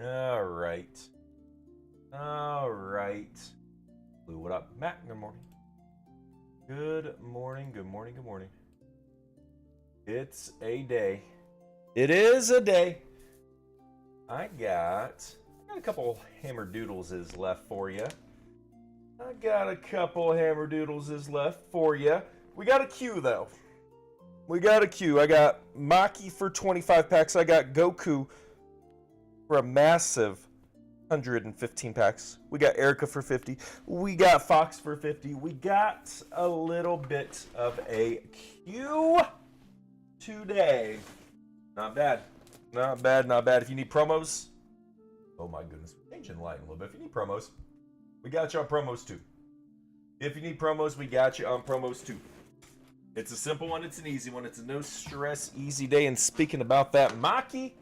All right. All right. Blue, what up? Matt, good morning. Good morning, good morning, good morning. It's a day. It is a day. I got a couple hammerdoodles left for you. I got a couple hammerdoodles left for you. We got a queue though. We got a queue. I got Maki for 25 packs. I got Goku for a massive 115 packs. We got Erica for 50. We got Fox for 50. We got a little bit of a queue today. Not bad. Not bad, not bad. If you need promos, oh my goodness, we're changing the light a little bit. If you need promos, we got you on promos too. If you need promos, we got you on promos too. It's a simple one, it's an easy one, it's a no stress, easy day. And speaking about that, Maki,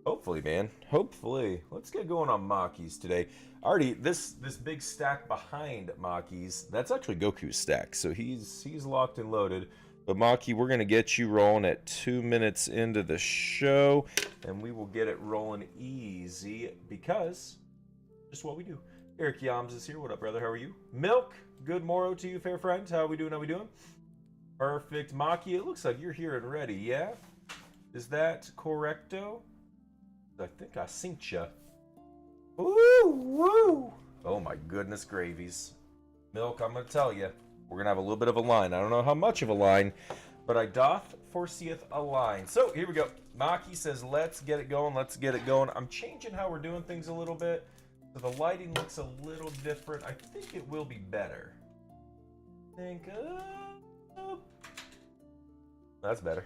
hopefully, man. Hopefully. Let's get going on Makis today. Already, this big stack behind Makis, that's actually Goku's stack. So he's locked and loaded. But Maki, we're going to get you rolling at 2 minutes into the show. And we will get it rolling easy because just what we do. Eric Yams is here. What up, brother? How are you? Milk, good morrow to you, fair friend. How are we doing? How are we doing? Perfect. Maki, it looks like you're here and ready, yeah? Is that correcto? I think I synced ya. Woo, woo. Oh my goodness gravies. Milk, I'm going to tell you, we're going to have a little bit of a line. I don't know how much of a line, but I doth foreseeth a line. So here we go. Maki says, let's get it going. Let's get it going. I'm changing how we're doing things a little bit. So the lighting looks a little different. I think it will be better. That's better.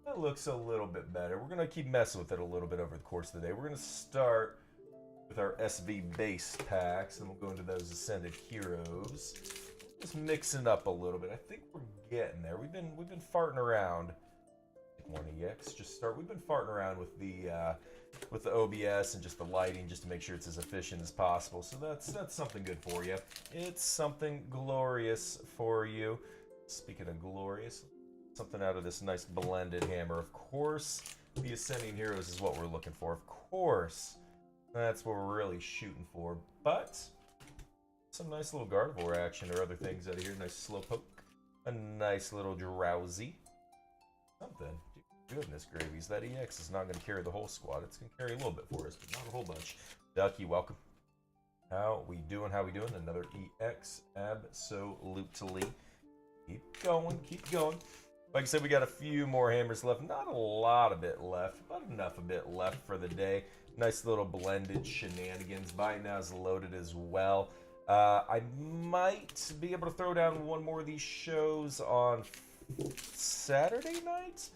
That looks a little bit better. We're going to keep messing with it a little bit over the course of the day. We're going to start with our SV base packs, and we'll go into those Ascended Heroes. Just mixing up a little bit. I think we're getting there. We've been farting around. Morning X. We've been farting around with the OBS and just the lighting, just to make sure it's as efficient as possible. So that's something good for you. It's something glorious for you. Speaking of glorious, something out of this nice blended hammer. Of course, the Ascending Heroes is what we're looking for. Of course, that's what we're really shooting for. But some nice little Gardevoir action or other things out of here. Nice Slowpoke. A nice little Drowsy. Something. Goodness gravies. That EX is not going to carry the whole squad. It's going to carry a little bit for us, but not a whole bunch. Ducky, welcome. How we doing? How we doing? Another EX. Absolutely. Keep going. Keep going. Like I said, we got a few more hammers left. Not a lot of it left, but enough of it left for the day. Nice little blended shenanigans. Buy Now is loaded as well. I might be able to throw down one more of these shows on Saturday night.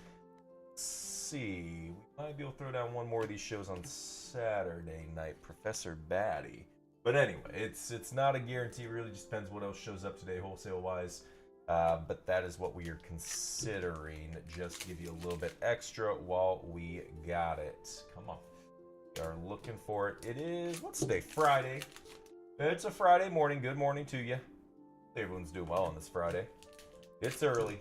Let's see. We might be able to throw down one more of these shows on Saturday night. Professor Batty. But anyway, it's not a guarantee. It really just depends what else shows up today, wholesale-wise. But that is what we are considering. Just give you a little bit extra while we got it. Come on. We are looking for it. It is, what's today? Friday. It's a Friday morning. Good morning to you. Everyone's doing well on this Friday. It's early,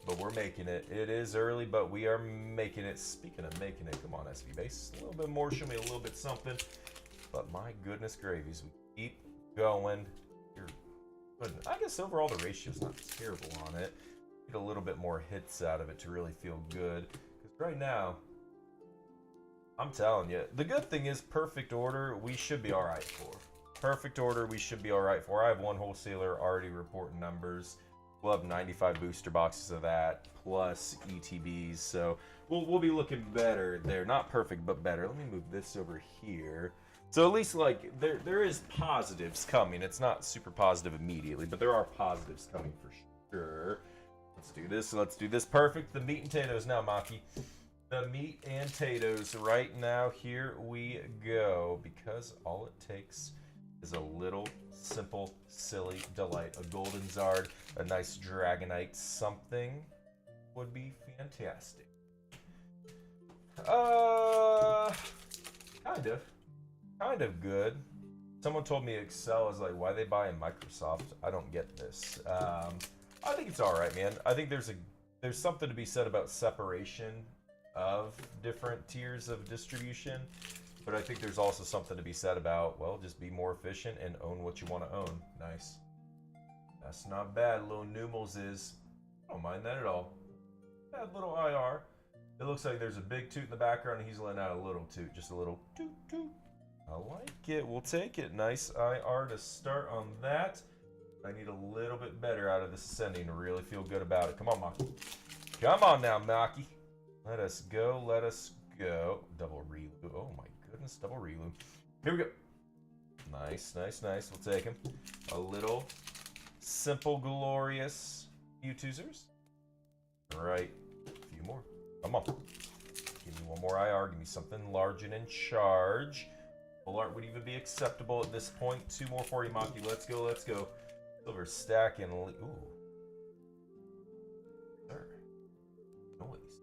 but we're making it. It is early, but we are making it. Speaking of making it, come on, SV Base. A little bit more. Show me a little bit something. But my goodness gravies. We keep going. I guess overall the ratio's not terrible on it. Get a little bit more hits out of it to really feel good. Because right now, I'm telling you, the good thing is perfect order we should be alright for. Perfect order we should be alright for. I have one wholesaler already reporting numbers. We'll have 95 booster boxes of that, plus ETBs. So we'll be looking better there. Not perfect, but better. Let me move this over here. So at least, like, there is positives coming. It's not super positive immediately, but there are positives coming for sure. Let's do this. Let's do this. Perfect. The meat and potatoes now, Maki. The meat and potatoes right now. Here we go. Because all it takes is a little simple, silly delight. A golden Zard, a nice Dragonite, something would be fantastic. Kind of good. Someone told me Excel is like, why they buy in Microsoft? I don't get this. I think it's all right, man. I think there's something to be said about separation of different tiers of distribution. But I think there's also something to be said about, well, just be more efficient and own what you want to own. Nice. That's not bad. Little Numels is. I don't mind that at all. Bad little IR. It looks like there's a big toot in the background and he's letting out a little toot. Just a little toot toot. I like it. We'll take it. Nice IR to start on that. I need a little bit better out of this ascending to really feel good about it. Come on, Maki. Come on now, Maki. Let us go. Let us go. Double Relu. Oh my goodness. Double Relu. Here we go. Nice, nice, nice. We'll take him. A little simple, glorious U-Toozers. Right. A few more. Come on. Give me one more IR. Give me something large and in charge. Full art would even be acceptable at this point. Two more for you, Maki. Let's go, let's go. Silver stack and... Ooh. Sir. Noise.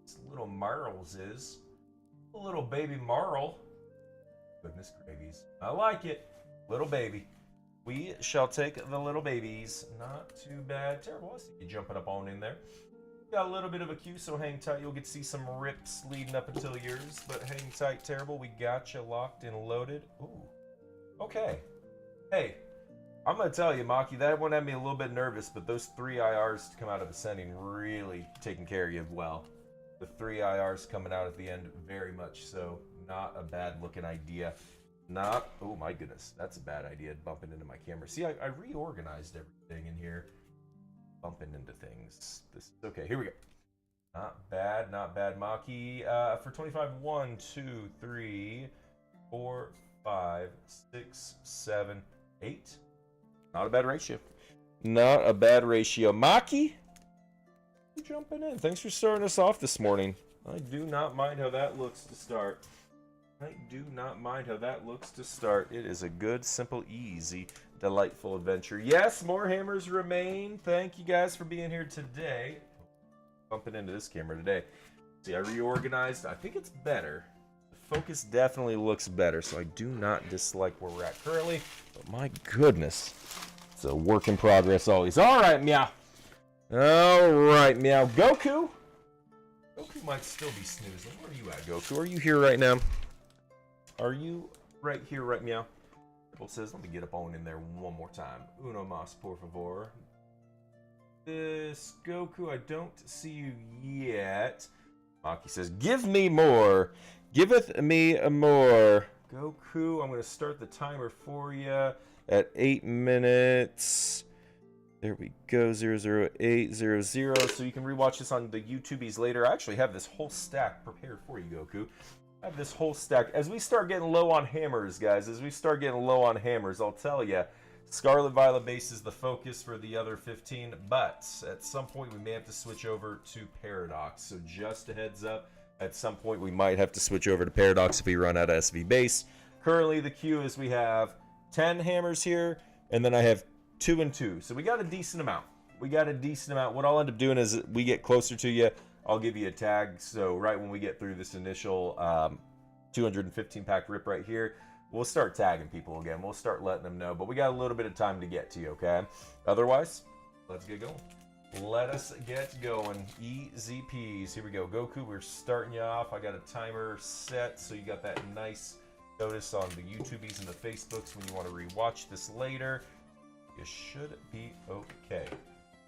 This little Marls is. A little baby Marl. Goodness gravies. I like it. Little baby. We shall take the little babies. Not too bad. Terrible. I see you jumping up on in there. Got a little bit of a queue, so hang tight. You'll get to see some rips leading up until yours. But hang tight, Terrible. We got you locked and loaded. Ooh. Okay. Hey. I'm going to tell you, Maki, that one had me a little bit nervous, but those 3 IRs to come out of Ascending really taking care of you well. The 3 IRs coming out at the end, very much so. Not a bad looking idea. Not, oh my goodness, that's a bad idea, bumping into my camera. See, I reorganized everything in here. Bumping into things. This is okay, here we go. Not bad, Maki. For 25, 1, 2, 3, 4, 5, 6, 7, 8. Not a bad ratio. Not a bad ratio. Maki, you jumping in. Thanks for starting us off this morning. I do not mind how that looks to start. I do not mind how that looks to start. It is a good, simple, easy, delightful adventure. Yes, more hammers remain. Thank you guys for being here today. Bumping into this camera today. See, I reorganized. I think it's better. The focus definitely looks better, so I do not dislike where we're at currently. But my goodness, it's a work in progress always. All right, Meow. All right, Meow. Goku? Goku might still be snoozing. Where are you at, Goku? Are you here right now? Are you right here, right, Meow? Ripple says, let me get up on in there one more time. Uno mas, por favor. This Goku, I don't see you yet. Maki says, give me more. Giveth me more. Goku, I'm going to start the timer for you at 8 minutes. There we go, 00800. So you can rewatch this on the YouTubies later. I actually have this whole stack prepared for you, Goku. I have this whole stack. As we start getting low on hammers, guys, as we start getting low on hammers, I'll tell you, Scarlet Violet base is the focus for the other 15, but at some point we may have to switch over to Paradox. So just a heads up, at some point we might have to switch over to Paradox if we run out of SV base. Currently the queue is we have 10 hammers here, and then I have 2 and 2. So we got a decent amount. What I'll end up doing is we get closer to you, I'll give you a tag. So right when we get through this initial 215 pack rip right here, we'll start tagging people again. We'll start letting them know. But we got a little bit of time to get to you, okay? Otherwise, let's get going. Let us get going. Easy peas. Here we go. Goku, we're starting you off. I got a timer set, so you got that nice notice on the YouTubies and the Facebooks when you want to rewatch this later. You should be okay.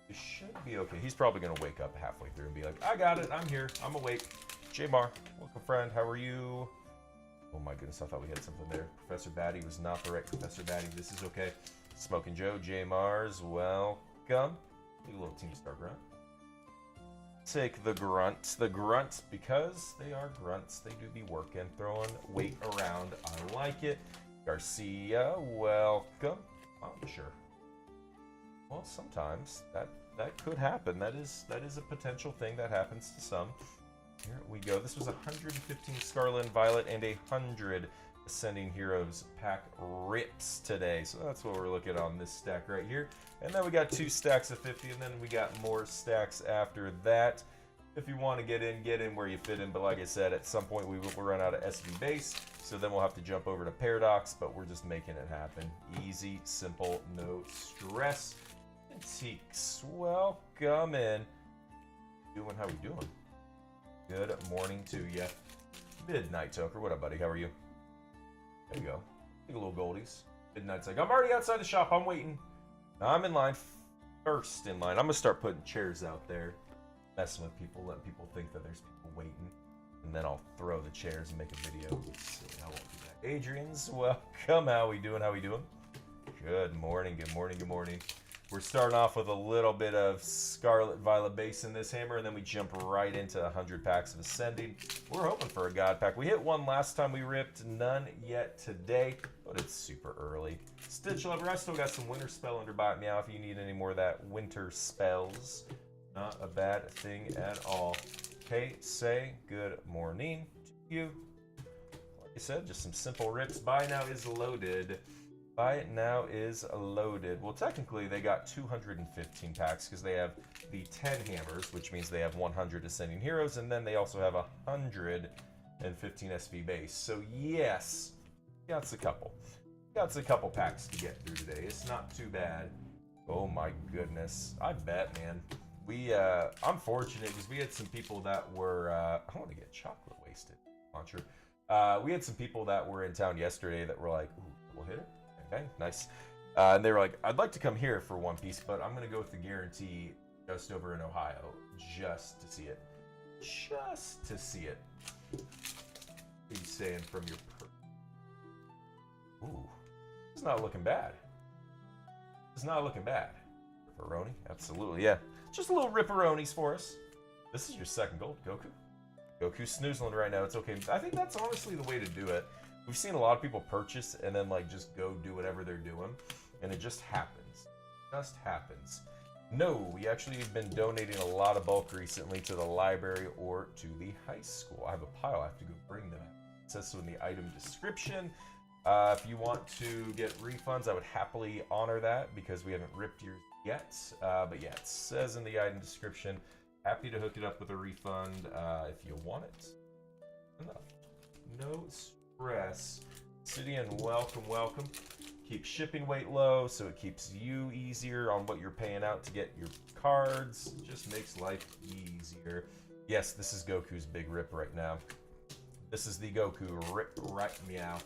You should be okay. He's probably going to wake up halfway through and be like, I got it. I'm here. I'm awake. J-Mar, welcome, friend. How are you? Oh, my goodness. I thought we had something there. Professor Batty was not the right Professor Batty. This is okay. Smoking Joe, J-Mars, welcome. Do a little Team Star grunt. Take the grunt, because they are grunts. They do be working, throwing weight around. I like it. Garcia, welcome. I'm sure. Well, sometimes that could happen. That is a potential thing that happens to some. Here we go. This was 115 Scarlet and Violet and 100 Ascending Heroes pack rips today. So that's what we're looking at on this stack right here. And then we got 2 stacks of 50, and then we got more stacks after that. If you want to get in where you fit in. But like I said, at some point we will run out of SV base. So then we'll have to jump over to Paradox, but we're just making it happen. Easy, simple, no stress. Antiques, welcome in. doing? How we doing? Good morning to you. Midnight Toker, what up, buddy? How are you? There you go. Take a little goldies. Midnight's like, I'm already outside the shop. I'm waiting. I'm in line. First in line. I'm gonna start putting chairs out there, messing with people, letting people think that there's people waiting, and then I'll throw the chairs and make a video. I won't do that. Adrian's welcome. How we doing? How we doing? Good morning. Good morning. Good morning. We're starting off with a little bit of Scarlet Violet base in this hammer, and then we jump right into 100 packs of Ascending. We're hoping for a God pack. We hit one last time we ripped, none yet today, but it's super early. Stitch Lover, I still got some Winter Spell under Bite Meow if you need any more of that Winter Spells. Not a bad thing at all. Okay, say good morning to you. Like I said, just some simple rips. Buy now is loaded. Buy now is loaded. Well, technically, they got 215 packs because they have the 10 hammers, which means they have 100 Ascending Heroes, and then they also have 115 SV base. So, yes, got a couple. Got a couple packs to get through today. It's not too bad. Oh, my goodness. I bet, man. I'm fortunate because we had some people that were, I want to get chocolate wasted. Not true. We had some people that were in town yesterday that were like, ooh, we'll hit it. Okay, nice. And they were like, I'd like to come here for One Piece, but I'm going to go with the guarantee just over in Ohio just to see it. Just to see it. What are you saying from your... Ooh, it's not looking bad. It's not looking bad. Ripperoni? Absolutely, yeah. Just a little Ripperonis for us. This is your second gold, Goku. Goku's snoozling right now. It's okay. I think that's honestly the way to do it. We've seen a lot of people purchase and then like just go do whatever they're doing, and it just happens. Just happens. No, we actually have been donating a lot of bulk recently to the library or to the high school. I have a pile. I have to go bring them. It says so in the item description. If you want to get refunds, I would happily honor that because we haven't ripped yours yet. But yeah, it says in the item description. Happy to hook it up with a refund if you want it. Enough. No stress. Sidian, welcome, welcome. Keep shipping weight low so it keeps you easier on what you're paying out to get your cards. Just makes life easier. Yes, this is Goku's big rip right now. This is the Goku rip right meow.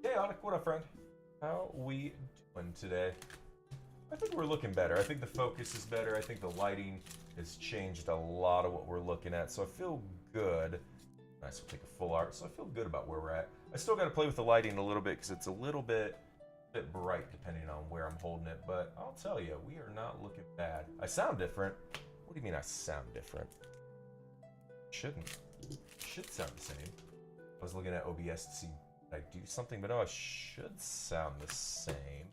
Chaotic, what up, friend? How we doing today? I think we're looking better. I think the focus is better. I think the lighting has changed a lot of what we're looking at. So I feel good. Nice, we'll take a full art. So I feel good about where we're at. I still got to play with the lighting a little bit because it's a little bit bright depending on where I'm holding it. But I'll tell you, we are not looking bad. I sound different. What do you mean I sound different? Shouldn't. Should sound the same. I was looking at OBS to see if I do something, but no, I should sound the same.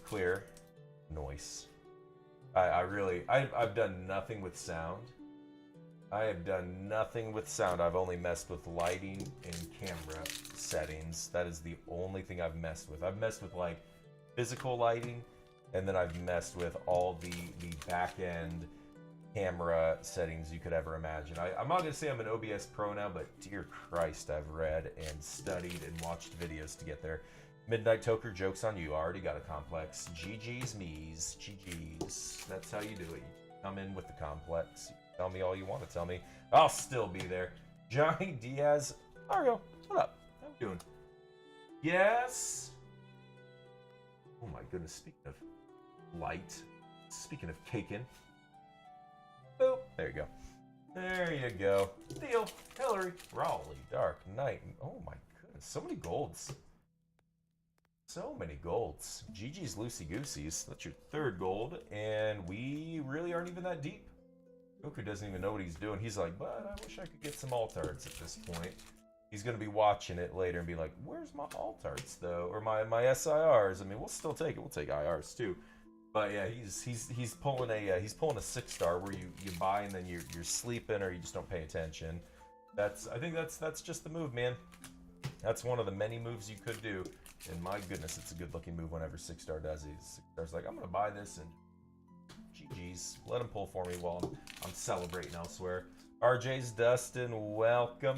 Clear. Noise. I've done nothing with sound. I have done nothing with sound. I've only messed with lighting and camera settings. That is the only thing I've messed with. I've messed with like physical lighting, and then I've messed with all the back end camera settings you could ever imagine. I'm not gonna say I'm an OBS pro now, but dear Christ, I've read and studied and watched videos to get there. Midnight Toker, joke's on you. I already got a complex. GG's me's. GG's. That's how you do it. You come in with the complex. You tell me all you want to tell me. I'll still be there. Johnny Diaz. Mario, what up? How you doing? Yes? Oh my goodness. Speaking of light. Speaking of caking. Boop. There you go. There you go. Deal. Hillary. Raleigh. Dark Knight. Oh my goodness. So many golds. So many golds. GG's Loosey Gooseys. That's your third gold, and we really aren't even that deep. Goku doesn't even know what he's doing. He's like, but I wish I could get some altards at this point. He's going to be watching it later and be like, where's my altards, though? Or my SIRs. I mean, we'll still take it. We'll take IRs, too. But, yeah, he's pulling a 6-star where you buy and then you're sleeping or you just don't pay attention. I think that's just the move, man. That's one of the many moves you could do. And my goodness, it's a good-looking move whenever 6-star does it. 6-star's like, I'm going to buy this, and GG's. Let him pull for me while I'm celebrating elsewhere. RJ's Dustin, welcome.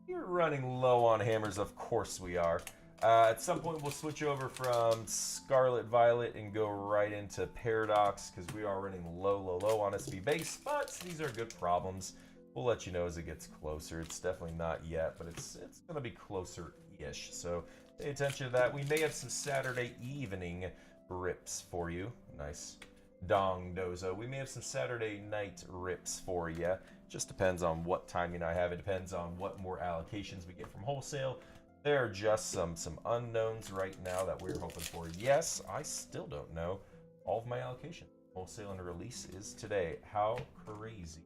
You're running low on hammers, of course we are. At some point, we'll switch over from Scarlet Violet and go right into Paradox because we are running low on SV base, but these are good problems. We'll let you know as it gets closer. It's definitely not yet, but it's going to be closer-ish, so pay attention to that. We may have some Saturday evening rips for you. Nice. Dong Dozo. We may have some Saturday night rips for you. Just depends on what timing I have. It depends on what more allocations we get from wholesale. There are just some unknowns right now that we're hoping for. Yes, I still don't know all of my allocation. Wholesale and release is today. How crazy.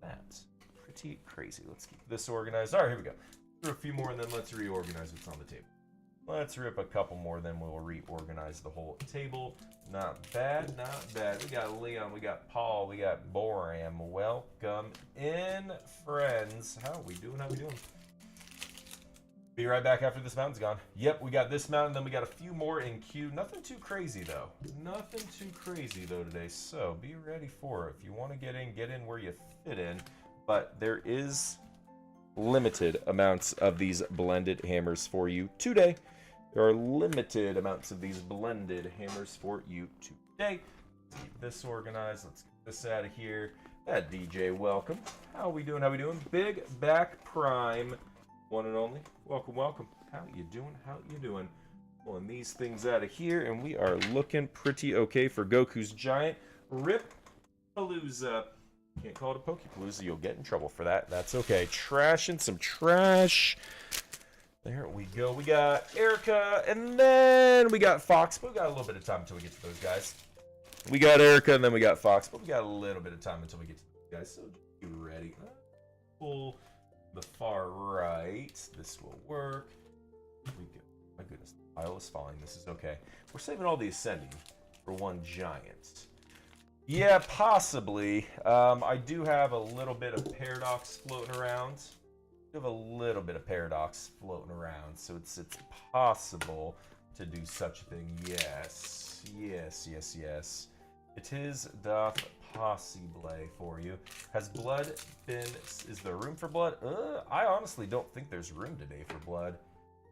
That's pretty crazy. Let's keep this organized. All right, here we go. Through a few more, and then let's reorganize what's on the table. Let's rip a couple more, then we'll reorganize the whole table. Not bad, not bad. We got Leon, we got Paul, we got Boram. Welcome in, friends. How are we doing? How are we doing? Be right back after this mountain's gone. Yep, we got this mountain, then we got a few more in queue. Nothing too crazy, though. Nothing too crazy, though, today. So be ready for it. If you want to get in where you fit in. But there is limited amounts of these blended hammers for you today. There are limited amounts of these blended hammers for you today. Let's keep this organized. Let's get this out of here. That DJ, welcome. How are we doing? How are we doing? Big Back Prime, one and only. Welcome, welcome. How you doing? How you doing? Pulling these things out of here, and we are looking pretty okay for Goku's Giant Rip Palooza. Can't call it a Pokepalooza. You'll get in trouble for that. That's okay. Trashing some trash. There we go. We got Erica, and then we got Fox. But we got a little bit of time until we get to those guys. We got Erica, and then we got Fox. But we got a little bit of time until we get to those guys. So just be ready. Pull the far right. This will work. Here we go. My goodness. The pile is falling. This is okay. We're saving all the ascending for one giant. Yeah, possibly. I do have a little bit of Paradox floating around. I have a little bit of Paradox floating around, so it's possible to do such a thing. Yes. It is doth possible for you. Has blood been... Is there room for blood? I honestly don't think there's room today for blood.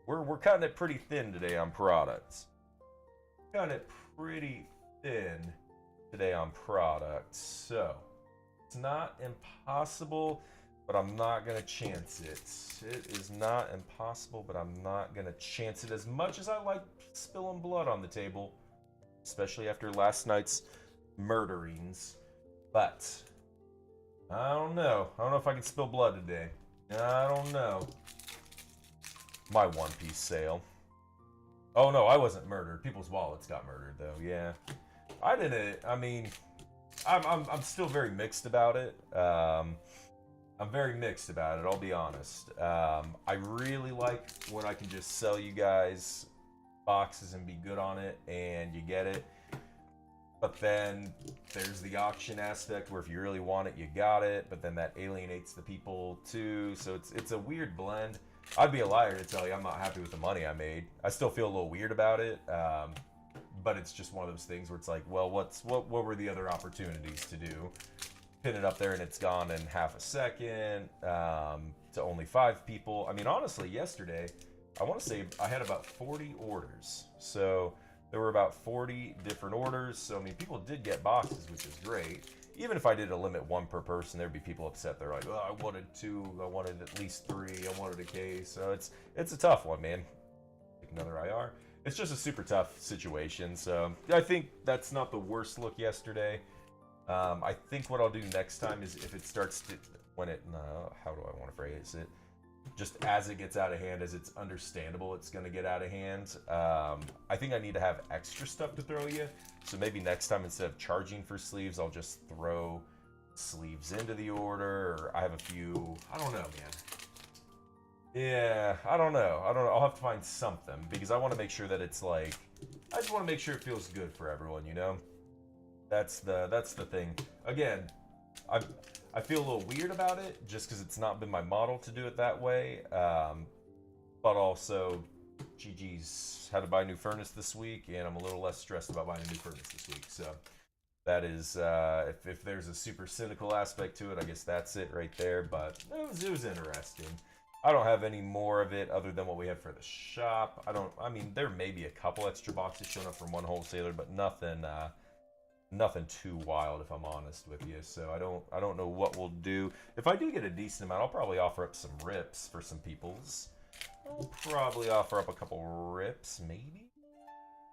We're cutting it pretty thin today on products. Cutting it pretty thin today on products. So, it's not impossible, but I'm not going to chance it. It is not impossible, but I'm not going to chance it as much as I like spilling blood on the table, especially after last night's murderings. But, I don't know. I don't know if I can spill blood today. I don't know. My One Piece sale. Oh no, I wasn't murdered. People's wallets got murdered though, yeah. I didn't, I mean, I'm still very mixed about it. I'm very mixed about it, I'll be honest. I really like when I can just sell you guys boxes and be good on it, and you get it. But then there's the auction aspect where if you really want it, you got it. But then that alienates the people too. So it's a weird blend. I'd be a liar to tell you I'm not happy with the money I made. I still feel a little weird about it. But it's just one of those things where it's like, well, what were the other opportunities to do? Pin it up there and it's gone in half a second to only 5 people. I mean, honestly, yesterday, I want to say I had about 40 orders. So there were about 40 different orders. So, I mean, people did get boxes, which is great. Even if I did a limit 1 per person, there'd be people upset. They're like, oh, I wanted 2, I wanted at least 3, I wanted a case. So it's a tough one, man. Take another IR. It's just a super tough situation. So I think that's not the worst look yesterday. I think what I'll do next time is if it starts to, how do I want to phrase it? Just as it gets out of hand, as it's understandable it's going to get out of hand. I think I need to have extra stuff to throw you. So maybe next time, instead of charging for sleeves, I'll just throw sleeves into the order. Or I have a few, I don't know, man. Yeah, I don't know. I'll have to find something because I want to make sure that it's like, I just want to make sure it feels good for everyone, you know? That's the thing. Again, I feel a little weird about it just because it's not been my model to do it that way. But also, GG's had to buy a new furnace this week, and I'm a little less stressed about buying a new furnace this week. So that is, if there's a super cynical aspect to it, I guess that's it right there. But it was interesting. I don't have any more of it other than what we had for the shop. I mean, there may be a couple extra boxes showing up from one wholesaler, but nothing, nothing too wild, if I'm honest with you. So I don't know what we'll do. If I do get a decent amount, I'll probably offer up some rips for some peoples. I'll probably offer up a couple rips, maybe?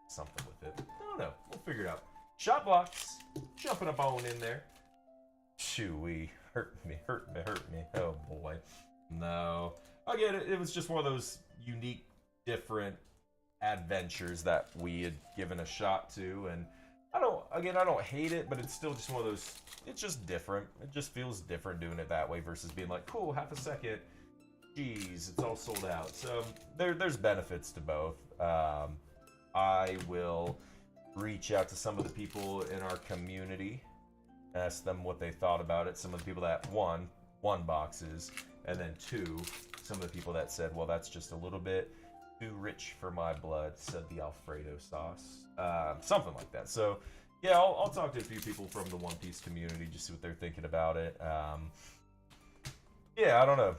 Something with it. I don't know. We'll figure it out. Shot blocks. Jumping up on in there. Chewy. Hurt me. Oh, boy. No. Again, it was just one of those unique, different adventures that we had given a shot to. And I don't hate it, but it's still just one of those, it's just different. It just feels different doing it that way versus being like, cool, half a second. Geez, it's all sold out. So there's benefits to both. I will reach out to some of the people in our community, ask them what they thought about it. Some of the people that won boxes, and then two, some of the people that said, well, that's just a little bit too rich for my blood, said the Alfredo sauce. Something like that. So yeah, I'll talk to a few people from the One Piece community, just see what they're thinking about it. Yeah, I don't know.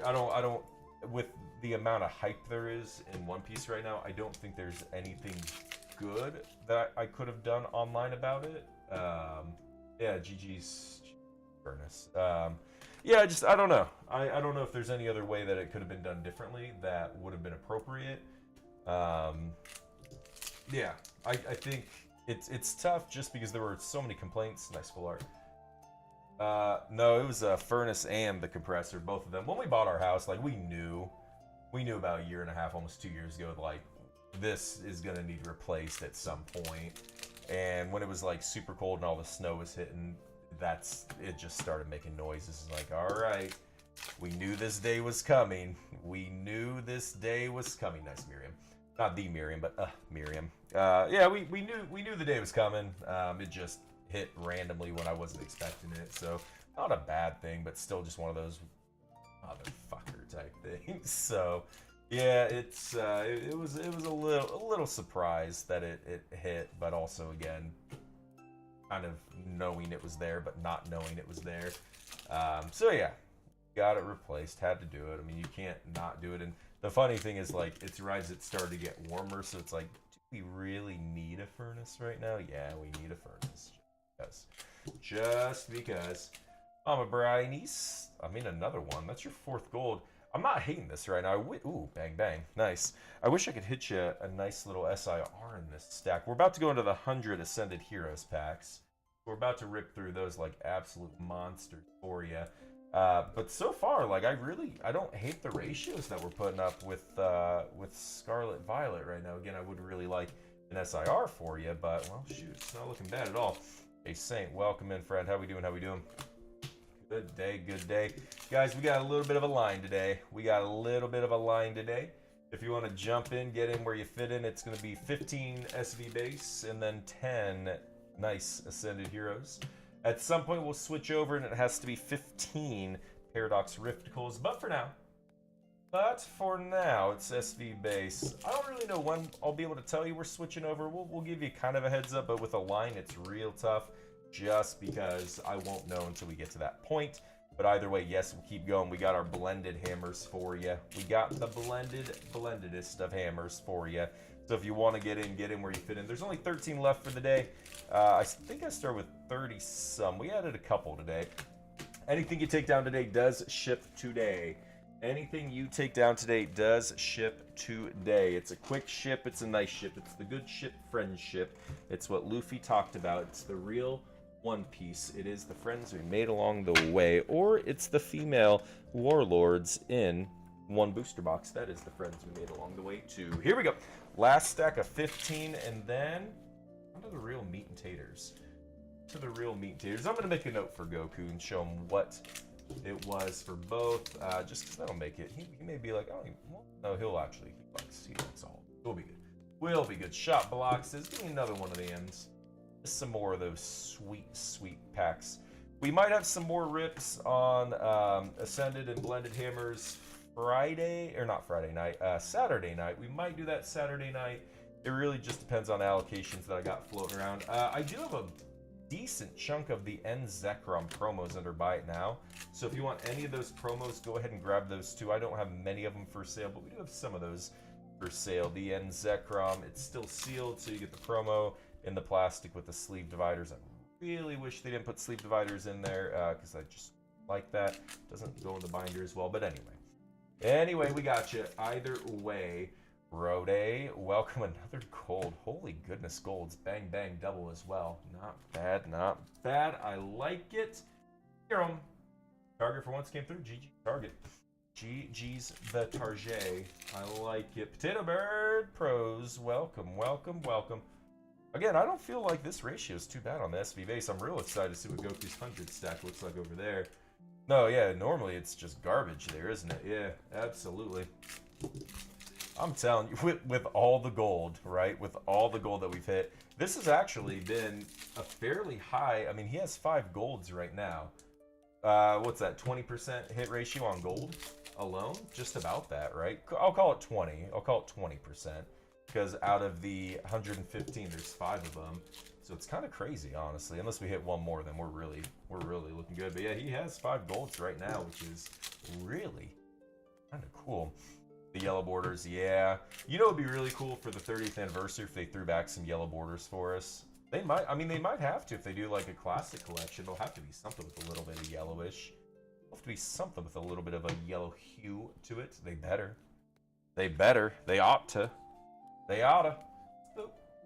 I don't with the amount of hype there is in One Piece right now, I don't think there's anything good that I could have done online about it. Yeah, GG's Furnace. Yeah, I don't know. I don't know if there's any other way that it could have been done differently that would have been appropriate. Yeah, I think it's tough just because there were so many complaints. Nice full art. No, it was a furnace and the compressor, both of them. When we bought our house, like we knew about a year and a half, almost 2 years ago, like this is gonna need replaced at some point. And when it was like super cold and all the snow was hitting, it just started making noises. It's like, all right, we knew this day was coming. Nice Miriam. Not the Miriam, but Miriam. Yeah, we knew the day was coming. It just hit randomly when I wasn't expecting it. So not a bad thing, but still just one of those motherfucker type things. So yeah, it was a little surprised that it hit, but also again, kind of knowing it was there, but not knowing it was there. So yeah, got it replaced, had to do it. I mean, you can't not do it. And the funny thing is, like, it's right as it started to get warmer, so it's like, do we really need a furnace right now? Yeah, we need a furnace. Just because. Mama Brynice. I mean, another one. That's your 4th gold. I'm not hating this right now. Ooh, bang, bang. Nice. I wish I could hit you a nice little SIR in this stack. We're about to go into the 100 Ascended Heroes packs. We're about to rip through those like absolute monsters for you. But so far, like, I don't hate the ratios that we're putting up with Scarlet Violet right now. Again, I would really like an SIR for you, but, well, shoot, it's not looking bad at all. Hey, Saint, welcome in, friend. How we doing? Good day. Guys, we got a little bit of a line today. If you want to jump in, get in where you fit in, it's going to be 15 SV base and then 10 nice Ascended Heroes. At some point, we'll switch over, and it has to be 15 Paradox Rifticles. But for now, it's SV base. I don't really know when I'll be able to tell you we're switching over. We'll give you kind of a heads up, but with a line, it's real tough just because I won't know until we get to that point. But either way, yes, we'll keep going. We got our blended hammers for you. We got the blendedest of hammers for you. So if you want to get in where you fit in. There's only 13 left for the day. I think I started with 30-some. We added a couple today. Anything you take down today does ship today. It's a quick ship. It's a nice ship. It's the good ship, friendship. It's what Luffy talked about. It's the real One Piece. It is the friends we made along the way. Or it's the female warlords in one booster box. That is the friends we made along the way too. Here we go. Last stack of 15, and then onto the real meat and taters. I'm going to make a note for Goku and show him what it was for both. Just because that'll make it. He may be like, oh, no, he likes all. We'll be good. Shot boxes. Give me another one of the ends. Just some more of those sweet packs. We might have some more rips on Ascended and Blended Hammers Saturday night. We might do that Saturday night. It really just depends on allocations that I got floating around. I do have a decent chunk of the N Zekrom promos under Buy It Now. So if you want any of those promos, go ahead and grab those too. I don't have many of them for sale, but we do have some of those for sale. The N Zekrom, it's still sealed, so you get the promo in the plastic with the sleeve dividers. I really wish they didn't put sleeve dividers in there because I just like that. Doesn't go in the binder as well, but anyway, we got you. Either way, Rode, welcome another gold. Holy goodness, golds. Bang, bang, double as well. Not bad, not bad. I like it. Target for once came through. GG Target. GG's the Target. I like it. Potato Bird Pros, welcome, welcome, welcome. Again, I don't feel like this ratio is too bad on the SV base. I'm real excited to see what Goku's 100 stack looks like over there. No, yeah, normally it's just garbage there, isn't it? Yeah, absolutely. I'm telling you, with all the gold, right? With all the gold that we've hit, this has actually been a fairly high. I mean, he has 5 golds right now. What's that? 20% hit ratio on gold alone? Just about that, right? I'll call it 20. I'll call it 20% because out of the 115, there's 5 of them. So it's kind of crazy, honestly. Unless we hit one more, then we're really looking good. But yeah, he has 5 golds right now, which is really kind of cool. The yellow borders, yeah. You know, it'd be really cool for the 30th anniversary if they threw back some yellow borders for us. They might, I mean, they might have to if they do like a classic collection. It'll have to be something with a little bit of yellowish. It'll have to be something with a little bit of a yellow hue to it. They better. They better. They ought to. They oughta.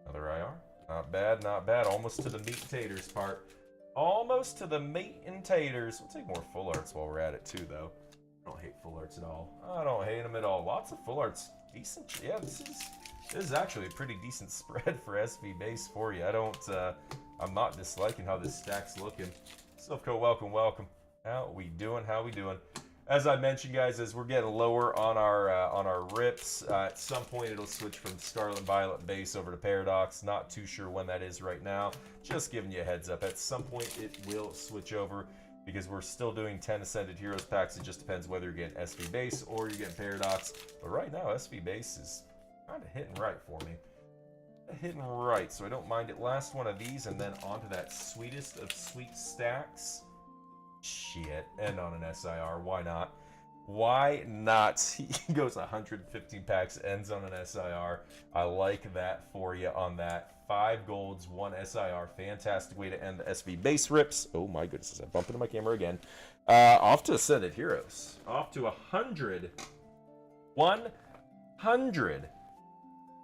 Another IR. Not bad, not bad. Almost to the meat and taters part. Almost to the meat and taters. We'll take more full arts while we're at it too, though. I don't hate full arts at all. I don't hate them at all. Lots of full arts. Decent. Yeah, this is actually a pretty decent spread for SV base for you. I'm not disliking how this stack's looking. Silphco, welcome, welcome. How we doing? How we doing? As I mentioned, guys, as we're getting lower on our rips, at some point it'll switch from Scarlet and Violet base over to Paradox. Not too sure when that is right now. Just giving you a heads up. At some point it will switch over because we're still doing 10 Ascended Heroes packs. It just depends whether you're getting SV base or you're getting Paradox. But right now, SV base is kind of hitting right for me. Hitting right, so I don't mind it. Last one of these, and then onto that sweetest of sweet stacks. Shit, end on an SIR. Why not? Why not? He goes 115 packs, ends on an SIR. I like that for you on that. 5 golds, 1 SIR. Fantastic way to end the SV base rips. Oh my goodness, I bumped into my camera again. Off to Ascended Heroes. Off to 100. 100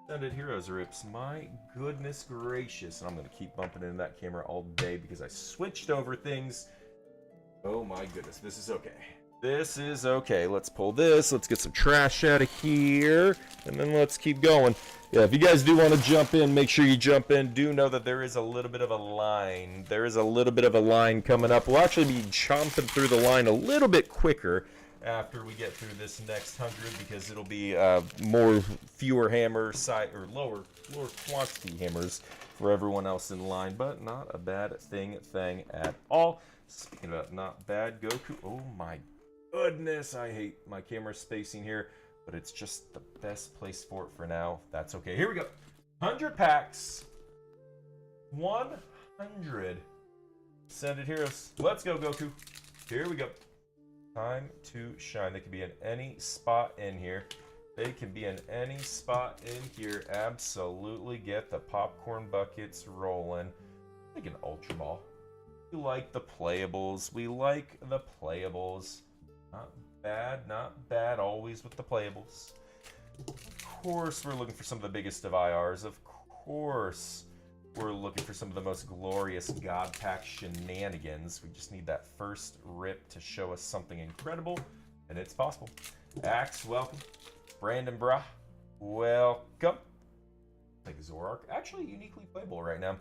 Ascended Heroes rips. My goodness gracious. And I'm going to keep bumping into that camera all day because I switched over things. Oh my goodness, this is okay. This is okay. Let's pull this. Let's get some trash out of here. And then let's keep going. Yeah, if you guys do want to jump in, make sure you jump in. Do know that there is a little bit of a line. There is a little bit of a line coming up. We'll actually be chomping through the line a little bit quicker after we get through this next 100 because it'll be fewer hammer or lower quantity hammers for everyone else in line, but not a bad thing at all. Speaking about not bad, Goku. Oh my goodness, I hate my camera spacing here, but it's just the best place for it for now. That's okay. Here we go. 100 packs. 100 Ascended Heroes. Let's go, Goku. Here we go. Time to shine. They can be in any spot in here. They can be in any spot in here. Absolutely get the popcorn buckets rolling. Like an Ultra Ball. We like the playables. We like the playables. Not bad, not bad. Always with the playables. Of course, we're looking for some of the biggest of IRs. Of course, we're looking for some of the most glorious God Pack shenanigans. We just need that first rip to show us something incredible, and it's possible. Axe, welcome. Brandon Bra, welcome. Like Zoroark, actually uniquely playable right now.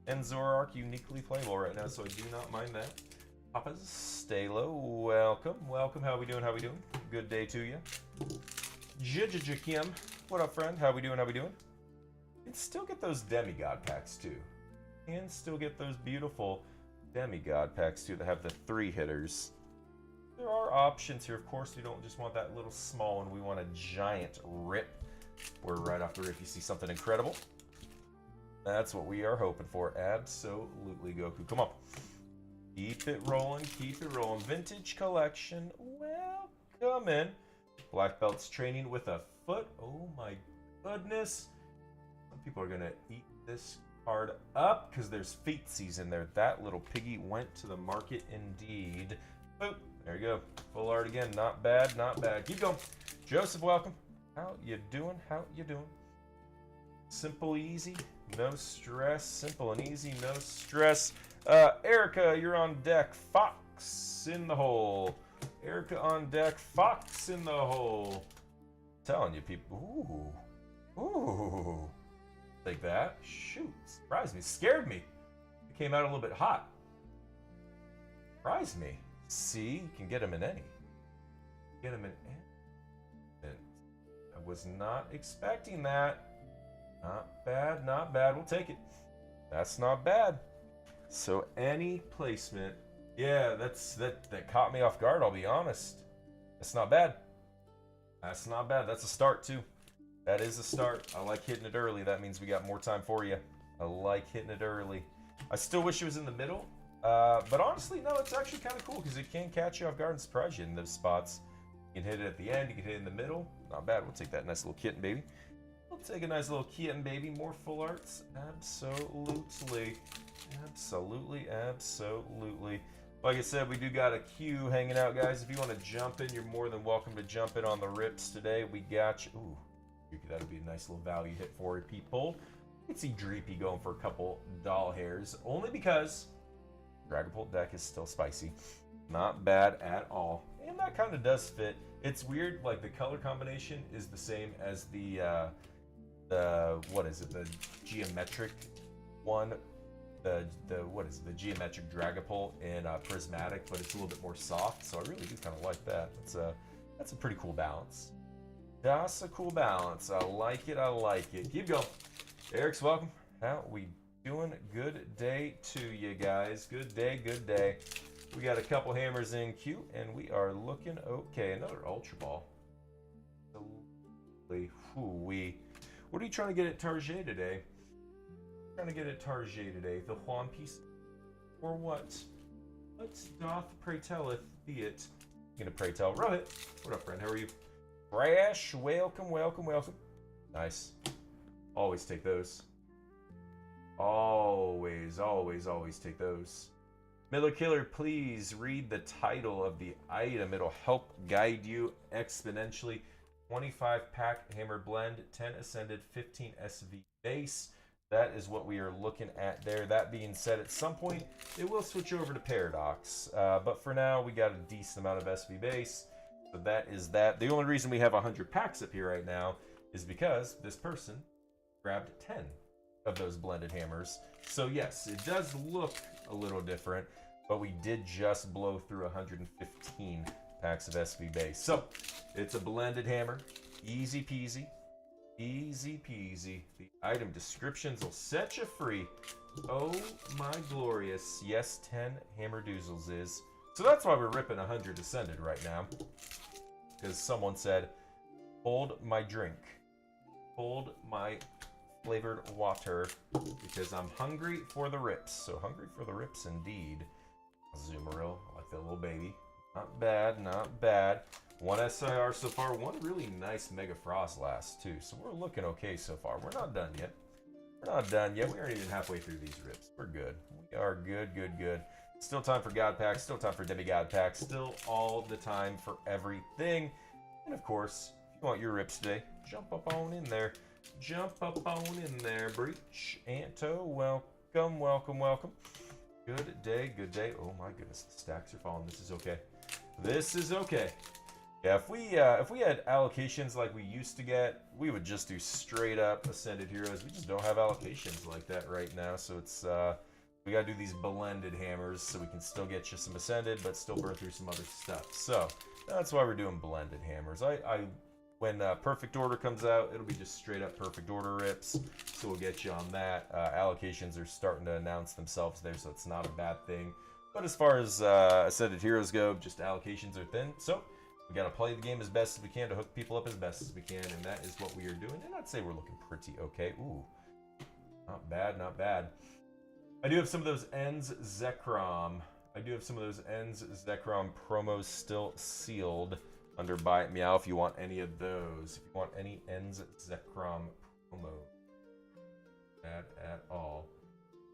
And Zoroark uniquely playable right now, so I do not mind that. Papa's Stalo, welcome. Welcome, how we doing, how we doing? Good day to you. Jijijikim, what up, friend? How we doing, how we doing? You can still get those demigod packs, too. And still get those beautiful demigod packs, too, that have the 3 hitters. There are options here. Of course, we don't just want that little small one. We want a giant rip. Where right off the rip, you see something incredible. That's what we are hoping for. Absolutely, Goku. Come on. Keep it rolling. Keep it rolling. Vintage collection. Welcome in. Black belts training with a foot. Oh my goodness. Some people are going to eat this card up because there's feetsies in there. That little piggy went to the market indeed. Boop. There you go. Full art again. Not bad. Not bad. Keep going. Joseph, welcome. How you doing? How you doing? Simple, easy, no stress. Simple and easy, no stress. Erica, you're on deck. Fox in the hole. Erica on deck. Fox in the hole. I'm telling you, people. Ooh. Like that. Shoot. Surprised me. Scared me. It came out a little bit hot. Surprised me. See, you can get them in any. Get them in any. I was not expecting that. Not bad, not bad. We'll take it. That's not bad. So any placement, yeah, that caught me off guard. I'll be honest. That's not bad. That's not bad. That's a start too. That is a start. I like hitting it early. That means we got more time for you. I like hitting it early. I still wish it was in the middle, but honestly, no. It's actually kind of cool because it can catch you off guard and surprise you in those spots. You can hit it at the end. You can hit it in the middle. Not bad. We'll take that nice little kitten baby. We'll take a nice little kitten baby. More full arts. Absolutely. Absolutely. Like I said, we do got a queue hanging out, guys. If you want to jump in, you're more than welcome to jump in on the rips today. We got you. Ooh, that'll be a nice little value hit for you, people. You can see Dreepy going for a couple doll hairs, only because Dragapult deck is still spicy. Not bad at all. And that kind of does fit. It's weird, like the color combination is the same as the what is it? The geometric one. The the geometric Dragapult in Prismatic, but it's a little bit more soft. So I really do kind of like that. That's a pretty cool balance. That's a cool balance. I like it. I like it. Keep going. Eric's welcome. How we doing? Good day to you guys. Good day. Good day. We got a couple hammers in queue, and we are looking okay. Another Ultra Ball. What are you trying to get at Target today? Trying to get at Target today. The Juan piece, or what? What doth pray telleth be it? I'm gonna pray tell Rohit. What up, friend? How are you? Crash. Welcome. Nice. Always take those. Always take those. Miller Killer, please read the title of the item. It'll help guide you exponentially. 25 pack hammer blend, 10 ascended, 15 SV base. That is what we are looking at there. That being said, at some point, it will switch over to Paradox. But for now, we got a decent amount of SV base. So that is that. The only reason we have 100 packs up here right now is because this person grabbed 10 of those blended hammers. So yes, it does look a little different, but we did just blow through 115 packs of SV base. So it's a blended hammer. Easy peasy. Easy peasy. The item descriptions will set you free. Oh my glorious. Yes, 10 hammer doozles is. So that's why we're ripping 100 Ascended right now. Because someone said, hold my drink. Hold my flavored water. Because I'm hungry for the rips. So hungry for the rips indeed. Azumarill, I like that little baby. Not bad, not bad. One SIR so far, one really nice Mega Frostlass too. So we're looking okay so far. We're not done yet. We're not done yet. We aren't even halfway through these rips. We're good. We are good. Still time for God Packs. Still time for Demigod Packs. Still all the time for everything. And of course, if you want your rips today, jump up on in there. Jump up on in there. Breach, Anto, welcome. Good day. Oh my goodness, the stacks are falling. This is okay. This is okay. Yeah, if we had allocations like we used to get, we would just do straight up Ascended Heroes. We just don't have allocations like that right now, so it's we gotta do these blended hammers so we can still get you some Ascended, but still burn through some other stuff. So that's why we're doing blended hammers. When Perfect Order comes out, it'll be just straight up Perfect Order rips, so we'll get you on that. Allocations are starting to announce themselves there, so it's not a bad thing. But as far as Ascended Heroes go, just allocations are thin, so we got to play the game as best as we can to hook people up as best as we can, and that is what we are doing. And I'd say we're looking pretty okay. Ooh. Not bad, not bad. I do have some of those Ends Zekrom. I do have some of those Ends Zekrom promos still sealed under Buy It Meow if you want any of those. If you want any Ends Zekrom promo. Bad at all.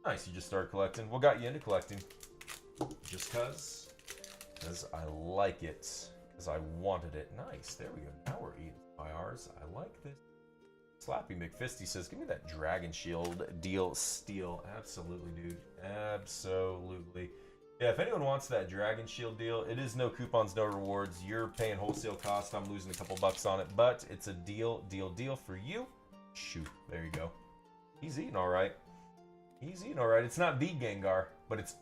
Nice, you just started collecting. What got you into collecting? Just cuz? Because I like it. Because I wanted it. Nice, there we go. Now we're eating by ours. I like this. Slappy McFisty says, give me that Dragon Shield deal steal. Absolutely, dude. Absolutely. Yeah, if anyone wants that Dragon Shield deal, it is no coupons, no rewards. You're paying wholesale cost. I'm losing a couple bucks on it, but it's a deal for you. Shoot, there you go. He's eating all right. He's eating all right. It's not the Gengar, but it's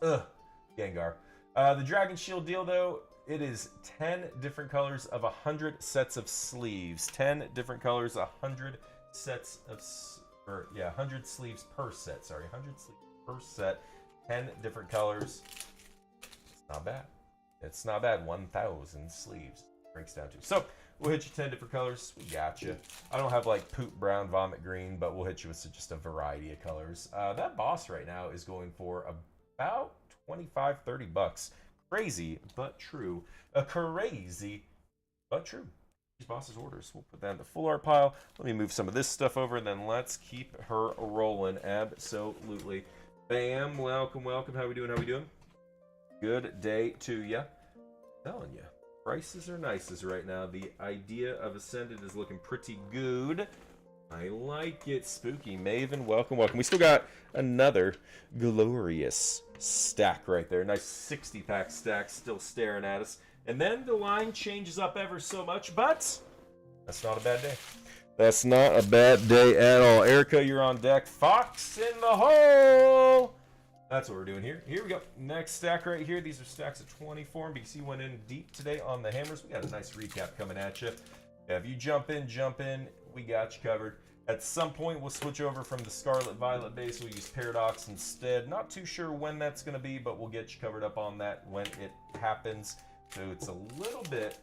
Gengar. The Dragon Shield deal, though, it is 10 different colors of 100 sets of sleeves. 10 different colors, 100 sets of, 100 sleeves per set. Sorry, 100 sleeves per set. 10 different colors. It's not bad. It's not bad. 1,000 sleeves breaks down to. So we'll hit you 10 different colors. We got you. I don't have like poop brown, vomit green, but we'll hit you with just a variety of colors. That boss right now is going for about 25, 30 bucks. Crazy, but true. Crazy, but true. These boss's orders. We'll put that in the full art pile. Let me move some of this stuff over, and then let's keep her rolling. Absolutely. Bam. Welcome, welcome. How we doing? How we doing? Good day to ya. Telling ya. Prices are nices right now. The idea of Ascended is looking pretty good. I like it. Spooky Maven, welcome, welcome. We still got another glorious stack right there. Nice 60-pack stack still staring at us. And then the line changes up ever so much, but that's not a bad day. That's not a bad day at all. Erica, you're on deck. Fox in the hole! That's what we're doing here. Here we go. Next stack right here. These are stacks of 24. BC went in deep today on the hammers. We got a nice recap coming at you. Yeah, if you jump in, we got you covered. At some point, we'll switch over from the Scarlet Violet base. We'll use Paradox instead. Not too sure when that's going to be, but we'll get you covered up on that when it happens. So it's a little bit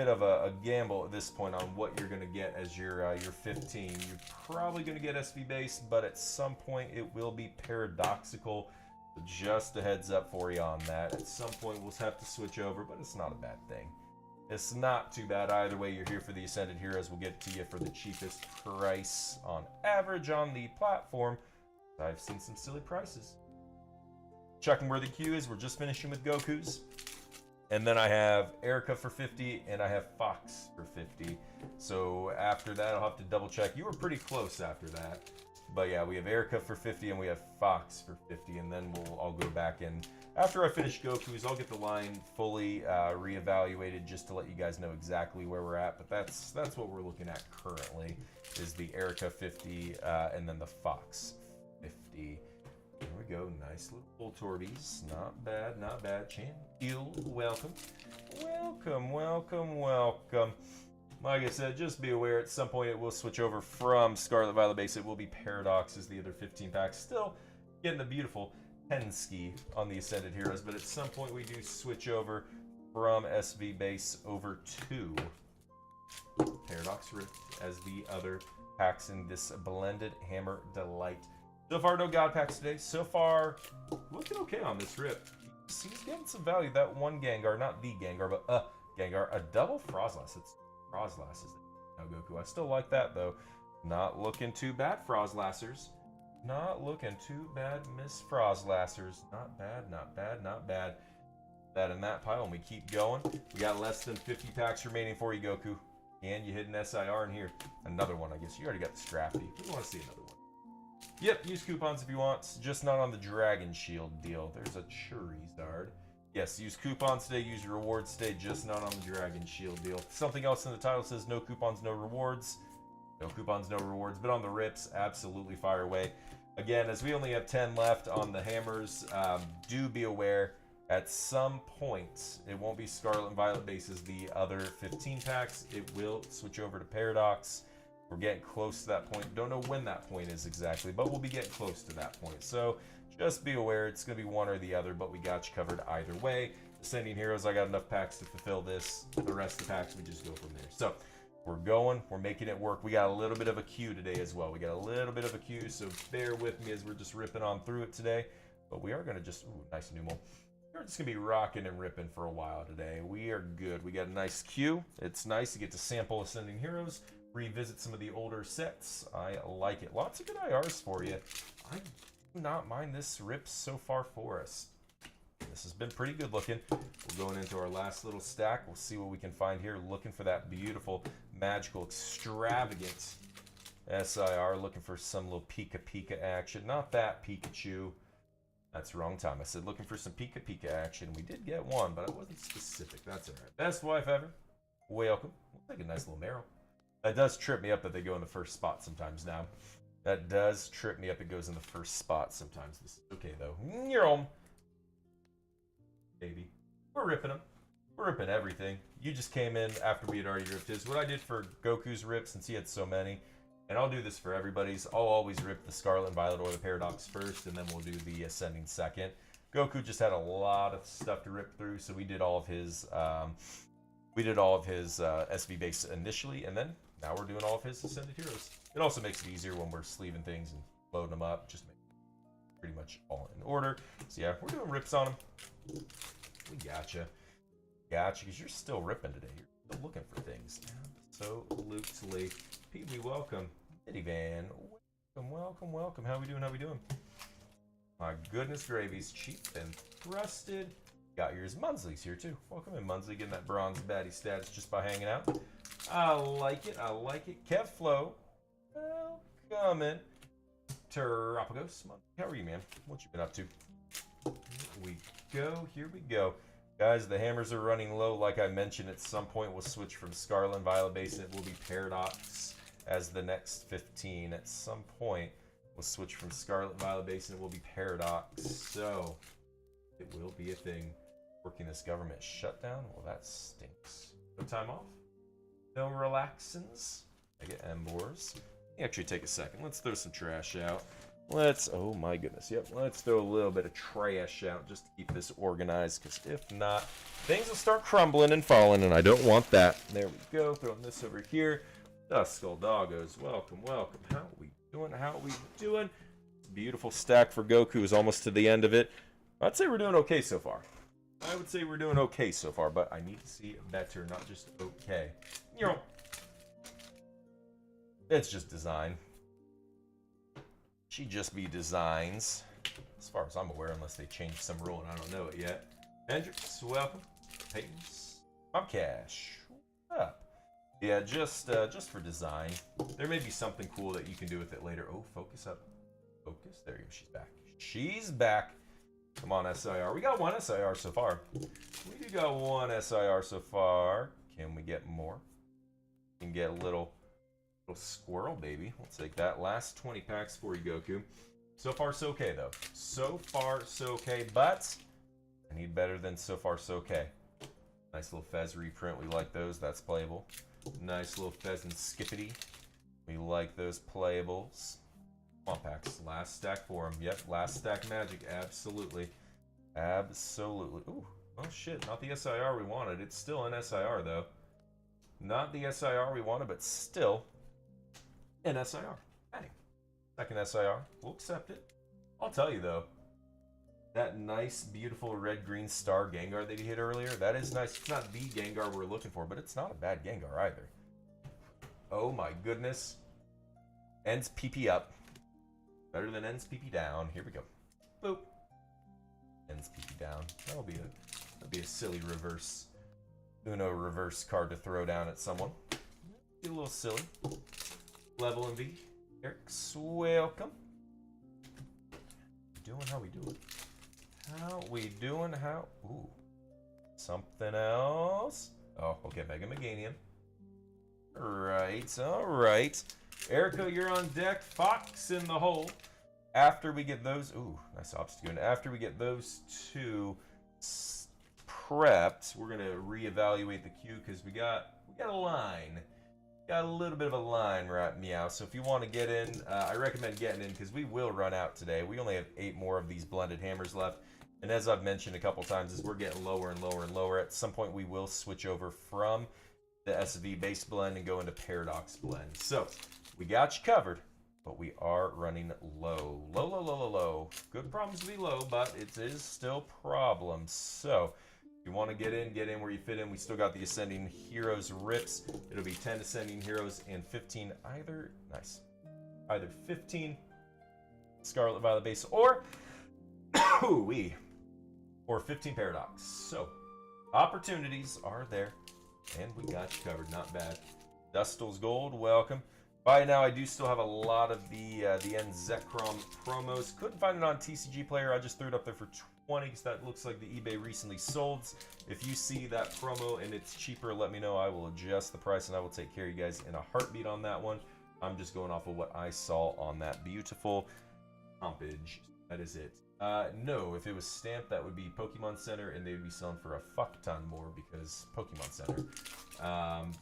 of a gamble at this point on what you're going to get as your 15. You're probably going to get SV base, but at some point it will be paradoxical. So just a heads up for you on that. At some point we'll have to switch over, but it's not a bad thing. It's not too bad either way. You're here for the Ascended Heroes. We'll get to you for the cheapest price on average on the platform. I've seen some silly prices. Checking where the queue is. We're just finishing with Goku's. And then I have Erica for 50, and I have Fox for 50. So after that, I'll have to double check. You were pretty close after that. But yeah, we have Erica for 50, and we have Fox for 50, and then I'll go back and after I finish Goku's, I'll get the line fully reevaluated just to let you guys know exactly where we're at. But that's what we're looking at currently is the Erica 50 and then the Fox 50. There we go. Nice little full Torbies. Not bad, not bad. Champion, welcome. Welcome, welcome, welcome. Like I said, just be aware at some point it will switch over from Scarlet Violet base. It will be Paradox as the other 15 packs. Still getting the beautiful Pensky on the Ascended Heroes, but at some point we do switch over from SV base over to Paradox Rift as the other packs in this blended Hammer Delight. So far, no God packs today. So far, looking okay on this rip. He's getting some value. That one Gengar, not the Gengar, but a Gengar, a double Frozlass. It's Frozlass is now Goku. I still like that though. Not looking too bad, Frozlassers. Not looking too bad, Miss Frozlassers. Not bad, not bad, not bad. That in that pile, and we keep going. We got less than 50 packs remaining for you, Goku. And you hit an SIR in here. Another one, I guess. You already got the Scrafty. We want to see another one. Yep, use coupons if you want. Just not on the Dragon Shield deal. There's a Charizard. Yes, use coupons today. Use your rewards today. Just not on the Dragon Shield deal. Something else in the title says no coupons, no rewards. No coupons, no rewards. But on the rips, absolutely fire away. Again, as we only have 10 left on the hammers, do be aware at some point, it won't be Scarlet and Violet bases, the other 15 packs. It will switch over to Paradox. We're getting close to that point. Don't know when that point is exactly, but we'll be getting close to that point. So just be aware it's going to be one or the other, but we got you covered either way. Ascending Heroes, I got enough packs to fulfill this. The rest of the packs, we just go from there. So We're going. We're making it work. We got a little bit of a queue today as well. We got a little bit of a queue, so bear with me as we're just ripping on through it today. But we are going to just... Ooh, nice pneumo. We're just going to be rocking and ripping for a while today. We are good. We got a nice queue. It's nice to get to sample Ascending Heroes, revisit some of the older sets. I like it. Lots of good IRs for you. I do not mind this rip so far for us. This has been pretty good looking. We're going into our last little stack. We'll see what we can find here. Looking for that beautiful, magical, extravagant SIR. Looking for some little Pika Pika action. Not that Pikachu. That's the wrong time. I said looking for some Pika Pika action. We did get one, but I wasn't specific. That's all right. Best wife ever. Welcome. We'll take a nice little Meryl. That does trip me up that they go in the first spot sometimes now. That does trip me up. It goes in the first spot sometimes. This is okay, though. You're home. Baby. We're ripping them. We're ripping everything. You just came in after we had already ripped his. What I did for Goku's rip, since he had so many, and I'll do this for everybody's, I'll always rip the Scarlet and Violet or the Paradox first, and then we'll do the Ascending second. Goku just had a lot of stuff to rip through, so we did all of his SV base initially, and then now we're doing all of his Ascended Heroes. It also makes it easier when we're sleeving things and loading them up. Just make it pretty much all in order. So yeah, we're doing rips on them. We gotcha. Gotcha, because you're still ripping today. You're still looking for things. Absolutely. Pee-wee, welcome. Van, welcome. How we doing? My goodness gravies, cheap and thrusted. Got yours. Munsley's here too. Welcome in, Munsley, getting that bronze baddie status just by hanging out. I like it. Kev Flo, welcome in. Terapagos, how are you, man? What you been up to? Here we go. Guys, the hammers are running low. Like I mentioned, at some point we'll switch from Scarlet and Violet base, and it will be Paradox as the next 15. At some point, we'll switch from Scarlet and Violet base, and it will be Paradox. So, it will be a thing. Working this government shutdown? Well, that stinks. No time off? No relaxins? I get Embors. Actually, take a second. Let's throw some trash out. Oh my goodness, yep. Let's throw a little bit of trash out just to keep this organized, because if not, things will start crumbling and falling, and I don't want that. There we go. Throwing this over here. Duskull Doggos, welcome. How are we doing? Beautiful stack for Goku is almost to the end of it. I'd say we're doing okay so far. But I need to see better, not just okay. It's just design. She just be designs, as far as I'm aware, unless they changed some rule and I don't know it yet. Hendrix, welcome. Peyton's, I'm Cash. What's up? Yeah, just for design. There may be something cool that you can do with it later. Oh, focus up. Focus. There you go. She's back. Come on, SIR. We got one SIR so far. We do got one SIR so far. Can we get more? We can get a little squirrel, baby. We'll take that. Last 20 packs for you, Goku. So far, so okay, though. So far, so okay, but I need better than so far, so okay. Nice little Fez reprint. We like those. That's playable. Nice little Fez and Skippity. We like those playables. Come on, packs. Last stack for them. Yep, last stack magic. Absolutely. Ooh. Oh, shit. Not the SIR we wanted. It's still an SIR, though. Not the SIR we wanted, but still an SIR. Hey, second SIR. We'll accept it. I'll tell you, though, that nice, beautiful red-green star Gengar that he hit earlier, that is nice. It's not the Gengar we're looking for, but it's not a bad Gengar either. Oh, my goodness. Ends PP up. Better than ends PP down. Here we go. Boop. Ends PP down. That'll be a silly reverse Uno reverse card to throw down at someone. Be a little silly. Level and V. Eric's welcome. How we doing? Ooh. Something else. Oh, okay. Mega Meganium. Alright. Erica, you're on deck. Fox in the hole. After we get those... Ooh, nice obstacle. After we get those two prepped, we're going to reevaluate the queue because we got a line. Got a little bit of a line right meow. So if you want to get in, I recommend getting in because we will run out today. We only have 8 more of these blended hammers left. And as I've mentioned a couple times, as we're getting lower and lower and lower, at some point we will switch over from the SV base blend and go into Paradox blend. So we got you covered, but we are running low. Low. Good problems to be low, but it is still problems. So if you want to get in where you fit in. We still got the Ascending Heroes rips. It'll be 10 Ascending Heroes and 15 either 15 Scarlet Violet base or 15 Paradox. So opportunities are there, and we got you covered. Not bad. Dustel's Gold, welcome. By now, I do still have a lot of the End Zekrom promos. Couldn't find it on TCG Player. I just threw it up there for 20 because that looks like the eBay recently sold. If you see that promo and it's cheaper, let me know. I will adjust the price and I will take care of you guys in a heartbeat on that one. I'm just going off of what I saw on that beautiful compage. That is it. No, if it was stamped, that would be Pokemon Center, and they would be selling for a fuck ton more because Pokemon Center.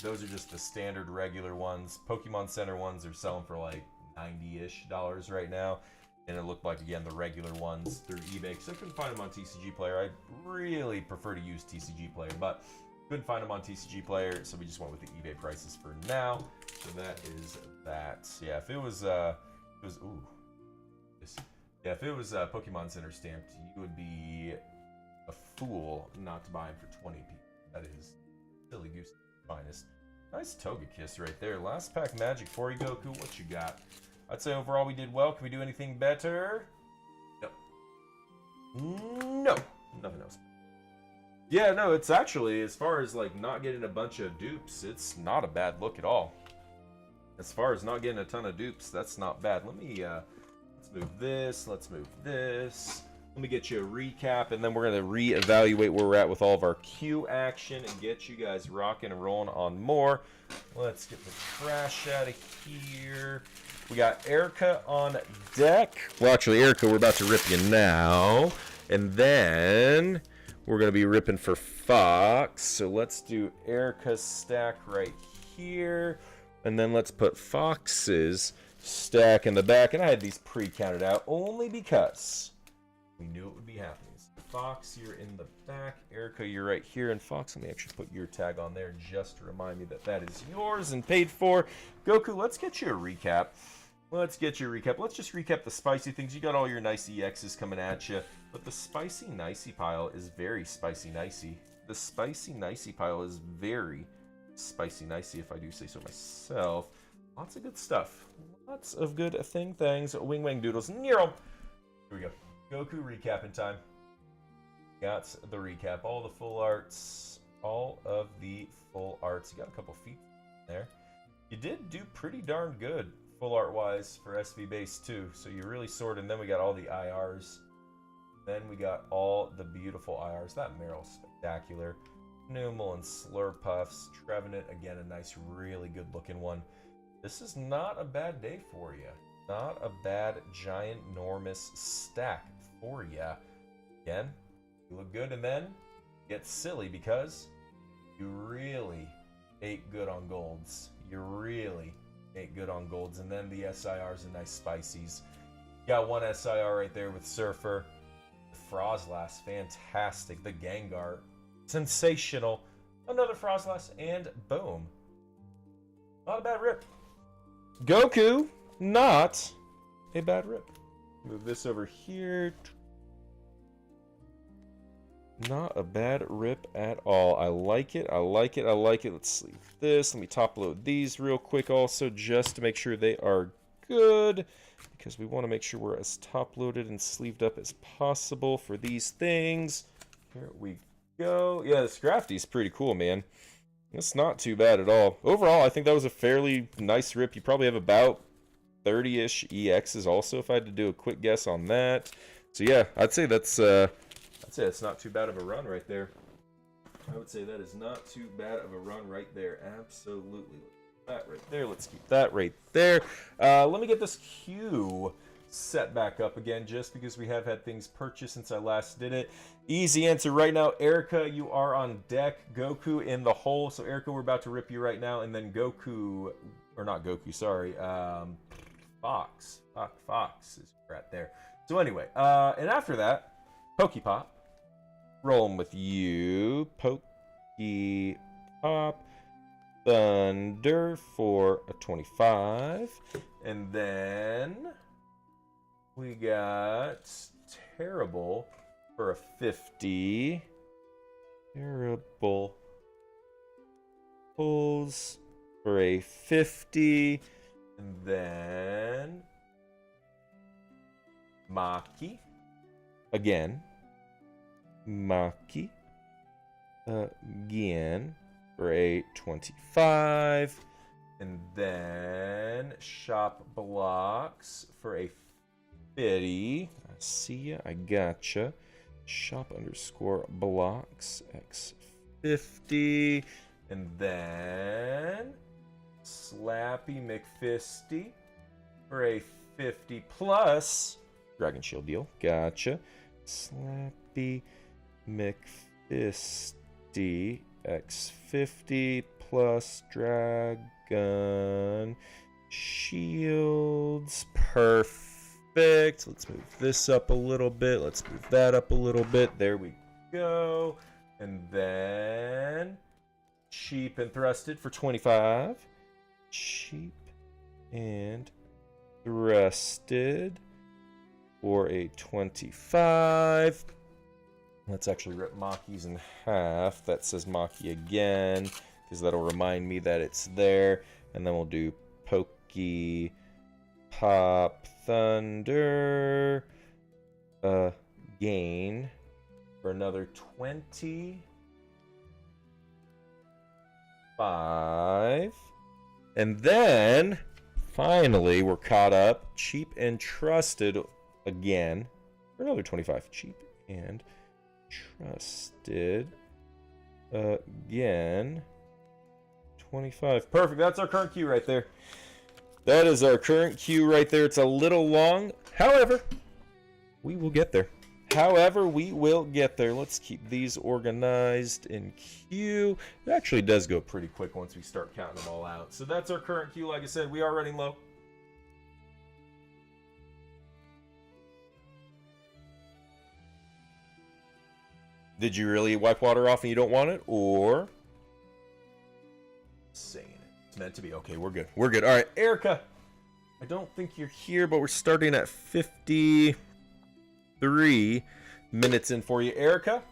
Those are just the standard regular ones. Pokemon Center ones are selling for like $90-ish right now, and it looked like, again, the regular ones through eBay, because I couldn't find them on TCG Player. I really prefer to use TCG Player, but couldn't find them on TCG Player, so we just went with the eBay prices for now. So that is that. Yeah, if it was if it was Pokemon Center stamped, you would be a fool not to buy them for 20p. That is silly goose finest. Nice Togekiss right there. Last pack magic for you, Goku. What you got? I'd say overall we did well. Can we do anything better? No. Nothing else. Yeah, no, it's actually, as far as like not getting a bunch of dupes, it's not a bad look at all. As far as not getting a ton of dupes, that's not bad. Let me let's move this. Let's move this. Let me get you a recap, and then we're going to reevaluate where we're at with all of our Q action and get you guys rocking and rolling on more. Let's get the trash out of here. We got Erica on deck. Well, actually, Erica, we're about to rip you now. And then we're going to be ripping for Fox. So let's do Erica's stack right here. And then let's put Fox's stack in the back. And I had these pre-counted out only because we knew it would be happening. So Fox, you're in the back. Erica, you're right here. And Fox, let me actually put your tag on there just to remind me that that is yours and paid for. Goku, let's get you a recap. Let's get you a recap. Let's just recap the spicy things. You got all your nice EXs coming at you. But the spicy nicey pile is very spicy nicey. The spicy nicey pile is very spicy nicey, if I do say so myself. Lots of good stuff. Lots of good things. Wing Wang Doodles. Nero. Here we go. Goku recapping time. Got the recap. All the full arts. All of the full arts. You got a couple feet there. You did do pretty darn good full art wise for SV base too. So you really sorted. And then we got all the IRs. Then we got all the beautiful IRs. That Meryl's spectacular. Numel and Slurpuffs. Trevenant, again, a nice, really good looking one. This is not a bad day for you. Not a bad, giant, enormous stack for you. Again, you look good, and then get silly because you really ate good on golds. You really ate good on golds. And then the SIRs and nice spicies. Got one SIR right there with Surfer. Frozlass, fantastic. The Gengar, sensational. Another Frozlass, and boom. Not a bad rip. Goku, not a bad rip. Move this over here. Not a bad rip at all. I like it. I like it. I like it. Let's sleeve this. Let me top load these real quick also just to make sure they are good, because we want to make sure we're as top loaded and sleeved up as possible for these things. Here we go. Yeah, this Scrafty's pretty cool, man. It's not too bad at all. Overall, I think that was a fairly nice rip. You probably have about 30-ish EXs also, if I had to do a quick guess on that. So yeah, I'd say that's not too bad of a run right there. I would say that is not too bad of a run right there. Absolutely. That right there. Let's keep that right there. Let me get this queue set back up again, just because we have had things purchased since I last did it. Easy answer right now. Erica, you are on deck. Goku in the hole. So Erica, we're about to rip you right now, and then Goku, or not Goku, sorry, Fox is right there. So anyway, and after that, Pokepop, rolling with you, Pokepop. Thunder for a 25. And then we got Terrible for a 50. Terrible pulls for a 50. And then Maki. Again. Maki. Again. For a 25. And then Shop Blocks for a 50. I see ya. I gotcha. Shop underscore blocks x 50. And then Slappy McFisty for a 50 plus Dragon Shield deal. Gotcha. Slappy McFisty x 50 plus Dragon Shields. Perfect. Let's move this up a little bit. Let's move that up a little bit. There we go. And then Cheap and Thrusted for 25. Cheap and Thrusted for a 25. Let's actually rip Maki's in half. That says Maki again, because that'll remind me that it's there. And then we'll do Pokey Pop Thunder gain for another 25. And then finally we're caught up. Cheap and Trusted again for another 25. Cheap and Trusted again 25. Perfect. That's our current queue right there. That is our current queue right there. It's a little long. However, we will get there. Let's keep these organized in queue. It actually does go pretty quick once we start counting them all out. So that's our current queue. Like I said, we are running low. Did you really wipe water off and you don't want it? Or saying it. It's meant to be. Okay, we're good. All right, Erica. I don't think you're here, but we're starting at 53 minutes in for you. Erica,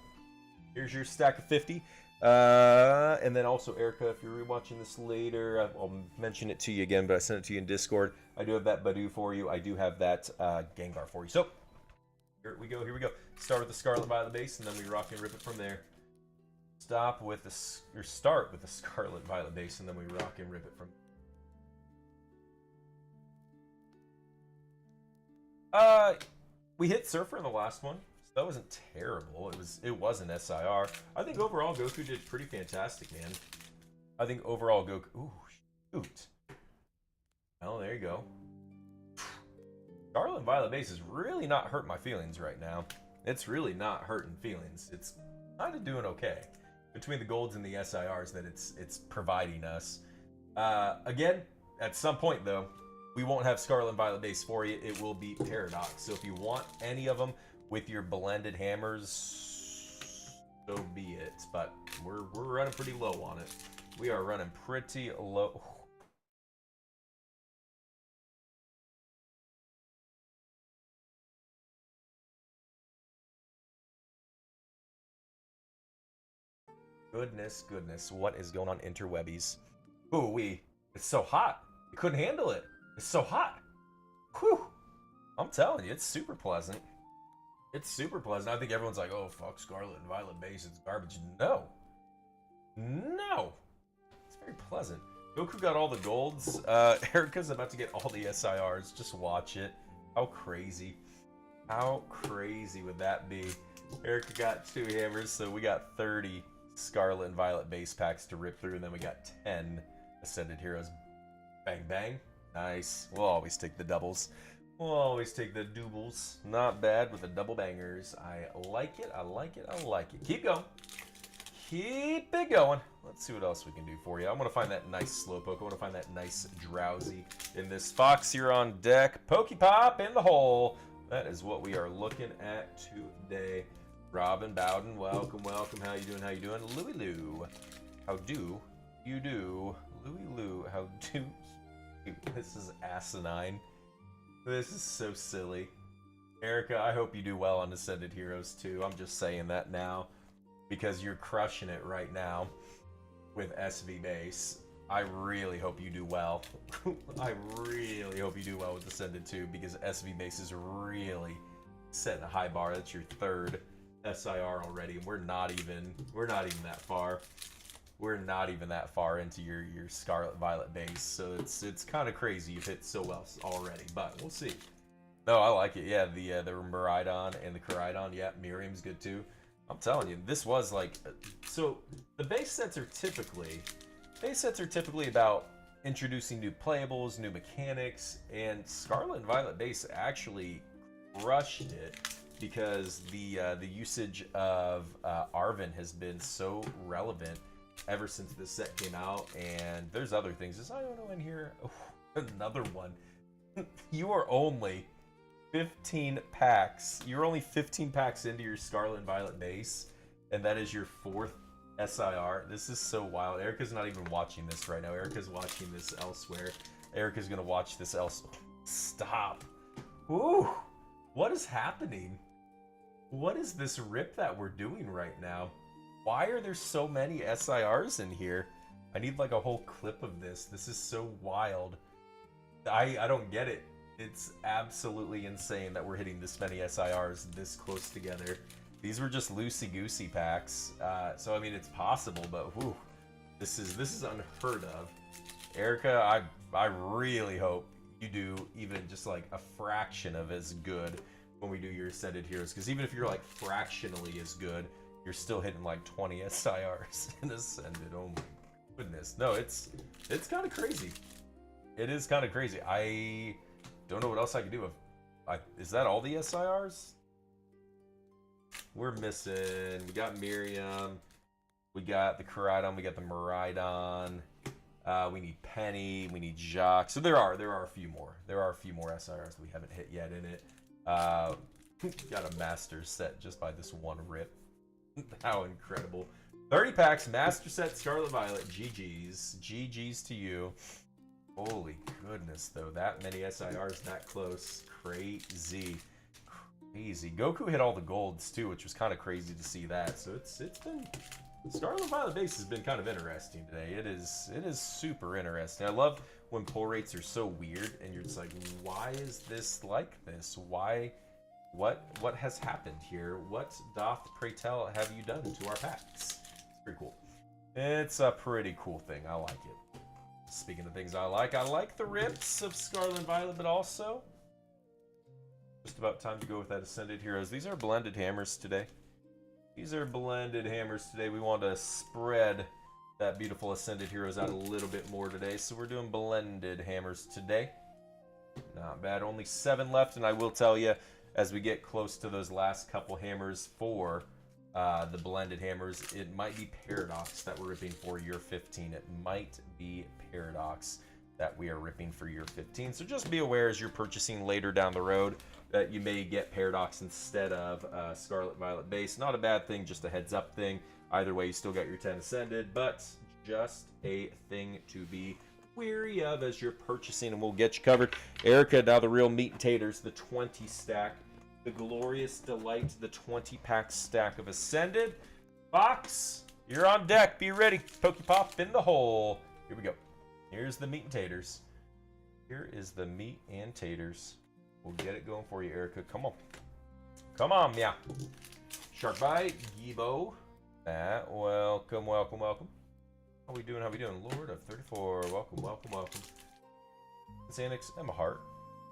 here's your stack of 50. And then also, Erica, if you're rewatching this later, I'll mention it to you again, but I sent it to you in Discord. I do have that Badoo for you. I do have that Gengar for you. So, here we go. Start with the Scarlet Violet base, and then we rock and rip it from there. Start with the Scarlet Violet base, and then we rock and rip it from. We hit Surfer in the last one, so that wasn't terrible. It was an SIR. I think overall Goku did pretty fantastic, man. I think overall Goku. Ooh, shoot. Oh, there you go. Scarlet Violet base is really not hurting my feelings right now. It's really not hurting feelings. It's kind of doing okay between the golds and the SIRs that it's providing us. Again, at some point though, we won't have Scarlet and Violet base for you. It will be Paradox. So if you want any of them with your blended hammers, so be it. But we're running pretty low on it. We are running pretty low. Goodness, what is going on, interwebbies? Ooh, it's so hot. You couldn't handle it. It's so hot. Whew. I'm telling you, it's super pleasant. It's super pleasant. I think everyone's like, oh, fuck Scarlet and Violet base, it's garbage. No. It's very pleasant. Goku got all the golds. Erica's about to get all the SIRs. Just watch it. How crazy. How crazy would that be? Erica got 2 hammers, so we got 30 Scarlet and Violet base packs to rip through, and then we got 10 Ascended Heroes. Bang, bang. Nice. We'll always take the doubles. We'll always take the doubles. Not bad with the double bangers. I like it. Keep going. Keep it going. Let's see what else we can do for you. I'm going to find that nice Slowpoke. I want to find that nice Drowsy in this Fox here on deck. Pokepop in the hole. That is what we are looking at today. Robin Bowden, welcome. How you doing? Louie Lou, how do you do? Louie Lou, how do you? This is asinine. This is so silly. Erica, I hope you do well on Ascended Heroes too. I'm just saying that now because you're crushing it right now with SV Base. I really hope you do well. I really hope you do well with Ascended 2 because SV Base is really setting a high bar. That's your third SIR already, and we're not even that far. We're not even that far into your Scarlet Violet base, so it's kind of crazy you've hit so well already. But we'll see. No, I like it. Yeah, the Miraidon and the Koraidon. Yeah, Miriam's good too. I'm telling you, this was like so. The base sets are typically about introducing new playables, new mechanics, and Scarlet and Violet base actually crushed it because the usage of Arven has been so relevant ever since this set came out. And there's other things. Is Iono in here? Oh, another one. You are only 15 packs. You're only 15 packs into your Scarlet and Violet base, and that is your fourth SIR. This is so wild. Erica's not even watching this right now. Erica's watching this elsewhere. Erica's gonna watch this elsewhere. Stop. Woo! What is happening? What is this rip that we're doing right now? Why are there so many SIRs in here? I need like a whole clip of this. This is so wild. I don't get it. It's absolutely insane that we're hitting this many SIRs this close together. These were just loosey-goosey packs, so I mean it's possible, but whew, this is unheard of. Erica, I really hope you do even just like a fraction of as good when we do your Ascended Heroes, because even if you're like fractionally as good, you're still hitting like 20 SIRs in Ascended. Oh my goodness, no, it's kind of crazy. It is kind of crazy. I don't know what else I can do. Is that all the SIRs? We're missing. We got Miriam. We got the Koraidon. We got the Miraidon. We need Penny. We need Jacques. So there are a few more. There are a few more SIRs we haven't hit yet in it. Got a master set just by this one rip. How incredible. 30 packs, master set, Scarlet Violet. GG's. GG's to you. Holy goodness, though. That many SIRs that close. Crazy. Crazy. Goku hit all the golds, too, which was kind of crazy to see that. So it's been... Scarlet Violet base has been kind of interesting today. It is super interesting. I love when pull rates are so weird, and you're just like, why is this like this? Why... What has happened here? What doth, pray tell, have you done to our packs? It's pretty cool. It's a pretty cool thing. I like it. Speaking of things I like the rips of Scarlet and Violet, but also just about time to go with that Ascended Heroes. These are blended hammers today. These are blended hammers today. We want to spread that beautiful Ascended Heroes out a little bit more today, so we're doing blended hammers today. Not bad. Only 7 left, and I will tell you, as we get close to those last couple hammers for the blended hammers, it might be Paradox that we're ripping for year 15. It might be Paradox that we are ripping for year 15. So just be aware as you're purchasing later down the road that you may get Paradox instead of Scarlet Violet base. Not a bad thing, just a heads up thing. Either way, you still got your 10 Ascended, but just a thing to be weary of as you're purchasing, and we'll get you covered. Erica, now the real meat and taters, the 20 stack. The glorious delight, the 20-pack stack of Ascended. Fox, you're on deck. Be ready. Pokepop in the hole. Here we go. Here's the meat and taters. Here is the meat and taters. We'll get it going for you, Erica. Come on. Come on, yeah. Shark Bite, Gibo. Matt, welcome, welcome, welcome. How we doing? How we doing? Lord of 34. Welcome, welcome, welcome. Xanax, Emma Hart.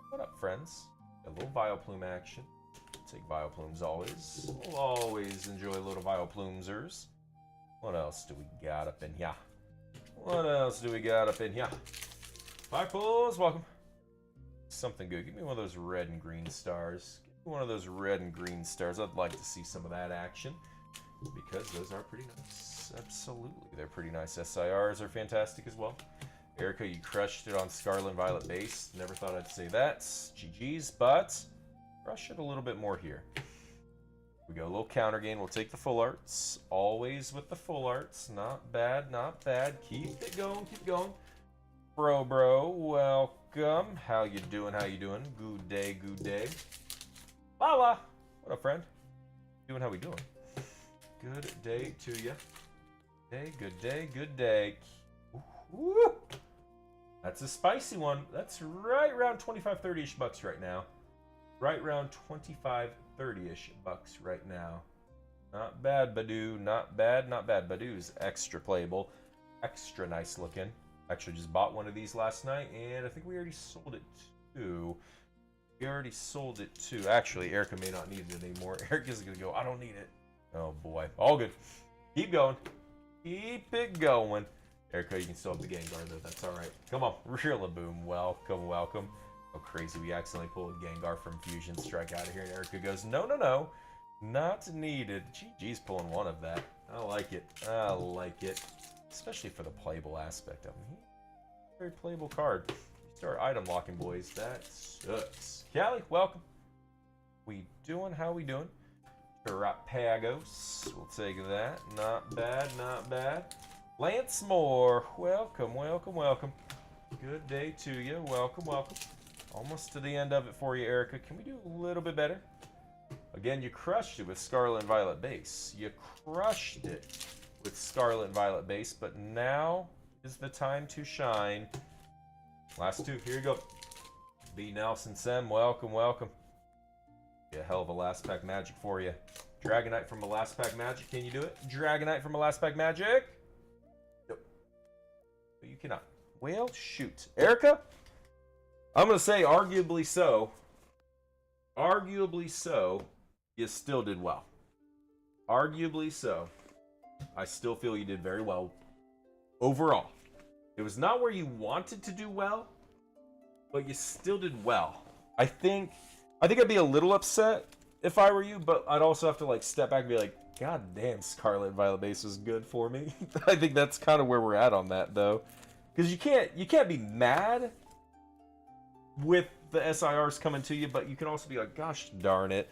What up, friends? A little Vileplume action. Take Vileplumes always. We'll always enjoy a little Vileplumes-ers. What else do we got up in here? What else do we got up in here? Five pulls, welcome. Something good. Give me one of those red and green stars. Give me one of those red and green stars. I'd like to see some of that action because those are pretty nice. Absolutely. They're pretty nice. SIRs are fantastic as well. Erica, you crushed it on Scarlet and Violet base. Never thought I'd say that. GG's, but crush it a little bit more here. We go a little counter gain. We'll take the full arts. Always with the full arts. Not bad, not bad. Keep it going, keep it going. Bro, welcome. How you doing? How you doing? Good day, good day. Lala, what up, friend? Doing? How we doing? Good day to you. Day, good day, good day. Ooh, that's a spicy one. That's right around 25, 30-ish bucks right now. Right around 25, 30-ish bucks right now. Not bad, Badoo. Not bad, not bad. Badoo's extra playable. Extra nice looking. Actually just bought one of these last night, and I think we already sold it too. We already sold it too. Actually, Erica may not need it anymore. Erica's going to go, I don't need it. Oh, boy. All good. Keep going. Keep it going. Erica, you can still have the Gengar, though. That's all right. Come on. Rillaboom. Welcome, welcome. Oh, crazy. We accidentally pulled Gengar from Fusion Strike out of here, and Erica goes, no, no, no. Not needed. GG's pulling one of that. I like it. I like it. Especially for the playable aspect of him. Very playable card. You start item locking, boys. That sucks. Callie, welcome. We doing? How we doing? Terapagos. We'll take that. Not bad, not bad. Lance Moore. Welcome, welcome, welcome. Good day to you. Welcome, welcome. Almost to the end of it for you, Erica. Can we do a little bit better? Again, you crushed it with Scarlet and Violet base. You crushed it with Scarlet and Violet base, but now is the time to shine. Last two. Here you go. B. Nelson Sem. Welcome, welcome. A hell of a last pack magic for you. Dragonite from a last pack magic. Can you do it? Dragonite from a last pack magic? Nope. But you cannot. Well, shoot. Erica? I'm going to say arguably so. Arguably so. You still did well. Arguably so. I still feel you did very well. Overall. It was not where you wanted to do well, but you still did well. I think I'd be a little upset if I were you, but I'd also have to like step back and be like, God damn, Scarlet and Violet base was good for me. I think that's kind of where we're at on that though. Because you can't be mad with the SIRs coming to you, but you can also be like, gosh darn it.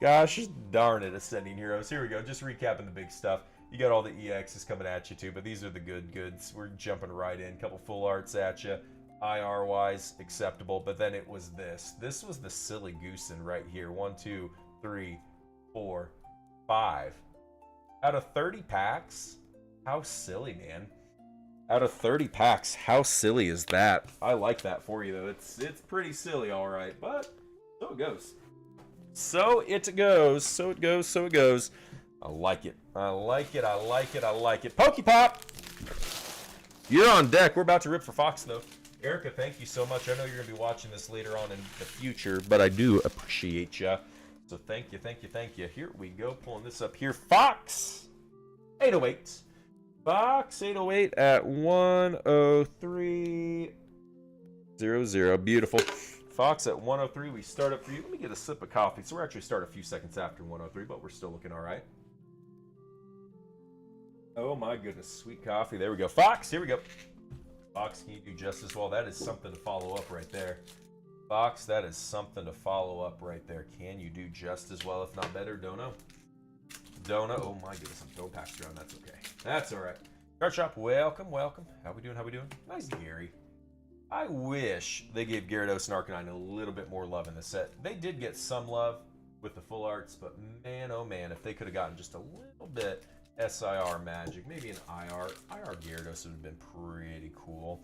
Gosh darn it, Ascending Heroes. Here we go, just recapping the big stuff. You got all the EXs coming at you too, but these are the good goods. We're jumping right in. Couple full arts at you. IR-wise, acceptable, but then it was this. This was the silly goosen right here. 1, 2, 3, 4, 5. Out of 30 packs? How silly, man. Out of 30 packs, how silly is that? I like that for you, though. It's pretty silly, all right, but so it goes. So it goes. So it goes. So it goes. I like it. I like it. I like it. I like it. Pokepop! You're on deck. We're about to rip for Fox, though. Erica, thank you so much. I know you're going to be watching this later on in the future, but I do appreciate you. So thank you, thank you, thank you. Here we go. Pulling this up here. Fox! 808. Fox 808 at 103.00. Beautiful. Fox at 103. We start up for you. Let me get a sip of coffee. So we're actually start a few seconds after 103, but we're still looking all right. Oh my goodness, sweet coffee. There we go. Fox, here we go. Fox, can you do just as well? That is something to follow up right there. Fox, that is something to follow up right there. Can you do just as well, if not better? Don't know. Don't know. Oh my goodness, I'm throwing packs around. That's okay. That's all right. Card Shop, welcome, welcome. How we doing? How we doing? Nice, Gary. I wish they gave Gyarados and Arcanine a little bit more love in the set. They did get some love with the full arts, but man, oh man, if they could have gotten just a little bit SIR magic, maybe an IR Gyarados would have been pretty cool.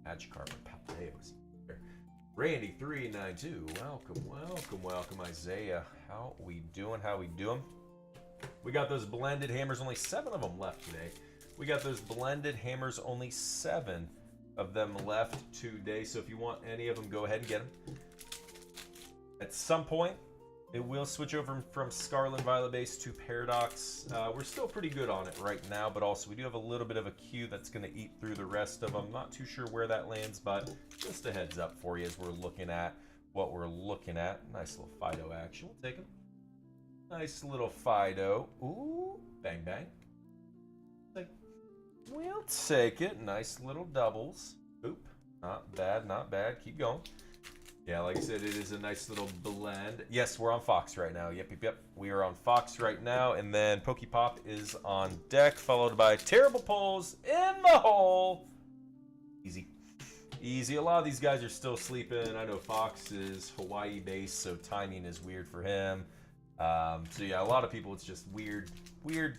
Magikarp and Paldeo's here. Randy392, welcome, welcome, welcome. Isaiah, how we doing? How we doing? We got those blended hammers, only 7 of them left today. We got those blended hammers, only 7 of them left today. So if you want any of them, go ahead and get them. At some point, it will switch over from Scarlet and Violet base to Paradox. We're still pretty good on it right now, but also we do have a little bit of a queue that's going to eat through the rest of them. Not too sure where that lands, but just a heads up for you as we're looking at what we're looking at. Nice little Fido action. We'll take him. Nice little Fido. Ooh, bang, bang. We'll take it. Nice little doubles. Oop. Not bad, not bad. Keep going. Yeah, like I said, it is a nice little blend. Yes, we're on Fox right now. Yep. We are on Fox right now, and then Pokepop is on deck, followed by Terrible Pulls in the hole. Easy. A lot of these guys are still sleeping. I know Fox is Hawaii-based, so timing is weird for him. So yeah, a lot of people, it's just weird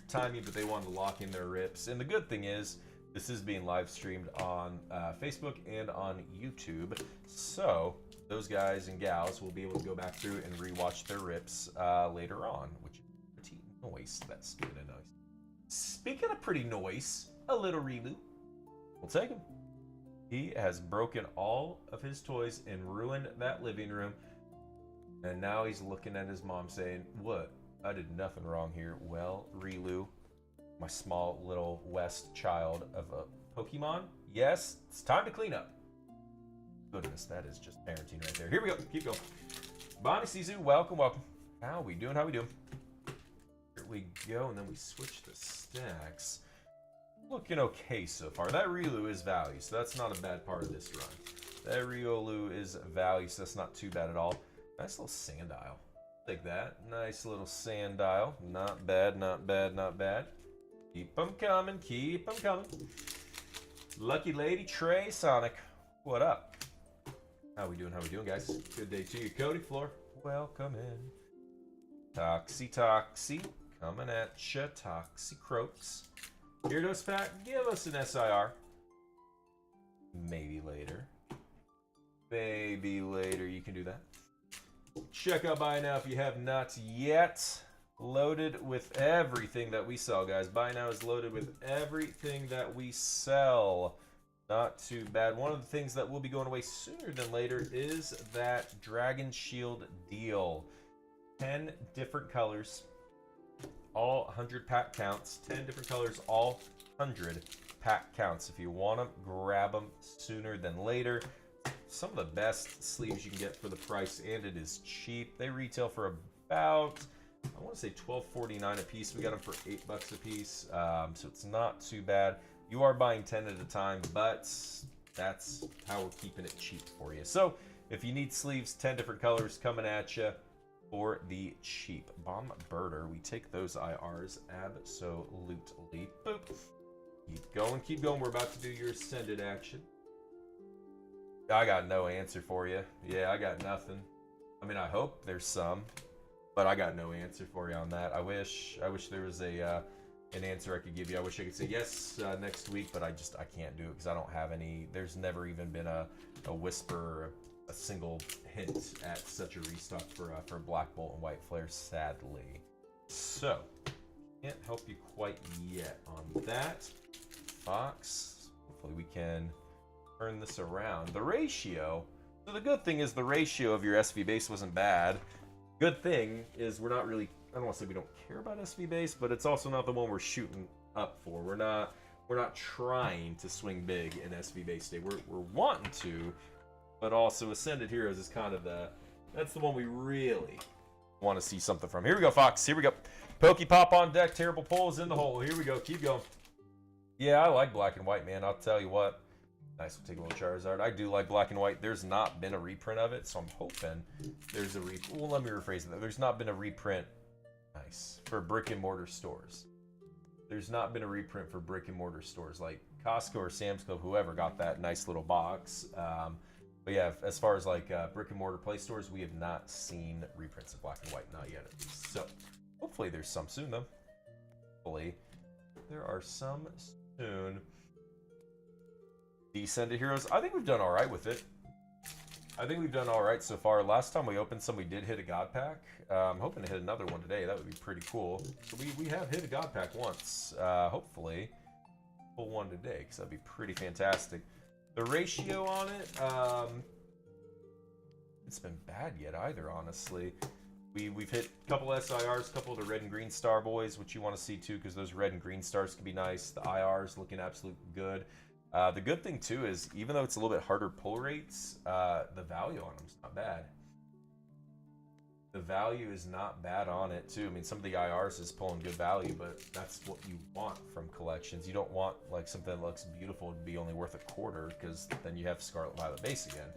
timing, but they want to lock in their rips. And the good thing is, this is being live streamed on Facebook and on YouTube, so those guys and gals will be able to go back through and rewatch their rips later on, which is pretty nice. That's good and nice. Speaking of pretty nice, a little Riolu. We'll take him. He has broken all of his toys and ruined that living room. And now he's looking at his mom saying, "What? I did nothing wrong here." Well, Riolu, my small little West child of a Pokemon, yes, it's time to clean up. Goodness, that is just parenting right there. Here we go. Keep going. Bonnie Sisu, welcome. How we doing? Here we go, and then we switch the stacks. Looking okay so far. That Riolu is value, so that's not a bad part of this run. That Riolu is value, so that's not too bad at all. Nice little Sandile. Take that. Nice little Sandile. Not bad. Keep them coming. Lucky Lady Trey Sonic. What up? How we doing, guys? Good day to you. Cody Floor, welcome in. Toxie. Coming at ya. Toxicroaks. Gyarados pack, give us an SIR. Maybe later. You can do that. Check out Buy Now if you have not yet. Loaded with everything that we sell, guys. Buy Now is loaded with everything that we sell. Not too bad. One of the things that will be going away sooner than later is that Dragon Shield deal. 10 different colors. All 100 pack counts. 10 different colors, all 100 pack counts. If you want them, grab them sooner than later. Some of the best sleeves you can get for the price, and it is cheap. They retail for about, I want to say $12.49 a piece. We got them for $8 a piece, so it's not too bad. You are buying 10 at a time, but that's how we're keeping it cheap for you. So if you need sleeves, 10 different colors coming at you for the cheap. Bombirder, we take those IRs absolutely. Boop. Keep going. We're about to do your ascended action. I got no answer for you. Yeah, I got nothing. I mean, I hope there's some, but I got no answer for you on that. I wish there was an answer I could give you. I wish I could say yes next week, but I can't do it because I don't have any. There's never even been a whisper or a single hint at such a restock for Black Bolt and White Flare, sadly. So, can't help you quite yet on that. Fox, hopefully we can turn this around. The ratio, so the good thing is the ratio of your SV base wasn't bad. Good thing is we're not really, I don't want to say we don't care about SV base, but it's also not the one we're shooting up for. We're not trying to swing big in SV base day. We're wanting to, but also Ascended Heroes is kind of that's the one we really want to see something from. Here we go, Fox. Here we go. Pokepop on deck. Terrible Pulls in the hole. Here we go. Keep going. Yeah, I like Black and White, man. I'll tell you what. Nice, we'll take a little Charizard. I do like Black and White. There's not been a reprint of it, so I'm hoping there's a well, let me rephrase that. There's not been a reprint, nice, for brick and mortar stores. There's not been a reprint for brick and mortar stores like Costco or Sam's Club, whoever got that nice little box. But yeah, as far as like brick and mortar play stores, we have not seen reprints of Black and White, not yet at least. So hopefully there's some soon though. Hopefully there are some soon. Descended Heroes, I think we've done all right with it. I think we've done all right so far. Last time we opened some, we did hit a God Pack. I'm hoping to hit another one today. That would be pretty cool. So we have hit a God Pack once. Hopefully, pull one today, because that'd be pretty fantastic. The ratio on it, it's been bad yet either, honestly. We've hit a couple SIRs, a couple of the red and green star boys, which you want to see too, because those red and green stars can be nice. The IRs looking absolutely good. The good thing too is, even though it's a little bit harder pull rates, the value on them is not bad. the value is not bad on it too. I mean, some of the IRs is pulling good value, but that's what you want from collections. You don't want like something that looks beautiful to be only worth a quarter, because then you have Scarlet Violet base again.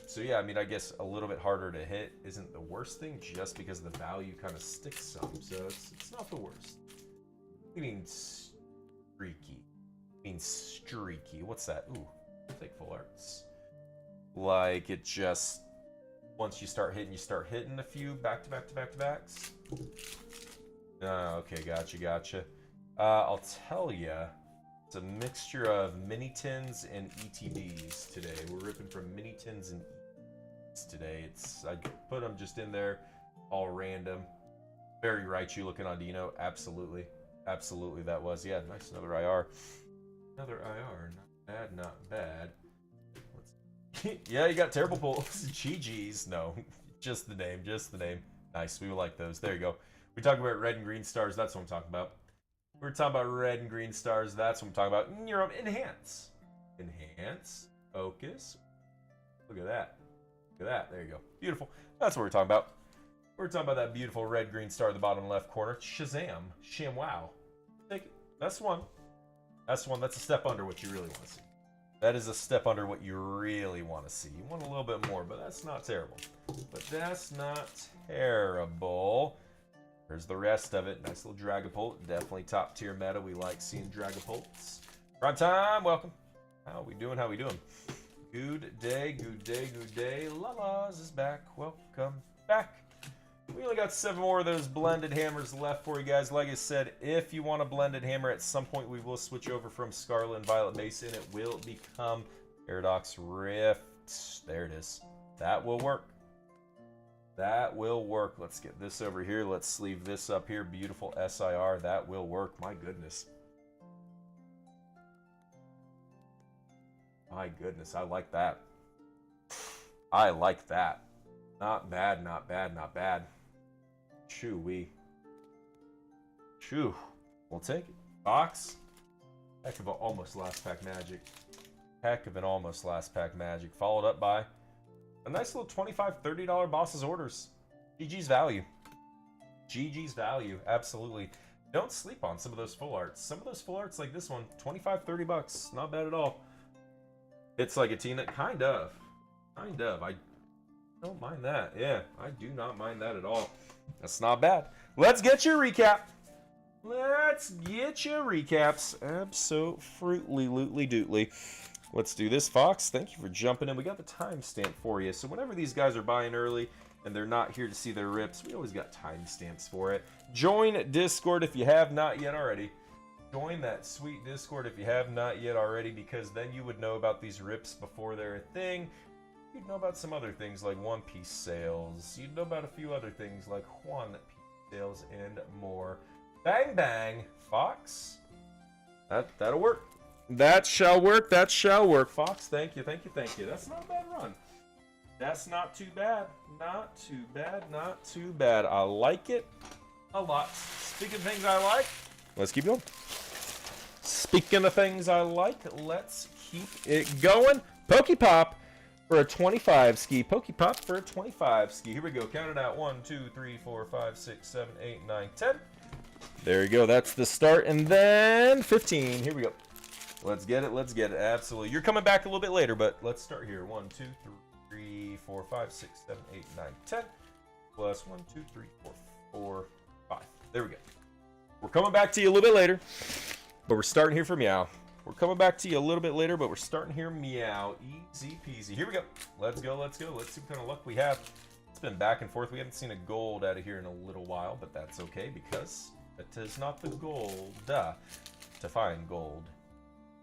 So yeah, I mean, I guess a little bit harder to hit isn't the worst thing, just because the value kind of sticks some. So it's not the worst. I mean streaky. I mean streaky. What's that? Ooh, take full arts. Like it just, once you start hitting a few back to backs. Okay, gotcha. I'll tell you, it's a mixture of mini tins and ETBs today. We're ripping from mini tins and ETBs today. I put them just in there, all random. Very Raichu looking on Dino. Absolutely that was. Yeah, nice, another IR. Not bad. Yeah, you got terrible pulls. GG's. No, just the name. Nice, we like those. There you go. We talk about red and green stars. That's what I'm talking about. We're talking about red and green stars. That's what I'm talking about. Neuron, enhance. Focus. Look at that. There you go. Beautiful. That's what we're talking about. We're talking about that beautiful red-green star at the bottom left corner. Shazam. ShamWow. Take it. That's one. That's a step under what you really want to see. That is a step under what you really want to see. You want a little bit more, but that's not terrible. Here's the rest of it. Nice little Dragapult. Definitely top tier meta. We like seeing Dragapults. Prime time. Welcome. How we doing? Good day. Lala's is back. Welcome back. We only got 7 more of those blended hammers left for you guys. Like I said, if you want a blended hammer, at some point we will switch over from Scarlet and Violet Base, and it will become Paradox Rift. There it is. That will work. Let's get this over here. Let's sleeve this up here. Beautiful SIR. That will work. My goodness. I like that. Not bad. Chewy. We'll take it. Box. Heck of an almost last pack magic. Followed up by a nice little $25, $30 boss's orders. GG's value. Absolutely. Don't sleep on some of those full arts. Some of those full arts like this one, $25, $30. Not bad at all. It's like a Tina. Kind of. I don't mind that. Yeah, I do not mind that at all. That's not bad. Let's get your recap. Absolutely dootly. Let's do this, Fox. Thank you for jumping in. We got the timestamp for you. So whenever these guys are buying early and they're not here to see their rips, we always got timestamps for it. Join Discord if you have not yet already. Join that sweet Discord if you have not yet already, because then you would know about these rips before they're a thing. You'd know about some other things like One Piece sales. You'd know about a few other things like One Piece sales and more. Bang bang, Fox. That'll work. That shall work. Fox, thank you. That's not a bad run. That's not too bad. Not too bad. I like it a lot. Speaking of things I like, let's keep going. Speaking of things I like, let's keep it going. Pokepop for a 25 ski. Pokepop for a 25 ski. Here we go. Count it out. 1, 2, 3, 4, 5, 6, 7, 8, 9, 10. There you go. That's the start. And then 15. Here we go. Let's get it. Absolutely. You're coming back a little bit later, but let's start here. 1, 2, 3, 4, 5, 6, 7, 8, 9, 10. Plus 1, 2, 3, 4, 5. There we go. We're coming back to you a little bit later, but we're starting here for Meow. We're coming back to you a little bit later, but we're starting here Meow. Easy peasy. Here we go. Let's go. Let's see what kind of luck we have. It's been back and forth. We haven't seen a gold out of here in a little while, but that's okay, because it is not the gold to find gold.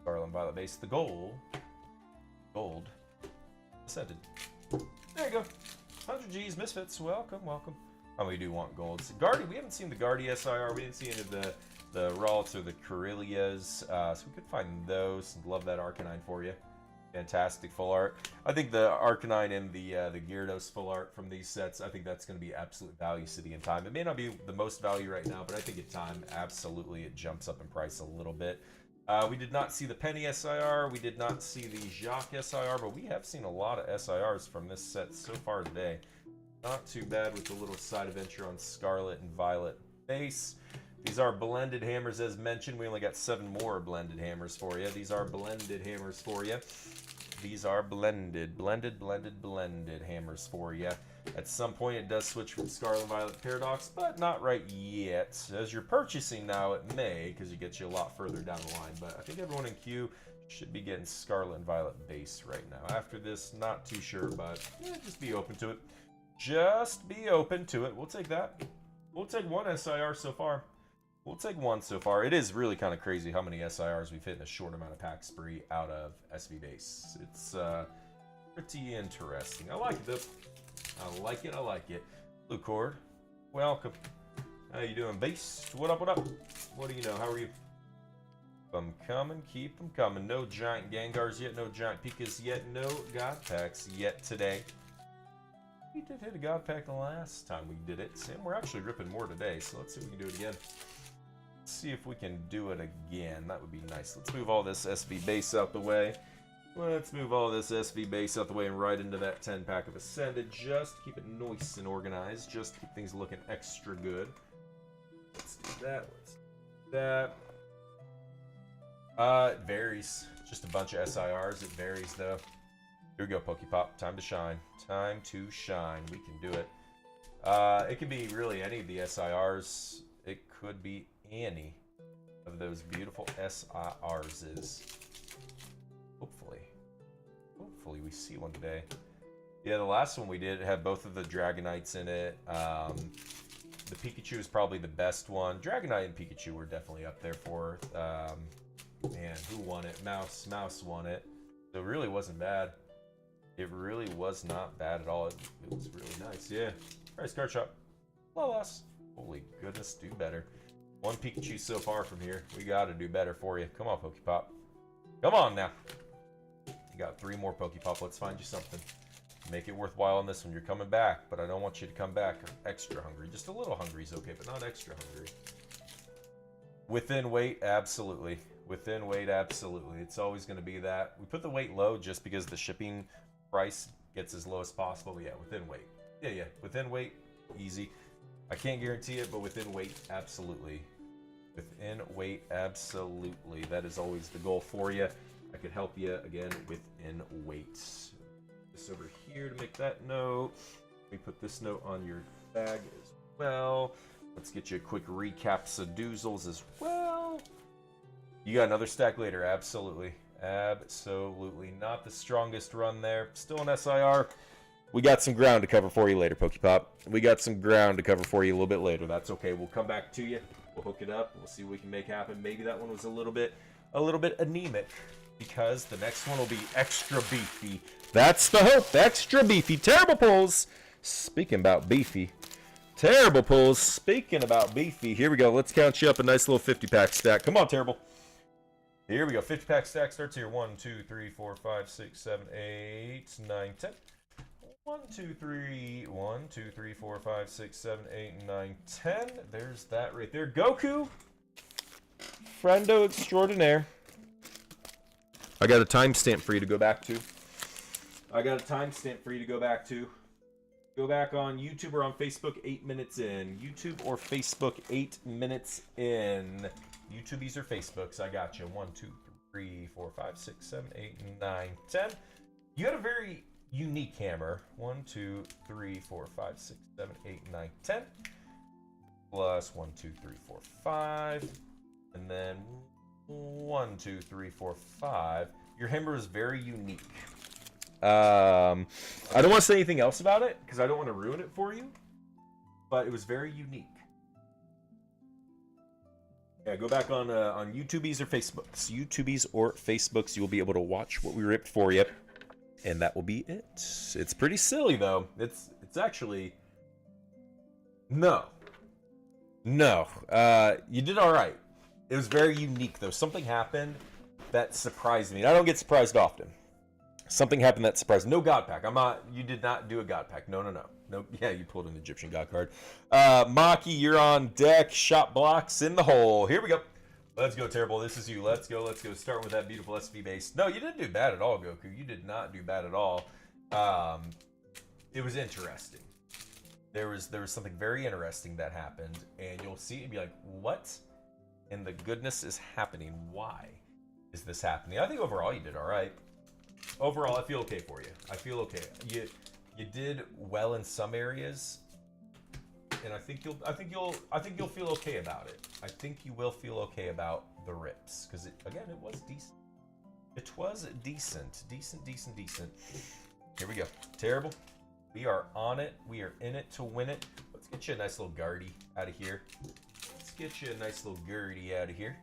Scarlet and Violet base. The gold. Ascended. There you go. 100 G's. Misfits. Welcome. Oh, we do want golds. Guardy. We haven't seen the Guardy SIR. We didn't see any of the Ralts or the Corellias. So we could find those. Love that Arcanine for you. Fantastic full art. I think the Arcanine and the Gyarados full art from these sets, I think that's going to be absolute value city in time. It may not be the most value right now, but I think in time, absolutely, it jumps up in price a little bit. We did not see the Penny SIR. We did not see the Jacques SIR, but we have seen a lot of SIRs from this set so far today. Not too bad with the little side adventure on Scarlet and Violet base. These are blended hammers as mentioned. We only got 7 more blended hammers for you. These are blended hammers for you. These are blended hammers for you. At some point it does switch from Scarlet and Violet Paradox, but not right yet. As you're purchasing now, it may, because it gets you a lot further down the line. But I think everyone in queue should be getting Scarlet and Violet base right now. After this, not too sure, but yeah, just be open to it. Just be open to it. We'll take that. We'll take 1 SIR so far. We'll take 1 so far. It is really kind of crazy how many SIRs we've hit in a short amount of pack spree out of SV base. It's pretty interesting. I like it though. I like it. I like it. Blue Cord, welcome. How you doing, Beast? What up? What up? What do you know? How are you? Keep them coming. Keep them coming. No giant Gengars yet. No giant Pikas yet. No God Packs yet today. We did hit a God Pack the last time we did it, and we're actually ripping more today, so let's see if we can do it again. Let's see if we can do it again. That would be nice. Let's move all this SV base out the way. Let's move all this SV base out the way and right into that 10 pack of Ascended. Just to keep it nice and organized. Just to keep things looking extra good. Let's do that. Let's do that. It varies. Just a bunch of SIRs. It varies though. Here we go, Pokepop. Time to shine. Time to shine. We can do it. It can be really any of the SIRs. It could be any of those beautiful SIRs. Hopefully we see one today. Yeah, the last one we did had both of the Dragonites in it. The Pikachu is probably the best one. Dragonite and Pikachu were definitely up there for. Man, who won it? Mouse won it. So it really wasn't bad. It really was not bad at all. It was really nice. Yeah. Alright, card shop. Lolas. Holy goodness, do better. 1 Pikachu so far from here. We gotta do better for you. Come on, Pokepop. Come on now. You got 3 more Pokepop. Let's find you something. Make it worthwhile on this one. You're coming back, but I don't want you to come back extra hungry. Just a little hungry is okay, but not extra hungry. Within weight, absolutely. Within weight, absolutely. It's always going to be that. We put the weight low just because the shipping price gets as low as possible. But yeah, within weight. Yeah. Within weight, easy. I can't guarantee it, but within weight, absolutely. Within weight, absolutely. That is always the goal for you. I could help you, again, within weight. This over here to make that note. Let me put this note on your bag as well. Let's get you a quick recap Sedoozles as well. You got another stack later, absolutely. Absolutely. Not the strongest run there. Still an SIR. We got some ground to cover for you later, Pokepop. We got some ground to cover for you a little bit later. That's okay. We'll come back to you. We'll hook it up. We'll see what we can make happen. Maybe that one was a little bit anemic because the next one will be extra beefy. That's the hope. Extra beefy. Terrible pulls. Speaking about beefy. Terrible pulls. Speaking about beefy. Here we go. Let's count you up a nice little 50-pack stack. Come on, Terrible. Here we go. 50-pack stack starts here. 1, 2, 3, 4, 5, 6, 7, 8, 9, 10. 1, 2, 3, 1, 2, 3, 4, 5, 6, 7, 8, 9, 10. There's that right there. Goku. Friendo extraordinaire. I got a timestamp for you to go back to. Go back on YouTube or on Facebook 8 minutes in. YouTube or Facebook 8 minutes in. YouTubies or Facebooks, I got you. 1, 2, 3, 4, 5, 6, 7, 8, 9, 10. You got a very unique hammer. 1, 2, 3, 4, 5, 6, 7, 8, 9, 10. Plus 1, 2, 3, 4, 5. And then 1, 2, 3, 4, 5. Your hammer is very unique. I don't want to say anything else about it because I don't want to ruin it for you. But it was very unique. Yeah, go back on YouTubies or Facebooks. YouTubies or Facebooks, you will be able to watch what we ripped for you. And that will be it. It's pretty silly, though. It's actually... No. You did all right. It was very unique, though. Something happened that surprised me. And I don't get surprised often. Something happened that surprised me. No God Pack. You did not do a God Pack. No. Yeah, you pulled an Egyptian God card. Maki, you're on deck. Shot blocks in the hole. Here we go. Let's go, Terrible. This is you. Let's go. Start with that beautiful SV base. No, you didn't do bad at all, Goku. You did not do bad at all. It was interesting. there was something very interesting that happened, and you'll see it and be like, what in the goodness is happening? Why is this happening? I think overall you did all right. Overall, I feel okay for you. I feel okay. You did well in some areas, and I think you'll feel okay about it. I think you will feel okay about the rips, because again, it was decent. It was decent. Here we go. Terrible. We are on it. We are in it to win it. Let's get you a nice little Guardy out of here. Let's get you a nice little Guardy out of here.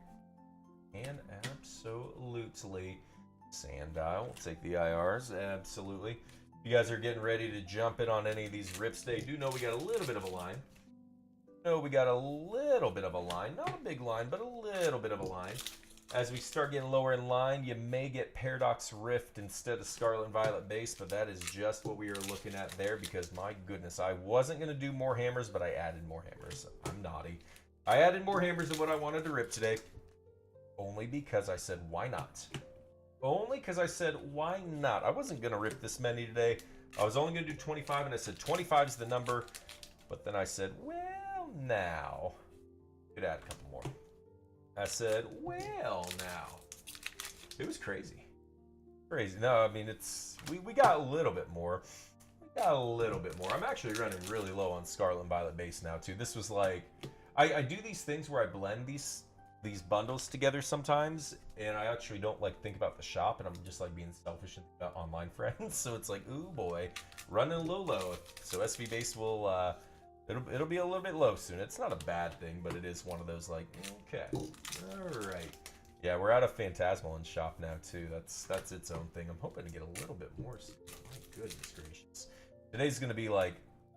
And absolutely, Sandile. We'll take the IRs. Absolutely. If you guys are getting ready to jump in on any of these rips, they do know we got a little bit of a line. Not a big line, but a little bit of a line. As we start getting lower in line, you may get Paradox Rift instead of Scarlet and Violet base, but that is just what we are looking at there, because my goodness, I wasn't going to do more hammers, but I added more hammers. I'm naughty. I added more hammers than what I wanted to rip today, only because I said, why not? Only because I said, why not? I wasn't going to rip this many today. I was only going to do 25, and I said 25 is the number, but then I said, well, now, could add a couple more. I said, well, now. It was crazy. Crazy. No, I mean, we got a little bit more. I'm actually running really low on Scarlet and Violet base now, too. This was like, I do these things where I blend these bundles together sometimes, and I actually don't, like, think about the shop, and I'm just, like, being selfish and about online friends. So it's like, ooh, boy, running low. So SV base will, It'll be a little bit low soon. It's not a bad thing, but it is one of those like, okay, all right. Yeah, we're out of Phantasmal in shop now too. That's its own thing. I'm hoping to get a little bit more. My goodness gracious. Today's going to be like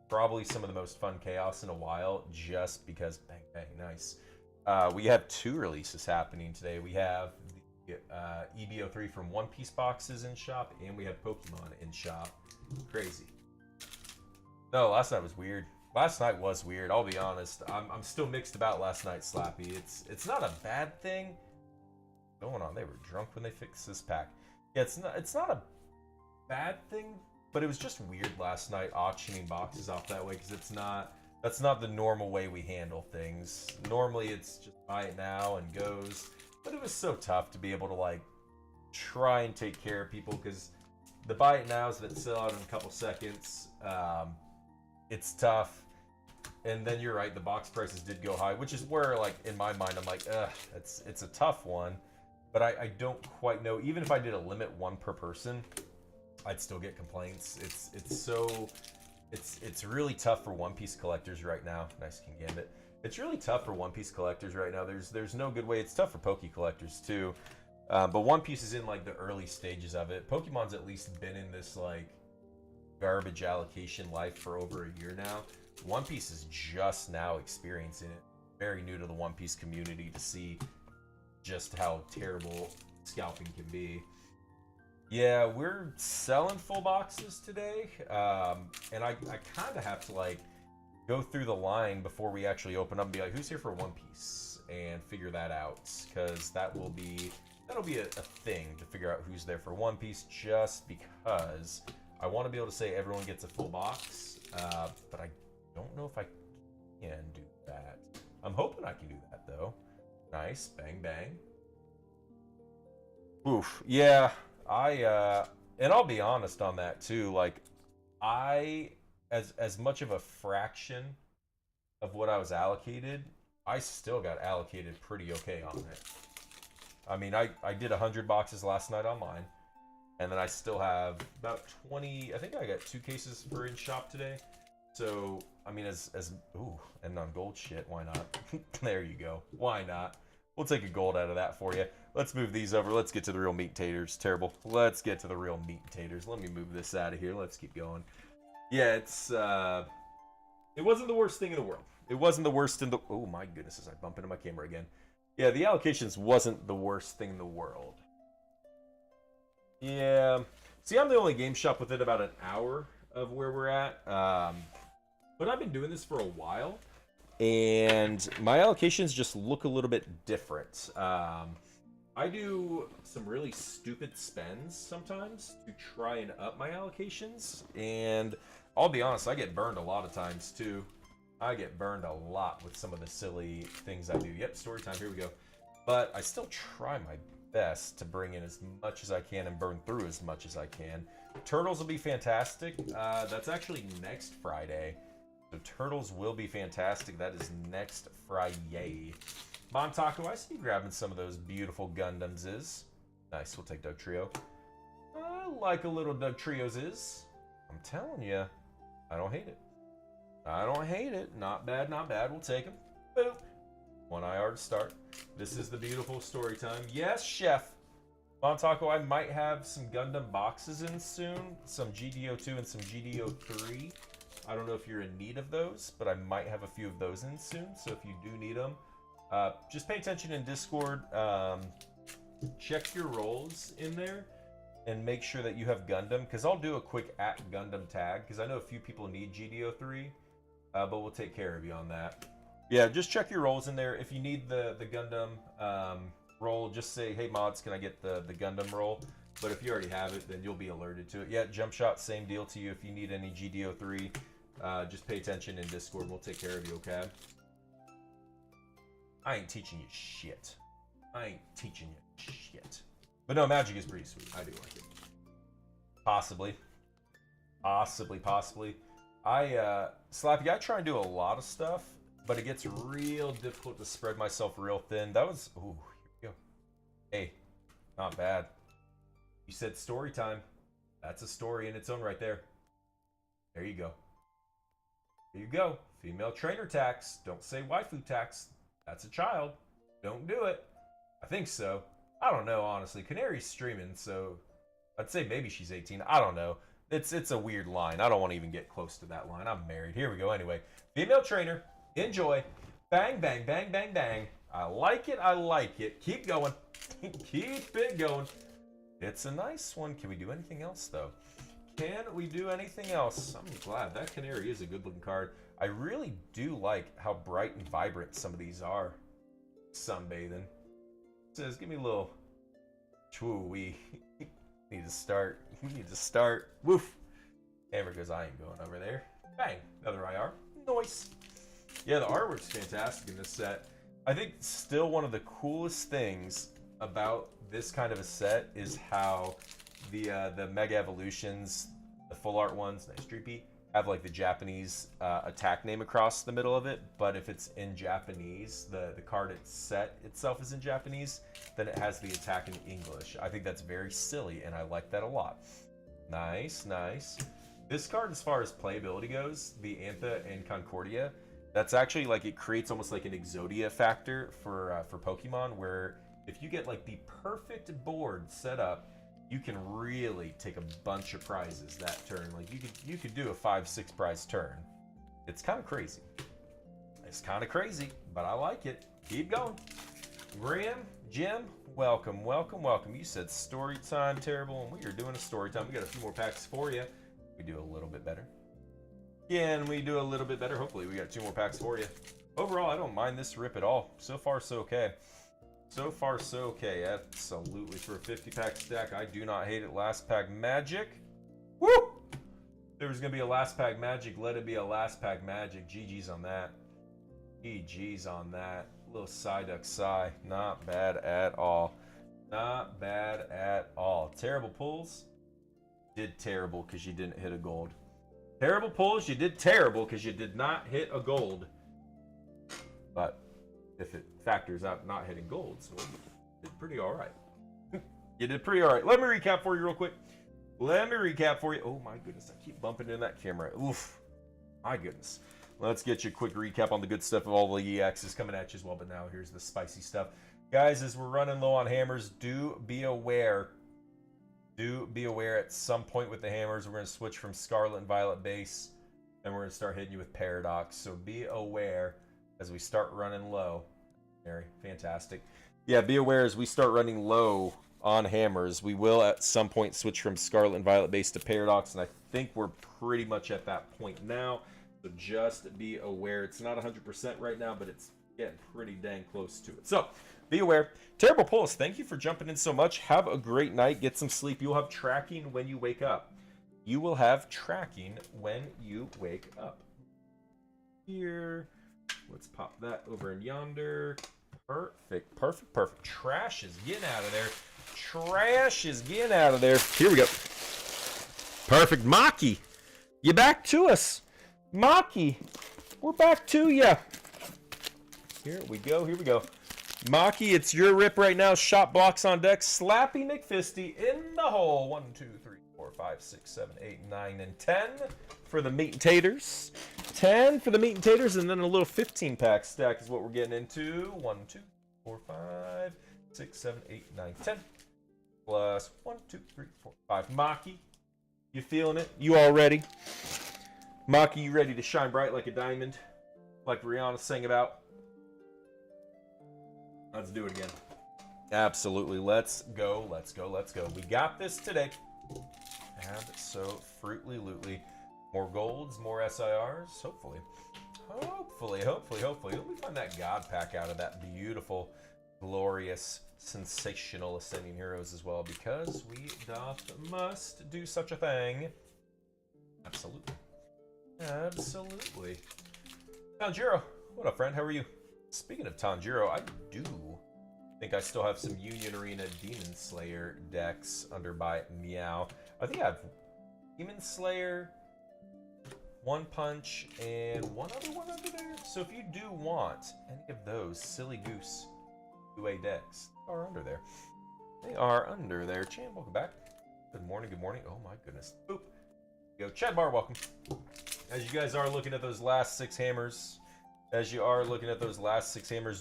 probably some of the most fun chaos in a while, just because bang bang nice. We have 2 releases happening today. We have the EBO3 from One Piece boxes in shop, and we have Pokemon in shop. Crazy. No, last night was weird. Last night was weird, I'll be honest. I'm still mixed about last night, Slappy. It's not a bad thing. What's going on? They were drunk when they fixed this pack. Yeah, it's not a bad thing, but it was just weird last night auctioning boxes off that way, because that's not the normal way we handle things. Normally it's just buy it now and goes. But it was so tough to be able to like try and take care of people, because the buy it nows that sell out in a couple seconds. It's tough, and then you're right, the box prices did go high, which is where, like, in my mind, I'm like, ugh, it's a tough one, but I don't quite know. Even if I did a limit 1 per person, I'd still get complaints. It's really tough for One Piece collectors right now. Nice King Gambit. It's really tough for One Piece collectors right now. There's no good way. It's tough for Poke collectors too, but One Piece is in like the early stages of it. Pokemon's at least been in this like garbage allocation life for over a year now. One Piece is just now experiencing it. Very new to the One Piece community to see just how terrible scalping can be. Yeah, we're selling full boxes today, and I kind of have to like go through the line before we actually open up and be like, who's here for One Piece, and figure that out, because that'll be a thing to figure out who's there for One Piece, just because I want to be able to say everyone gets a full box, but I don't know if I can do that. I'm hoping I can do that, though. Nice. Bang, bang. Oof. Yeah, and I'll be honest on that, too. Like, as much of a fraction of what I was allocated, I still got allocated pretty okay on it. I mean, I did 100 boxes last night online. And then I still have about 20, I think I got 2 cases for in shop today. So, I mean, ooh, and on gold shit, why not? There you go. Why not? We'll take a gold out of that for you. Let's move these over. Let's get to the real meat taters. Terrible. Let's get to the real meat taters. Let me move this out of here. Let's keep going. Yeah, it wasn't the worst thing in the world. It wasn't the worst in the, oh my goodness, as I bump into my camera again. Yeah, the allocations wasn't the worst thing in the world. Yeah. See, I'm the only game shop within about an hour of where we're at. But I've been doing this for a while, and my allocations just look a little bit different. I do some really stupid spends sometimes to try and up my allocations, and I'll be honest, I get burned a lot of times too. I get burned a lot with some of the silly things I do. Yep, story time, here we go. But I still try my best to bring in as much as I can and burn through as much as I can. Turtles will be fantastic. That's actually next Friday. So Turtles will be fantastic. That is next Friday. Bon Taco, I see you grabbing some of those beautiful Gundams is. Nice, we'll take Dugtrio. I like a little Dugtrios is. I'm telling you, I don't hate it. I don't hate it. Not bad, not bad. We'll take them. Boop. One IR to start. This is the beautiful story time. Yes, Chef. Bon Taco, I might have some Gundam boxes in soon. Some GDO2 and some GDO3. I don't know if you're in need of those, but I might have a few of those in soon. So if you do need them, just pay attention in Discord. Check your roles in there and make sure that you have Gundam, because I'll do a quick @Gundam tag, because I know a few people need GDO3, but we'll take care of you on that. Yeah, just check your roles in there. If you need the Gundam role, just say, hey mods, can I get the Gundam role? But if you already have it, then you'll be alerted to it. Yeah, Jump Shot, same deal to you. If you need any GDO3, just pay attention in Discord and we'll take care of you, okay? I ain't teaching you shit. I ain't teaching you shit. But no, Magic is pretty sweet. I do like it. Possibly. Possibly. Slappy, I try and do a lot of stuff, but it gets real difficult to spread myself real thin. That was, ooh, here we go. Hey, not bad. You said story time. That's a story in its own right there. There you go. There you go. Female trainer tax. Don't say waifu tax. That's a child. Don't do it. I think so. I don't know, honestly. Canary's streaming, so I'd say maybe she's 18. I don't know. It's a weird line. I don't want to even get close to that line. I'm married. Here we go. Anyway, female trainer. Enjoy. Bang, bang, bang, bang, bang. I like it. I like it. Keep going. Keep it going. It's a nice one. Can we do anything else, though? Can we do anything else? I'm glad. That Canary is a good-looking card. I really do like how bright and vibrant some of these are. Sunbathing. It says, give me a little... We need to start. We need to start. Woof. Amber goes, I ain't going over there. Bang. Another IR. Nice. Yeah, the artwork's fantastic in this set. I think still one of the coolest things about this kind of a set is how the Mega Evolutions, the full art ones, nice Dreepy, have like the Japanese attack name across the middle of it, but if it's in Japanese, the card set itself is in Japanese, then it has the attack in English. I think that's very silly, and I like that a lot. Nice, nice. This card, as far as playability goes, the Antha and Concordia, that's actually like, it creates almost like an Exodia factor for Pokemon, where if you get like the perfect board set up, you can really take a bunch of prizes that turn. Like you could do a 5-6 prize turn. It's kind of crazy. It's kind of crazy, but I like it. Keep going. Graham, Jim, welcome, welcome, welcome. You said story time, terrible, and we are doing a story time. We got a few more packs for you. We do a little bit better. Can we do a little bit better? Hopefully we got 2 more packs for you. Overall, I don't mind this rip at all. So far, so okay. So far, so okay. Absolutely. For a 50-pack stack, I do not hate it. Last pack magic. Woo! If there was going to be a last pack magic, let it be a last pack magic. GG's on that. GG's on that. Little Psyduck Psy. Not bad at all. Not bad at all. Terrible pulls. Did terrible because you didn't hit a gold. Terrible pulls. You did terrible because you did not hit a gold. But if it factors out not hitting golds, well, you did pretty all right. You did pretty all right. Let me recap for you real quick. Let me recap for you. Oh my goodness, I keep bumping into that camera. Oof. My goodness. Let's get you a quick recap on the good stuff of all the EXs coming at you as well. But now here's the spicy stuff. Guys, as we're running low on hammers, do be aware. Do be aware at some point with the hammers, we're going to switch from Scarlet and Violet base, and we're going to start hitting you with Paradox. So be aware as we start running low. Mary, fantastic. Yeah, be aware as we start running low on hammers, we will at some point switch from Scarlet and Violet base to Paradox, and I think we're pretty much at that point now. So just be aware. It's not 100% right now, but it's getting pretty dang close to it. So be aware. Terrible Pulse, thank you for jumping in so much. Have a great night. Get some sleep. You'll have tracking when you wake up. you will have tracking when you wake up. Here, let's pop that over in yonder. Perfect, perfect, perfect. Trash is getting out of there. Trash is getting out of there. Here we go. Perfect. Maki, you back to us. Maki, we're back to you. Here we go, here we go. Maki, it's your rip right now. Shot blocks on deck. Slappy McFisty in the hole. 1, 2, 3, 4, 5, 6, 7, 8, 9, and 10 for the meat and taters. 10 for the meat and taters, and then a little 15-pack stack is what we're getting into. 1, 2, 4, 5, 6, 7, 8, 9, 10. Plus 1, 2, 3, 4, 5. Maki, you feeling it? You all ready? Maki, you ready to shine bright like a diamond? Like Rihanna sang about? Let's do it again. Absolutely. Let's go, let's go, let's go. We got this today. Absolutely. More golds, more SIRs. Hopefully. Hopefully. Let me find that God pack out of that beautiful, glorious, sensational Ascending Heroes as well, because we must do such a thing. Absolutely. Tanjiro, what up, friend? How are you? Speaking of Tanjiro, I do think I still have some Union Arena Demon Slayer decks under by Meow. I think I have Demon Slayer, One Punch, and one other one under there. So if you do want any of those Silly Goose UA decks, they are under there. They are under there. Chan, welcome back. Good morning, good morning. Oh my goodness. Boop. Go. Chad Bar, welcome. As you guys are looking at those last 6 hammers,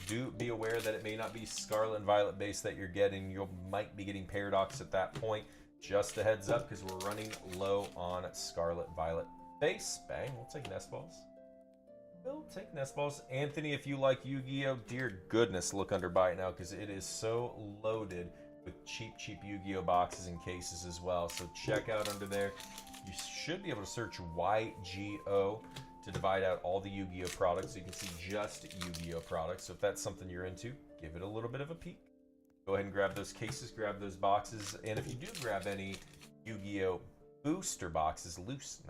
do be aware that it may not be Scarlet and Violet base that you're getting. You might be getting Paradox at that point. Just a heads up, because we're running low on Scarlet Violet base. Bang, we'll take Nest Balls. Anthony, if you like Yu-Gi-Oh, dear goodness, look under by it now, because it is so loaded with cheap Yu-Gi-Oh boxes and cases as well. So check out under there. You should be able to search YGO to divide out all the Yu-Gi-Oh products, so you can see just Yu-Gi-Oh products. So if that's something you're into, give it a little bit of a peek. Go ahead and grab those cases, grab those boxes, and if you do grab any Yu-Gi-Oh booster boxes, loose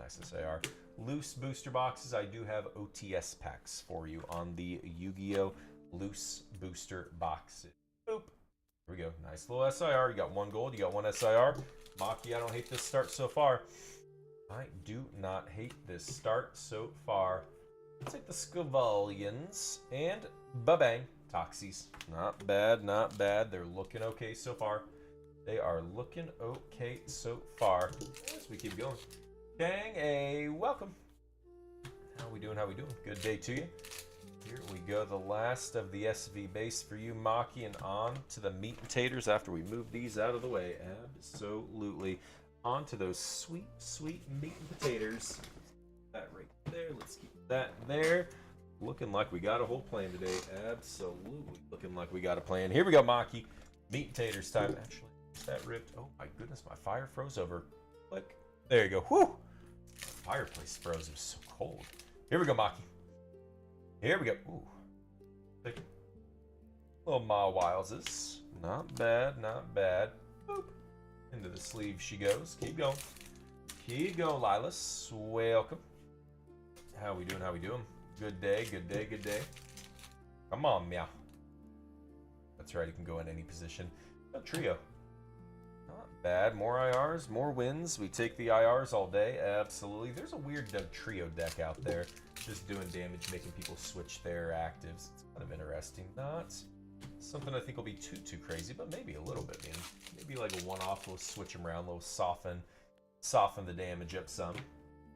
booster boxes, I do have OTS packs for you on the Yu-Gi-Oh loose booster boxes. Boop. Here we go. Nice little SIR. You got 1 gold, you got 1 SIR. Maki, I don't hate this start so far. I do not hate this start so far. Let's take the Scavalians and ba-bang, Toxies. Not bad. They're looking okay so far. They are looking okay so far. As we keep going. Dang, welcome. How we doing? Good day to you. Here we go. The last of the SV base for you, Maki, and on to the meat and taters after we move these out of the way. Absolutely. On to those sweet meat and potatoes. That right there. Let's keep that there. Looking like we got a whole plan today. Absolutely looking like we got a plan. Here we go, Maki. Meat and taters time. Actually, that ripped. Oh my goodness, my fire froze over. Click. There you go. Whew. The fireplace froze. It was so cold. Here we go, Maki. Here we go. Ooh. Take it. Little Ma Wildses. Not bad. Boop. Into the sleeve she goes. Keep going, Lilas. Welcome. How we doing? Good day. Come on, meow. That's right, you can go in any position. A trio. Not bad. More IRs, more wins. We take the IRs all day. Absolutely. There's a weird trio deck out there. Just doing damage, making people switch their actives. It's kind of interesting. Not something I think will be too crazy, but maybe a little bit. I mean, maybe like a one-off. We'll switch them around. We'll soften the damage up some.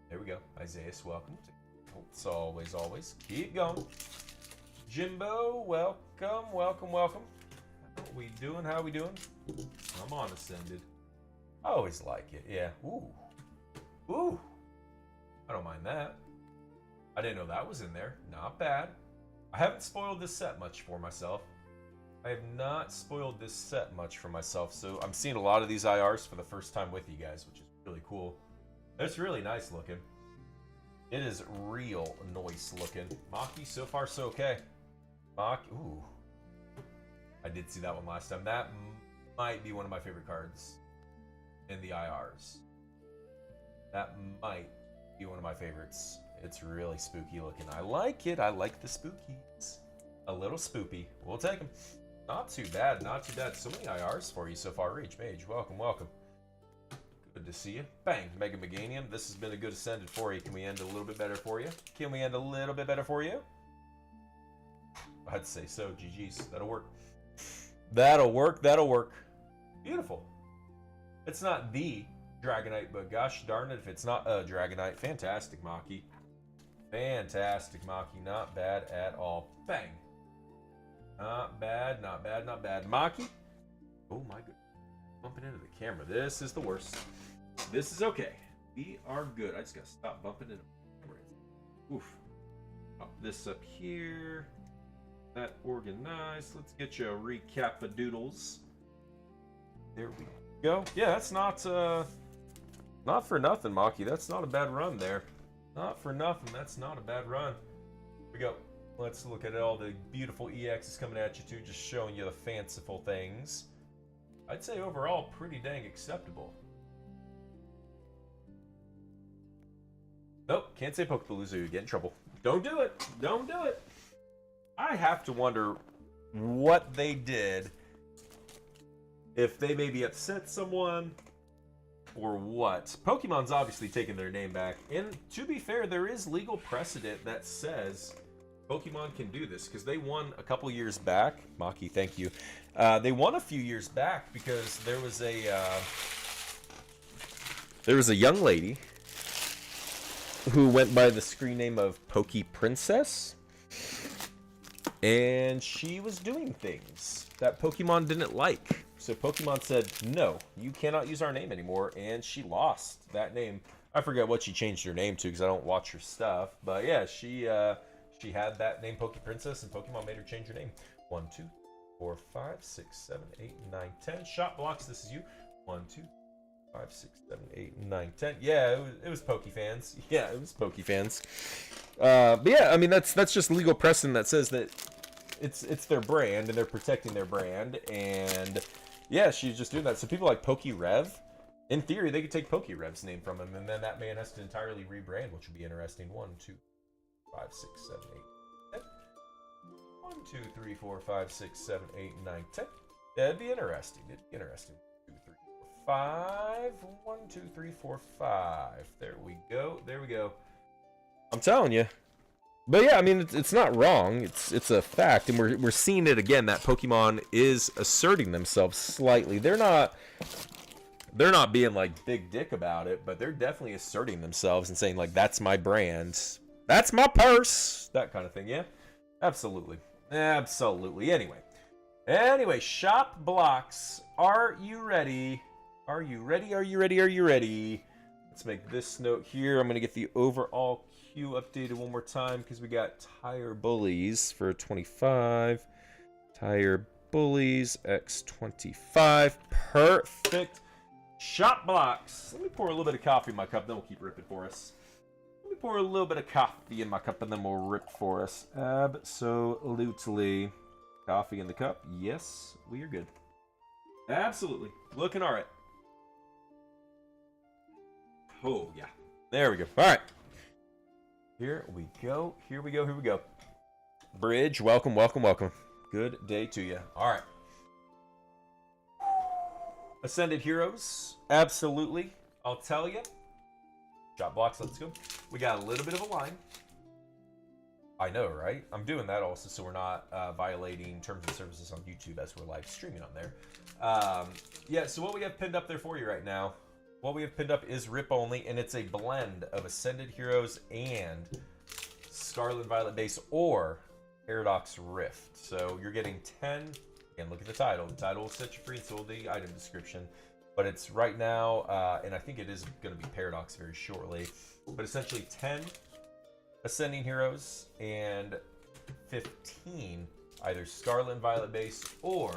There we go. Isaias, welcome. It's always. Keep going. Jimbo, welcome. How we doing? I'm on Ascended. I always like it. Yeah. Ooh. I don't mind that. I didn't know that was in there. Not bad. I haven't spoiled this set much for myself. So I'm seeing a lot of these IRs for the first time with you guys, which is really cool. It's really nice looking. It is real nice looking. Maki, so far so okay. Maki, ooh. I did see that one last time. That might be one of my favorite cards in the IRs. That might be one of my favorites. It's really spooky looking. I like it. I like the spookies. A little spoopy. We'll take them. Not too bad. Not too bad. So many IRs for you so far. Reach Mage. Welcome, welcome. Good to see you. Bang. Mega Meganium. This has been a good ascended for you. Can we end a little bit better for you? Can we end a little bit better for you? I'd say so. GG's. That'll work. That'll work. That'll work. Beautiful. It's not the Dragonite, but gosh darn it if it's not a Dragonite. Fantastic, Maki. Fantastic, Maki. Not bad at all. Bang. Not bad, not bad, not bad. Maki. Oh my goodness. Bumping into the camera. This is the worst. This is okay. We are good. I just gotta stop bumping into the camera. Oof. Pop this up here. That organized. Let's get you a recap of doodles. There we go. Yeah, that's not for nothing, Maki. That's not a bad run there. Not for nothing. That's not a bad run. Here we go. Let's look at all the beautiful EXs coming at you too, just showing you the fanciful things. I'd say overall pretty dang acceptable. Nope, can't say Pokepalooza, you get in trouble. Don't do it. Don't do it. I have to wonder what they did. If they maybe upset someone or what. Pokemon's obviously taking their name back. And to be fair, there is legal precedent that says Pokemon can do this because they won a couple years back. Maki, thank you. They won a few years back because there was a young lady who went by the screen name of Poke Princess, and she was doing things that Pokemon didn't like. So Pokemon said, no, you cannot use our name anymore, and she lost that name. I forget what she changed her name to because I don't watch her stuff, but yeah, she had that name, Poke Princess, and Pokemon made her change her name. 1, 2, 4, 5, 6, 7, 8, 9, 10. Shot blocks, this is you. 1, 2, 5, 6, 7, 8, 9, 10. Yeah, it was Poke fans. Yeah, it was Poke fans. But yeah, I mean that's just legal precedent that says that it's their brand and they're protecting their brand, and yeah, she's just doing that. So people like PokeRev, in theory, they could take PokeRev's name from him, and then that man has to entirely rebrand, which would be interesting. 1, 2, 5, 6, 7, 8, 10. 1, 2, 3, 4, 5, 6, 7, 8, 9, 10. Yeah, it'd be interesting. It'd be interesting. 2, 3, 4, 5. 1, 2, 3, 4, 5. There we go. There we go. I'm telling you. But yeah, I mean, it's not wrong. It's a fact, and we're seeing it again. That Pokemon is asserting themselves slightly. They're not being like big dick about it, but they're definitely asserting themselves and saying like, that's my brand, that's my purse, that kind of thing. Yeah, absolutely, absolutely. Anyway, shop blocks. Are you ready? Are you ready? Are you ready? Are you ready? Let's make this note here. I'm gonna get the overall queue updated one more time because we got Tire Bullies for 25. Tire Bullies X25. Perfect. Shop blocks. Let me pour a little bit of coffee in my cup, then we'll keep ripping for us. Let me pour a little bit of coffee in my cup, and then we'll rip for us. Absolutely. Coffee in the cup. Yes, we are good. Absolutely. Looking all right. Oh, yeah. There we go. All right. Here we go. Here we go. Here we go. Bridge, welcome, welcome, welcome. Good day to you. All right. Ascended Heroes, absolutely. I'll tell you. Shot blocks, let's go. We got a little bit of a line. I know, right? I'm doing that also so we're not violating terms and services on YouTube as we're live streaming on there. Yeah, so what we have pinned up there for you right now, what we have pinned up is RIP only, and it's a blend of Ascended Heroes and Scarlet Violet base or Paradox Rift. So you're getting 10. Again, look at the title. The title will set you free, and so will the item description. But it's right now, and I think it is going to be Paradox very shortly. But essentially 10 Ascending Heroes and 15 either Scarlet and Violet base or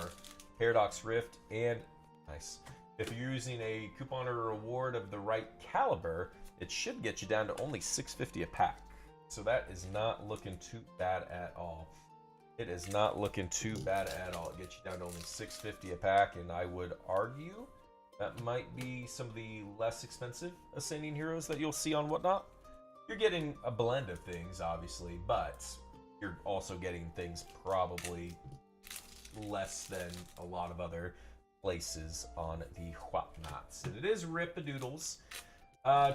Paradox Rift. And nice. If you're using a coupon or reward of the right caliber, it should get you down to only $6.50 a pack. So that is not looking too bad at all. It is not looking too bad at all. It gets you down to only $6.50 a pack, and I would argue That might be some of the less expensive Ascending Heroes that you'll see on Whatnot. You're getting a blend of things, obviously, but you're also getting things probably less than a lot of other places on the Whatnots. And it is Rip-a-Doodles.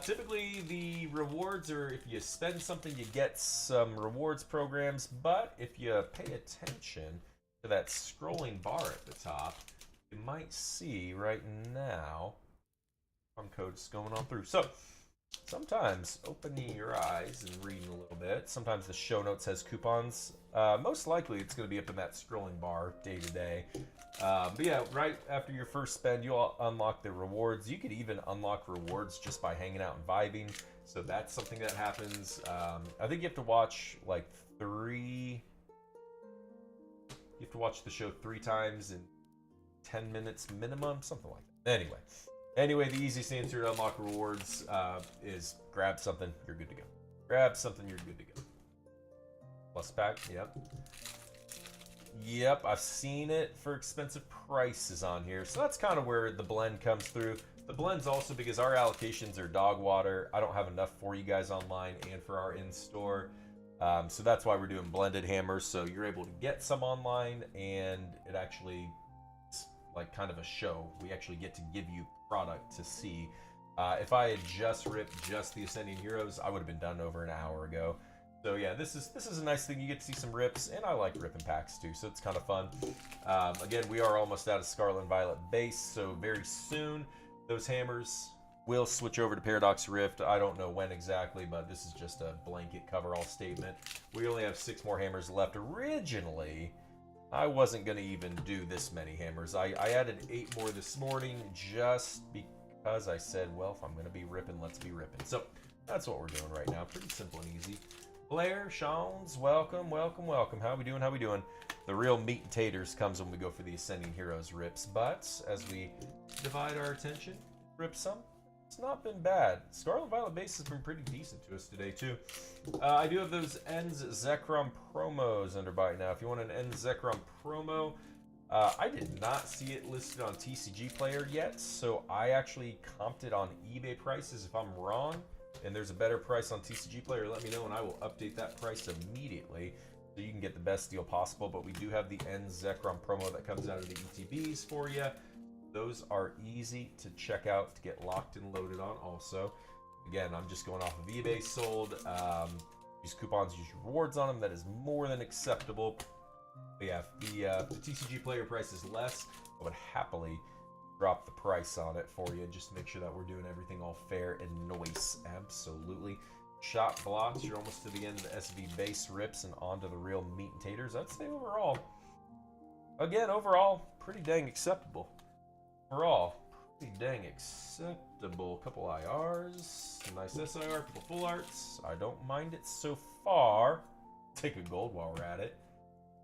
Typically, the rewards are, if you spend something, you get some rewards programs, but if you pay attention to that scrolling bar at the top, you might see right now codes going on through. So sometimes opening your eyes and reading a little bit, sometimes the show notes has coupons. Most likely it's going to be up in that scrolling bar day to day. But yeah, right after your first spend, you'll unlock the rewards. You could even unlock rewards just by hanging out and vibing. So that's something that happens. I think you have to watch like you have to watch the show 3 times in 10 minutes minimum, something like that. Anyway, the easiest answer to unlock rewards is grab something, you're good to go. Grab something, you're good to go. Plus pack, yep. Yep, I've seen it for expensive prices on here. So that's kind of where the blend comes through. The blend's also because our allocations are dog water. I don't have enough for you guys online and for our in-store. So that's why we're doing blended hammers. So you're able to get some online, and it actually is like kind of a show. We actually get to give you product to see. If I had just ripped just the Ascending Heroes, I would have been done over an hour ago. So yeah, this is a nice thing. You get to see some rips, and I like ripping packs too, so it's kind of fun. Again, we are almost out of Scarlet and Violet base, so very soon those hammers will switch over to Paradox Rift. I don't know when exactly, but this is just a blanket cover-all statement. We only have 6 more hammers left. Originally, I wasn't going to even do this many hammers. I added 8 more this morning just because I said, well, if I'm going to be ripping, let's be ripping. So that's what we're doing right now. Pretty simple and easy. Blair, Shawns, welcome. How we doing? The real meat and taters comes when we go for the Ascending Heroes rips, but as we divide our attention, rip some, it's not been bad. Scarlet Violet base has been pretty decent to us today, too. I do have those Ends Zekrom promos under buy now. If you want an Ends Zekrom promo, I did not see it listed on TCG Player yet, so I actually comped it on eBay prices. If I'm wrong, and there's a better price on TCG Player, let me know, and I will update that price immediately so you can get the best deal possible. But we do have the Ends Zekrom promo that comes out of the ETBs for you. Those are easy to check out to get locked and loaded on also. Again, I'm just going off of eBay sold. Use coupons, use rewards on them. That is more than acceptable. But yeah, if the TCG Player price is less, I would happily drop the price on it for you just to make sure that we're doing everything all fair and nice. Absolutely. Shot blocks, you're almost to the end of the SV base rips and onto the real meat and taters. I'd say overall, again, overall, pretty dang acceptable. Overall, pretty dang acceptable. Couple IRs, some nice SIR, couple full arts. I don't mind it so far. Take a gold while we're at it.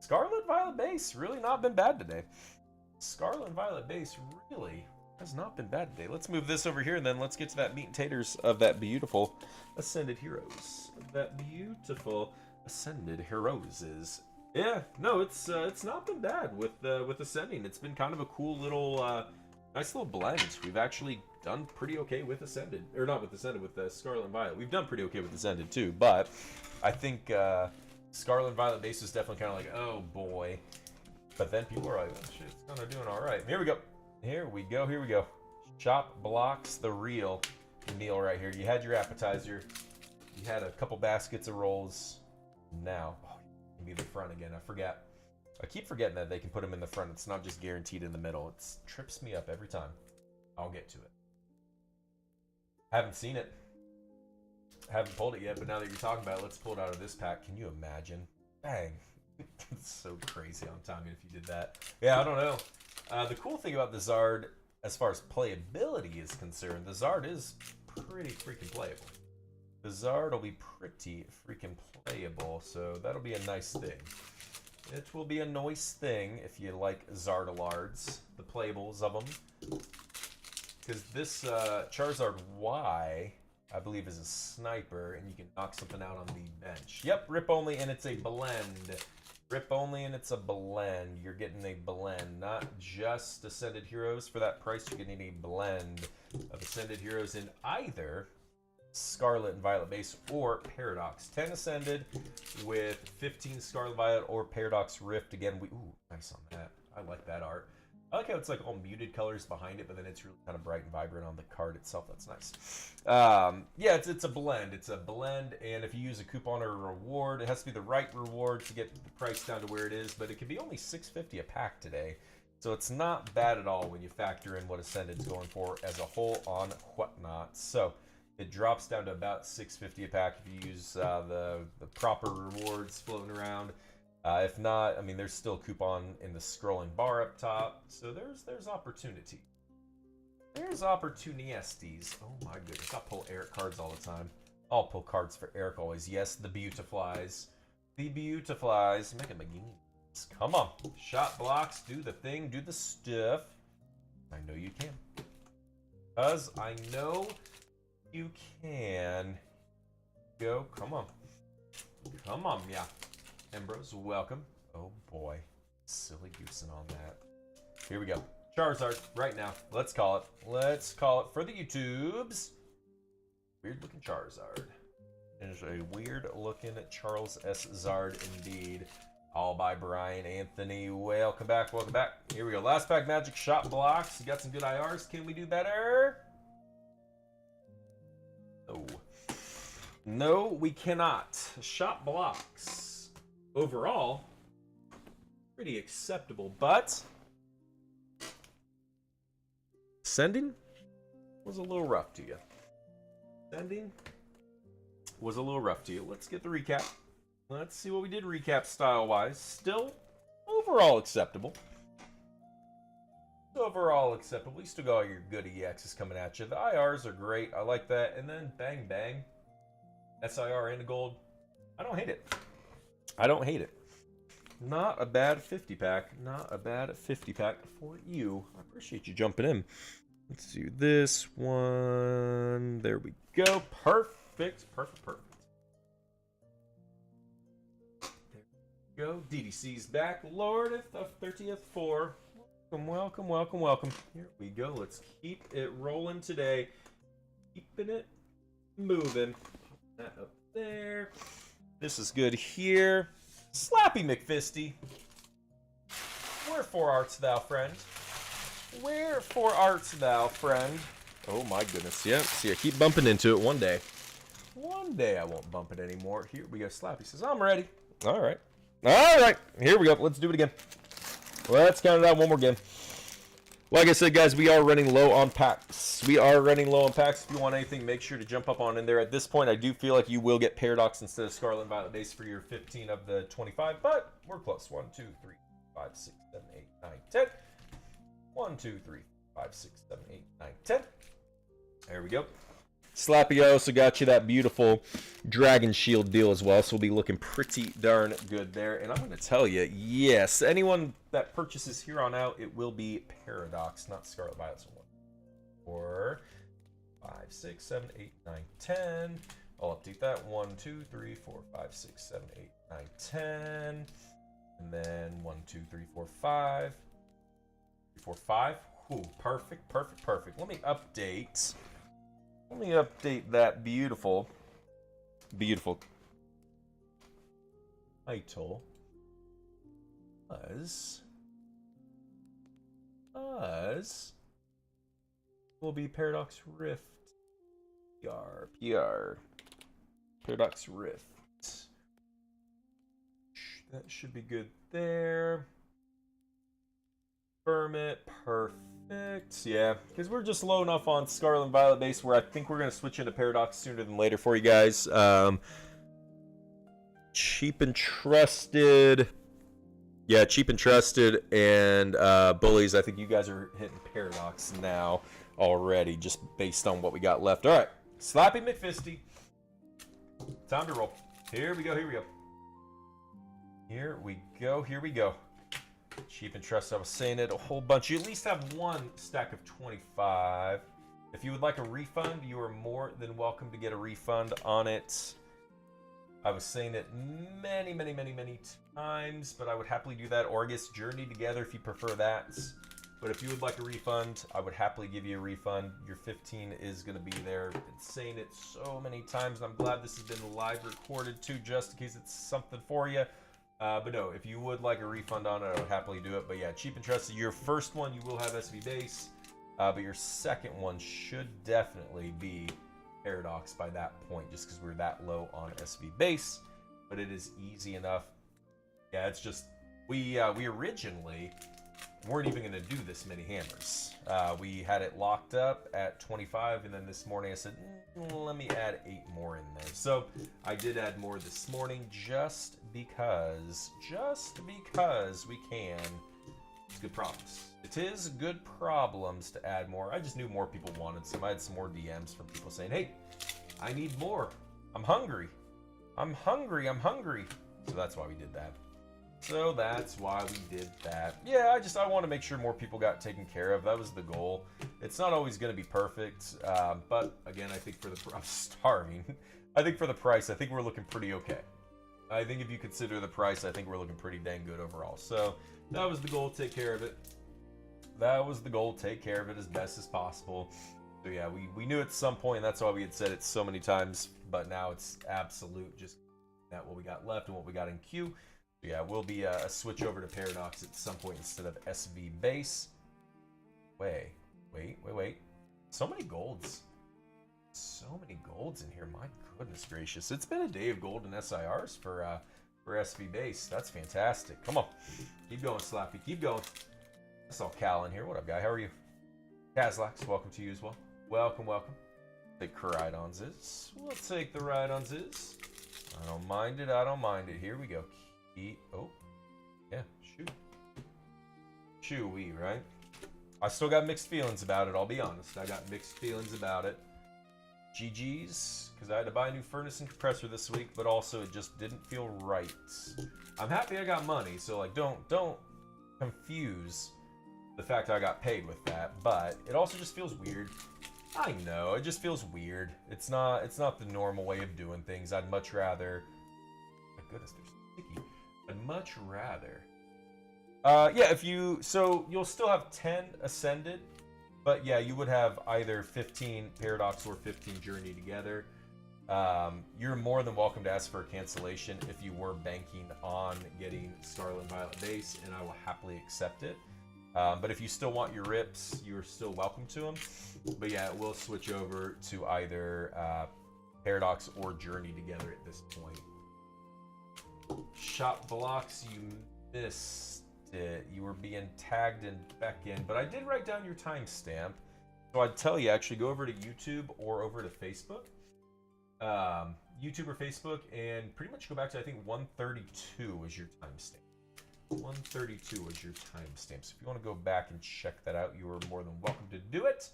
Scarlet Violet base, really not been bad today. Scarlet and Violet base really has not been bad today. Let's move this over here, and then let's get to that meat and taters of that beautiful Ascended Heroes. That beautiful Ascended Heroes is. Yeah, no, it's not been bad with Ascending. It's been kind of a cool little, nice little blend. We've actually done pretty okay with Ascended, or not with Ascended, with Scarlet and Violet. We've done pretty okay with Ascended too, but I think Scarlet and Violet base is definitely kind of like, oh boy. But then people are like, oh shit, it's kind of doing all right. Here we go. Chop blocks the real meal right here. You had your appetizer. You had a couple baskets of rolls. Now, oh, you can be the front again. I keep forgetting that they can put them in the front. It's not just guaranteed in the middle. It trips me up every time. I'll get to it. Haven't seen it. Haven't pulled it yet, but now that you're talking about it, let's pull it out of this pack. Can you imagine? Bang. It's so crazy on timing if you did that. Yeah, I don't know. The cool thing about the Zard, as far as playability is concerned, the Zard is pretty freaking playable. The Zard will be pretty freaking playable, so that'll be a nice thing. It will be a nice thing if you like Zardalards, the playables of them. Because this Charizard Y, I believe, is a sniper, and you can knock something out on the bench. Yep, rip only, and it's a blend. Rip only, and it's a blend. You're getting a blend, not just Ascended Heroes for that price. You're getting a blend of Ascended Heroes in either Scarlet and Violet base or Paradox. 10 Ascended with 15 Scarlet Violet or Paradox Rift. Again, ooh, nice on that. I like that art. I like how it's like all muted colors behind it, but then it's really kind of bright and vibrant on the card itself. That's nice. Yeah, it's a blend. It's a blend, and if you use a coupon or a reward, it has to be the right reward to get the price down to where it is, but it can be only $6.50 a pack today. So it's not bad at all when you factor in what Ascended's going for as a whole on Whatnot. So it drops down to about $6.50 a pack if you use the proper rewards floating around. If not, I mean, there's still coupon in the scrolling bar up top, so there's opportunity. There's opportunisties. Oh my goodness, I pull Eric cards all the time. I'll pull cards for Eric always. Yes, the Beautiflies. The Beautiflies. Mega McGee's. Come on. Shot blocks, do the thing, do the stuff. I know you can. Because I know you can. Go, come on. Come on, yeah. Ambrose, welcome. Oh boy, silly goosing on that. Here we go. Charizard, right now. Let's call it. Let's call it for the YouTubes. Weird looking Charizard. It is a weird looking Charles S. Zard indeed. All by Brian Anthony. Welcome back, welcome back. Here we go. Last pack magic shot blocks. You got some good IRs. Can we do better? No. No, we cannot. Shot blocks. Overall, pretty acceptable, but sending was a little rough to you. Sending was a little rough to you. Let's get the recap. Let's see what we did recap style-wise. Still overall acceptable. Overall acceptable. You still got all your good EXs coming at you. The IRs are great. I like that. And then bang, bang. SIR and gold. I don't hate it. I don't hate it. Not a bad 50 pack. Not a bad 50 pack for you. I appreciate you jumping in. Let's do this one. There we go. Perfect. Perfect. Perfect. There we go. DDC's back. Lordeth of 30th 4. Welcome, welcome, welcome, welcome. Here we go. Let's keep it rolling today. Keeping it moving. Pop that up there. This is good here. Slappy McFisty. Wherefore art thou, friend? Wherefore art thou, friend? Oh my goodness. Yep. See, I keep bumping into it one day. One day I won't bump it anymore. Here we go. Slappy says, I'm ready. All right. All right. Here we go. Let's do it again. Let's count it out one more again. Like I said, guys, we are running low on packs. We are running low on packs. If you want anything, make sure to jump up on in there. At this point, I do feel like you will get Paradox instead of Scarlet and Violet base for your 15 of the 25, but we're close. 1, 2, 3, 5, 6, 7, 8, 9, 10. 1, 2, 3, 5, 6, 7, 8, 9, 10. There we go. Slappy also got you that beautiful Dragon Shield deal as well, so we'll be looking pretty darn good there. And I'm going to tell you, yes, anyone that purchases here on out, it will be Paradox, not Scarlet Violet. So 1, 4, 5, 6, 7, 8, 9, 10. I'll update that. 1, 2, 3, 4, 5, 6, 7, 8, 9, 10. And then 1, 2, 3, 4, 5. 3, 4, 5. Ooh, perfect, perfect, perfect. Let me update. Let me update that beautiful title as will be Paradox Rift PR Paradox Rift. That should be good there. Confirm it. Perfect. Yeah, because we're just low enough on Scarlet and Violet base where I think we're going to switch into Paradox sooner than later for you guys. Cheap and Trusted. Yeah, Cheap and Trusted and Bullies. I think you guys are hitting Paradox now already, just based on what we got left. All right, Slappy McFisty. Time to roll. Here we go, here we go. Here we go, here we go. Cheap and Trusted, I was saying it a whole bunch. You at least have one stack of 25. If you would like a refund, you are more than welcome to get a refund on it. I was saying it many times, but I would happily do that. Or I guess Journey Together if you prefer that. But if you would like a refund, I would happily give you a refund. Your 15 is going to be there. I've been saying it so many times, and I'm glad this has been live recorded too, just in case it's something for you. But no, if you would like a refund on it, I would happily do it. But yeah, Cheap and Trusted, your first one, you will have SV base. But your second one should definitely be Paradox by that point, just because we're that low on SV base. But it is easy enough. Yeah, it's just, we originally weren't even going to do this many hammers. We had it locked up at 25, and then this morning I said, let me add 8 more in there. So I did add more this morning just because we can. It's good problems. It is good problems to add more. I just knew more people wanted some. I had some more DMs from people saying, hey, I need more. I'm hungry. I'm hungry. So that's why we did that. Yeah, I want to make sure more people got taken care of. That was the goal. It's not always going to be perfect, but again, I think I'm starving. I think for the price, I think we're looking pretty okay. I think if you consider the price, I think we're looking pretty dang good overall. So that was the goal, take care of it. As best as possible. So yeah, we knew at some point, and that's why we had said it so many times, but now it's absolute, just at what we got left and what we got in queue. Yeah, we'll be a switch over to Paradox at some point instead of SV base. Wait. So many golds. In here. My goodness gracious. It's been a day of gold and SIRs for SV base. That's fantastic. Come on. Keep going, Slappy. Keep going. I saw Cal in here. What up, guy? How are you? Kazlax, welcome to you as well. Welcome. Take Ride-Ons. We'll take the Ride-Ons. I don't mind it. Here we go. Oh, yeah, Chewy, right? I still got mixed feelings about it, I'll be honest. I got mixed feelings about it. GG's, because I had to buy a new furnace and compressor this week, but also it just didn't feel right. I'm happy I got money, so like don't confuse the fact I got paid with that, but it also just feels weird. I know, it just feels weird. It's not the normal way of doing things. I'd much rather... My goodness, they're sticky. I'd much rather. Yeah, so you'll still have 10 Ascended, but yeah, you would have either 15 Paradox or 15 Journey Together. You're more than welcome to ask for a cancellation if you were banking on getting Scarlet and Violet base, and I will happily accept it. But if you still want your rips, you're still welcome to them. But yeah, we'll switch over to either Paradox or Journey Together at this point. Shop blocks, you missed it. You were being tagged and back in, but I did write down your timestamp. So I'd tell you, actually go over to YouTube or over to Facebook. YouTube or Facebook, and pretty much go back to, I think, 132 was your timestamp. 132 was your timestamp. So if you want to go back and check that out, you are more than welcome to do it.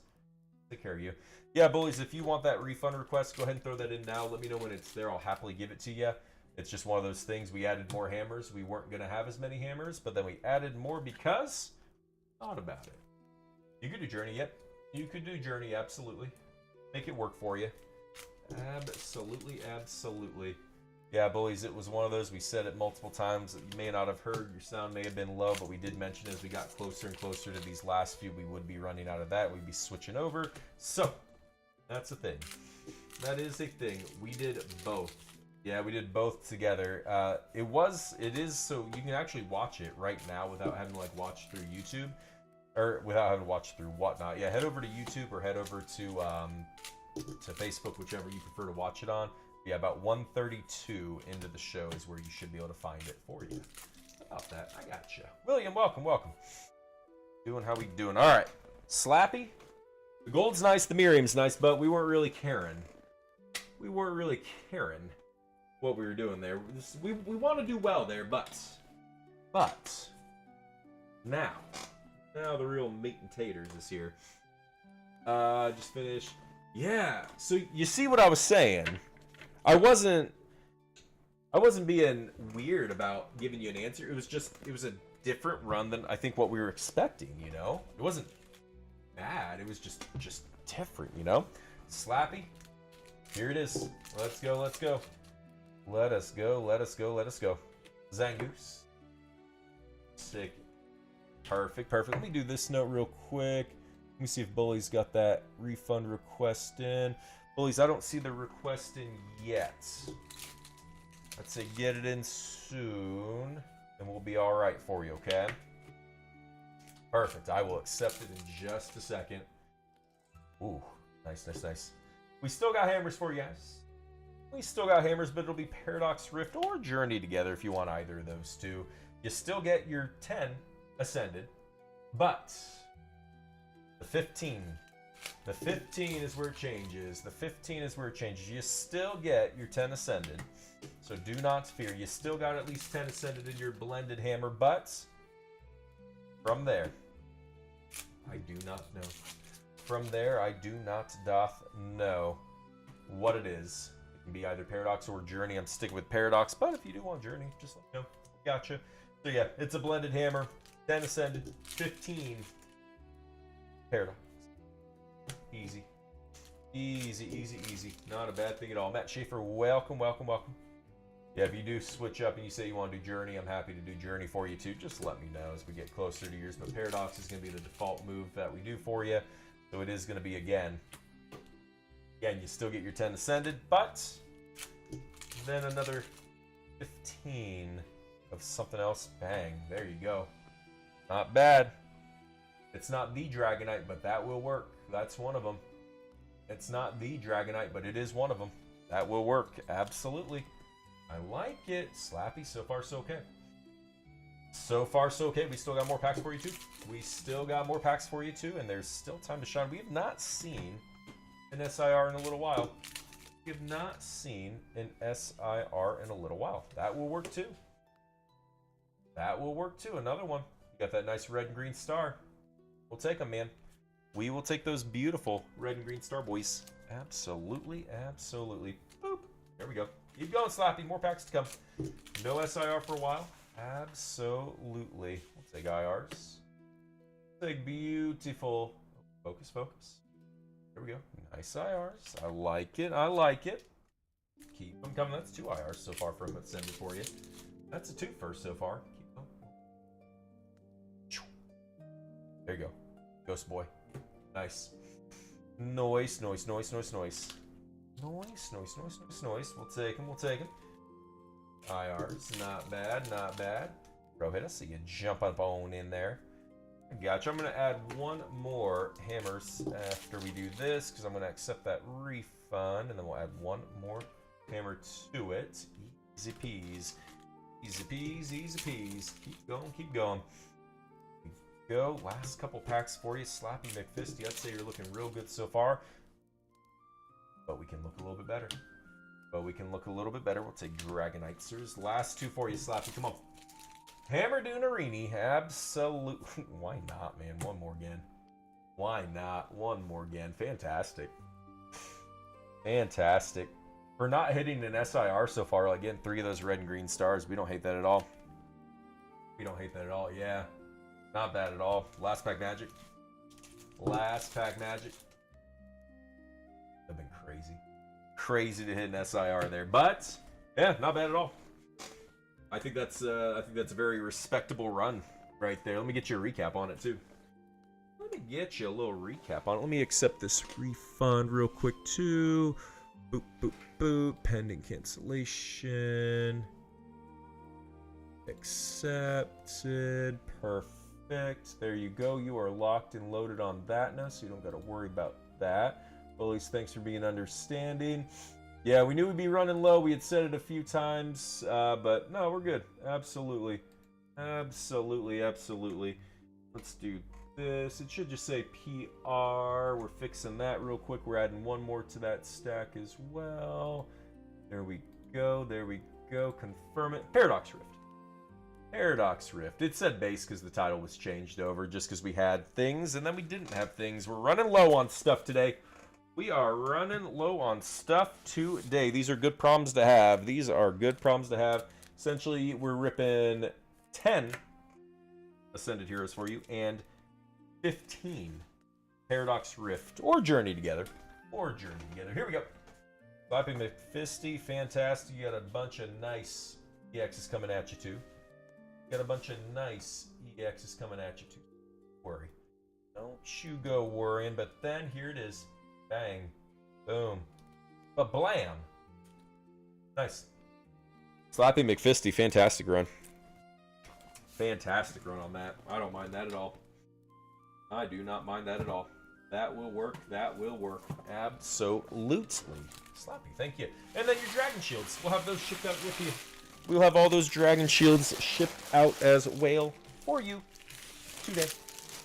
Take care of you. Yeah, bullies, if you want that refund request, go ahead and throw that in now. Let me know when it's there. I'll happily give it to you. It's just one of those things. We added more hammers. We weren't going to have as many hammers, but then we added more because thought about it. You could do Journey, yep. You could do Journey, absolutely. Make it work for you. Absolutely. Yeah, bullies, it was one of those. We said it multiple times. You may not have heard. Your sound may have been low, but we did mention as we got closer and closer to these last few, we would be running out of that. We'd be switching over. So, that's a thing. That is a thing. We did both. Yeah, we did both together. It is, so you can actually watch it right now without having to like watch through YouTube, or without having to watch through whatnot. Yeah, head over to YouTube or head over to Facebook, whichever you prefer to watch it on. Yeah, about 132 into the show is where you should be able to find it for you. About that, I got you. William, welcome. Doing how we doing? All right, Slappy. The gold's nice, the Miriam's nice, but we weren't really caring. What we were doing there. We want to do well there, but now the real meat and taters is here. Just finished. Yeah. So you see what I was saying? I wasn't being weird about giving you an answer. It was a different run than I think what we were expecting. You know, it wasn't bad. It was just different. You know, Slappy. Here it is. Let's go. Let us go, let us go, let us go. Zangoose. Sick. Perfect, perfect. Let me do this note real quick. Let me see if Bully's got that refund request in. Bullies, I don't see the request in yet. Let's say get it in soon, and we'll be all right for you, okay? Perfect. I will accept it in just a second. Ooh, nice, nice, nice. We still got hammers for you guys. We still got hammers, but it'll be Paradox Rift or Journey Together if you want either of those two. You still get your 10 Ascended, but the 15 is where it changes. The 15 is where it changes. You still get your 10 Ascended, so do not fear. You still got at least 10 Ascended in your blended hammer, but from there, I do not know. From there, I do not doth know what it is. It can be either Paradox or Journey. I'm sticking with Paradox, but if you do want Journey, just let me know. Gotcha. So yeah, it's a blended hammer. 10 Ascended, 15 Paradox. Easy. Easy, easy, easy. Not a bad thing at all. Matt Schaefer, welcome, welcome, welcome. Yeah, if you do switch up and you say you want to do Journey, I'm happy to do Journey for you too. Just let me know as we get closer to yours. But Paradox is going to be the default move that we do for you. So it is going to be again, you still get your 10 Ascended, but then another 15 of something else. Bang. There you go. Not bad. It's not the Dragonite, but that will work. That's one of them. It's not the Dragonite, but it is one of them. That will work. Absolutely. I like it. Slappy, so far so okay. So far so okay. We still got more packs for you too. We still got more packs for you too, and there's still time to shine. We have not seen an SIR in a little while. We have not seen an SIR in a little while. That will work too. That will work too. Another one. You got that nice red and green star. We'll take them, man. We will take those beautiful red and green star boys. Absolutely, absolutely. Boop. There we go. Keep going, Slappy. More packs to come. No SIR for a while. Absolutely. We'll take IRs. Take beautiful. Focus, focus. There we go. Nice IRs. I like it. I like it. Keep them coming. That's 2 IRs so far from Ascended for you. That's a 2 first so far. Keep going. There you go. Ghost boy. Nice. Noise, noise, noise, noise, noise. Noise, noise, noise, noise, noise. We'll take him, we'll take him. IRs, not bad, not bad. Bro, hit us so you jump up on in there. Gotcha. I'm going to add one more hammers after we do this because I'm going to accept that refund and then we'll add one more hammer to it. Easy peas. Easy peas, easy peas. Keep going, keep going. Go. Last couple packs for you. Slappy McFisty. I'd say you're looking real good so far. But we can look a little bit better. But we can look a little bit better. We'll take Dragonitesers. Last 2 for you, Slappy. Come on. Hammerdunarini. Absolutely. Why not, man? One more again. Why not? One more again. Fantastic. Fantastic. For not hitting an SIR so far, like getting 3 of those red and green stars, we don't hate that at all. We don't hate that at all. Yeah. Not bad at all. Last pack magic. Last pack magic. That'd been crazy. Crazy to hit an SIR there. But yeah, not bad at all. I think that's a very respectable run right there. Let me get you a recap on it too. Let me get you a little recap on it. Let me accept this refund real quick too. Boop, boop, boop. Pending cancellation. Accepted. Perfect. There you go. You are locked and loaded on that now, so you don't got to worry about that. Bullies, thanks for being understanding. Yeah, we knew we'd be running low. We had said it a few times, but no, we're good. Absolutely. Absolutely, absolutely. Let's do this. It should just say PR. We're fixing that real quick. We're adding one more to that stack as well. There we go. There we go. Confirm it. Paradox Rift. Paradox Rift. It said base because the title was changed over just because we had things and then we didn't have things. We're running low on stuff today. We are running low on stuff today. These are good problems to have. These are good problems to have. Essentially, we're ripping 10 Ascended Heroes for you and 15 Paradox Rift or Journey Together. Or Journey Together. Here we go. Slappy McFisty, fantastic. You got a bunch of nice EXs coming at you, too. Got a bunch of nice EXs coming at you, too. Don't worry. Don't you go worrying, but then here it is. Bang. Boom. But blam. Nice. Slappy McFisty, fantastic run. Fantastic run on that. I don't mind that at all. I do not mind that at all. That will work. That will work. Absolutely. Slappy, thank you. And then your Dragon Shields. We'll have those shipped out with you. We'll have all those Dragon Shields shipped out as well for you today.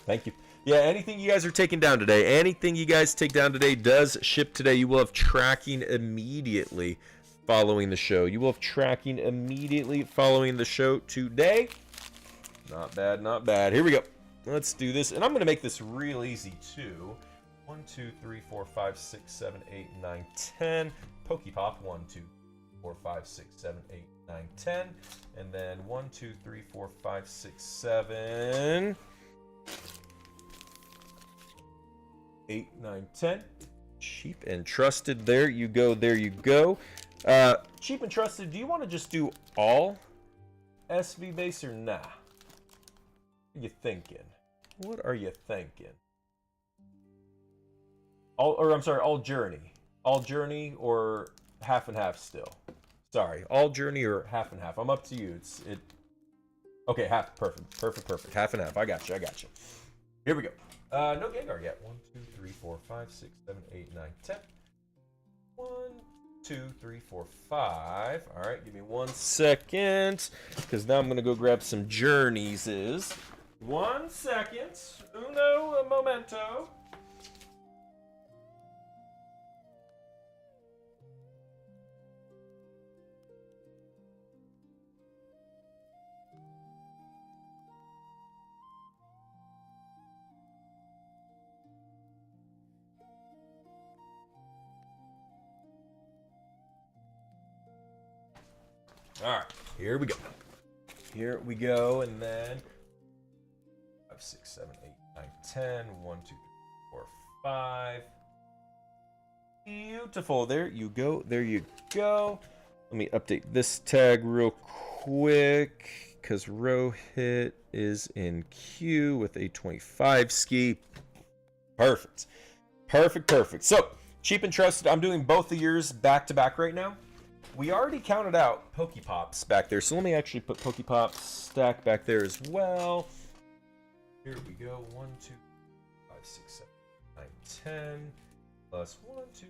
Thank you. Yeah, anything you guys are taking down today, anything you guys take down today does ship today. You will have tracking immediately following the show. You will have tracking immediately following the show today. Not bad, not bad. Here we go. Let's do this. And I'm going to make this real easy, too. 1, 2, 3, 4, 5, 6, 7, 8, 9, 10. Pokepop. 1, 2, 4, 5, 6, 7, 8, 9, 10. And then 1, 2, 3, 4, 5, 6, 7, 8, 9, 10. Cheap and trusted. There you go. There you go. Cheap and trusted. Do you want to just do all SV base or nah? What are you thinking? What are you thinking? All journey. All journey or half and half still. Sorry, all journey or half and half. I'm up to you. Okay, half. Perfect. Half and half. I got you. Here we go. No Gengar yet. 1, 2, 3, 4, 5, 6, 7, 8, 9, 10. 1, 2, 3, 4, 5. All right, give me 1 second, because now I'm going to go grab some journeys. 1 second. Uno momento. All right, here we go. Here we go, and then 5, 6, 7, 8, 9, 10. 1, 2, 3, 4, 5. Beautiful. There you go. There you go. Let me update this tag real quick, because Rohit is in queue with a 25 ski. Perfect. So, cheap and trusted. I'm doing both of yours back to back right now. We already counted out Pokepops back there, so let me actually put Pokepops stack back there as well. Here we go. 1, 2, 5, 6, 7, 9, 10. Plus 1, 2,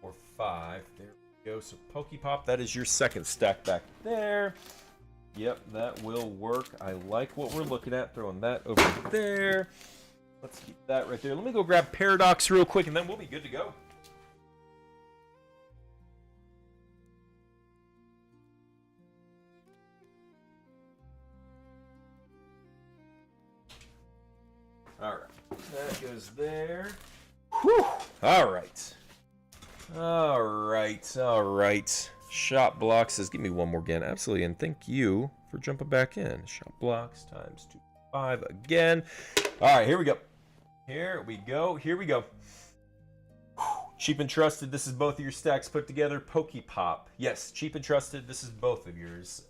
4, 5. There we go. So Pokepop, that is your second stack back there. Yep, that will work. I like what we're looking at. Throwing that over there. Let's keep that right there. Let me go grab Paradox real quick, and then we'll be good to go. Alright, that goes there. Whew! Alright. Shop Block says, give me one more again. Absolutely, and thank you for jumping back in. Shop Blocks times 2, 5 again. Alright, here we go. Here we go. Whew. Cheap and trusted, this is both of your stacks put together. Pokepop. Yes, cheap and trusted, this is both of yours.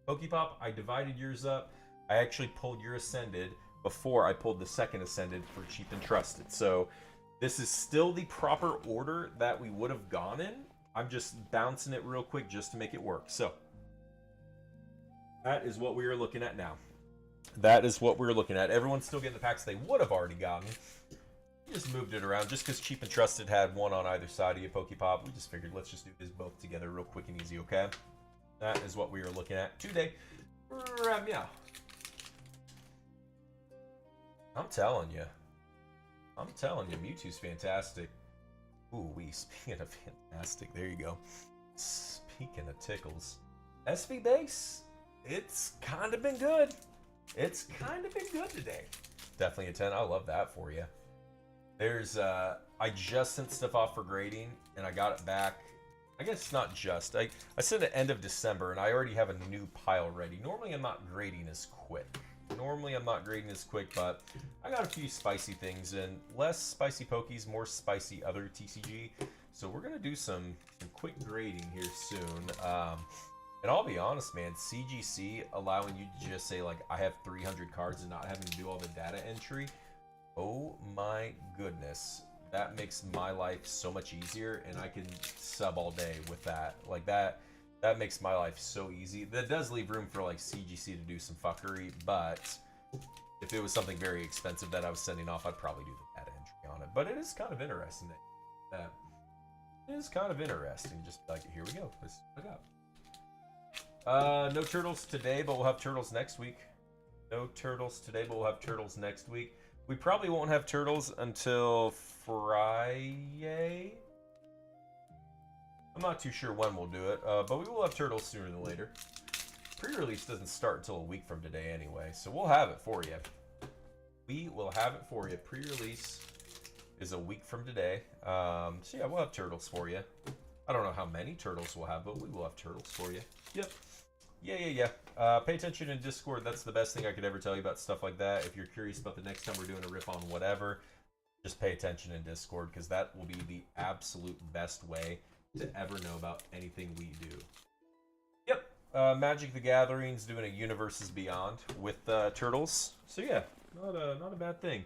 Pokepop, I divided yours up. I actually pulled your Ascended before I pulled the second Ascended for cheap and trusted. So this is still the proper order that we would have gone in. I'm just bouncing it real quick just to make it work. So that is what we are looking at now. Everyone's still getting the packs they would have already gotten. We just moved it around just because cheap and trusted had one on either side of you, Pokepop. We just figured let's just do this both together real quick and easy, okay? That is what we are looking at today. Meow. I'm telling you, Mewtwo's fantastic. Ooh, speaking of fantastic, there you go. Speaking of tickles, SV base, it's kind of been good. Today. Definitely a 10. I love that for you. There's, I just sent stuff off for grading, and I got it back. I guess it's not just. I sent it end of December, and I already have a new pile ready. Normally, I'm not grading as quick. But I got a few spicy things and less spicy Pokies, more spicy other TCG. So we're gonna do some quick grading here soon. And I'll be honest, man, CGC allowing you to just say like I have 300 cards and not having to do all the data entry. Oh my goodness, that makes my life so much easier, and I can sub all day with that. Like that makes my life so easy. That does leave room for like CGC to do some fuckery, but if it was something very expensive that I was sending off, I'd probably do the data entry on it. But it is kind of interesting that it is kind of interesting. Just like, here we go. Let's look up. No turtles today, but we'll have turtles next week. No turtles today, but we'll have turtles next week. We probably won't have turtles until Friday. I'm not too sure when we'll do it, but we will have turtles sooner than later. Pre-release doesn't start until a week from today anyway, so we'll have it for you. We will have it for you. Pre-release is a week from today. So yeah, we'll have turtles for you. I don't know how many turtles we'll have, but we will have turtles for you. Yep. Yeah. Pay attention in Discord. That's the best thing I could ever tell you about stuff like that. If you're curious about the next time we're doing a riff on whatever, just pay attention in Discord, because that will be the absolute best way to ever know about anything we do. Yep. Magic the Gathering's doing a Universes Beyond with Turtles. So yeah, not a bad thing.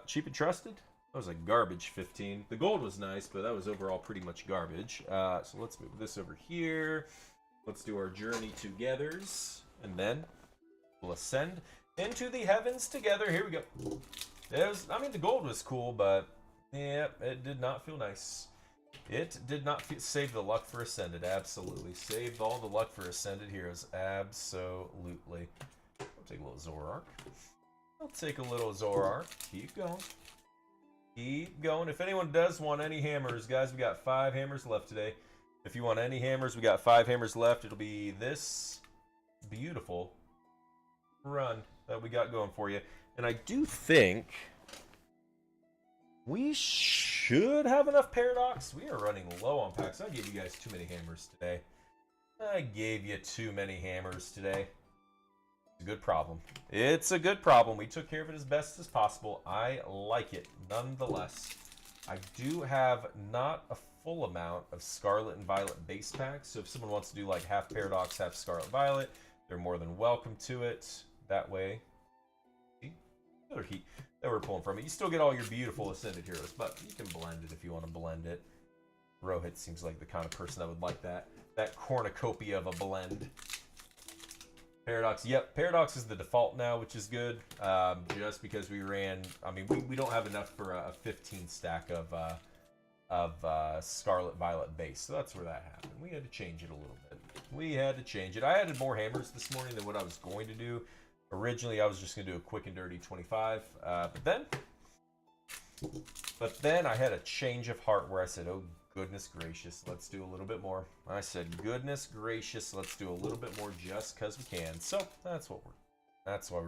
Cheap and Trusted. That was a garbage 15. The gold was nice, but that was overall pretty much garbage. So let's move this over here. Let's do our Journey Togethers, and then we'll ascend into the heavens together. Here we go. The gold was cool, but yeah, it did not feel nice. It did not save the luck for Ascended. Absolutely. Saved all the luck for Ascended heroes. Absolutely. I'll take a little Zoroark. I'll take a little Zoroark. Keep going. Keep going. If anyone does want any hammers, guys, we got 5 hammers left today. If you want any hammers, we got 5 hammers left. It'll be this beautiful run that we got going for you. And I do think we should have enough Paradox. We are running low on packs. I gave you guys too many hammers today. I gave you too many hammers today. It's a good problem. It's a good problem. We took care of it as best as possible. I like it nonetheless. I do have not a full amount of Scarlet and Violet base packs, so if someone wants to do like half Paradox, half Scarlet Violet, they're more than welcome to it. That way, see? Another heat that we're pulling from it. You still get all your beautiful Ascended heroes, but you can blend it if you want to blend it. Rohit seems like the kind of person that would like that cornucopia of a blend. Paradox, yep, Paradox is the default now, which is good. Just because we ran, we don't have enough for a 15 stack of Scarlet Violet base, so that's where that happened. We had to change it a little bit. We had to change it. I added more hammers this morning than what I was going to do. Originally, I was just going to do a quick and dirty 25, but then I had a change of heart where I said, oh, goodness gracious, let's do a little bit more. I said, goodness gracious, let's do a little bit more just because we can. So that's why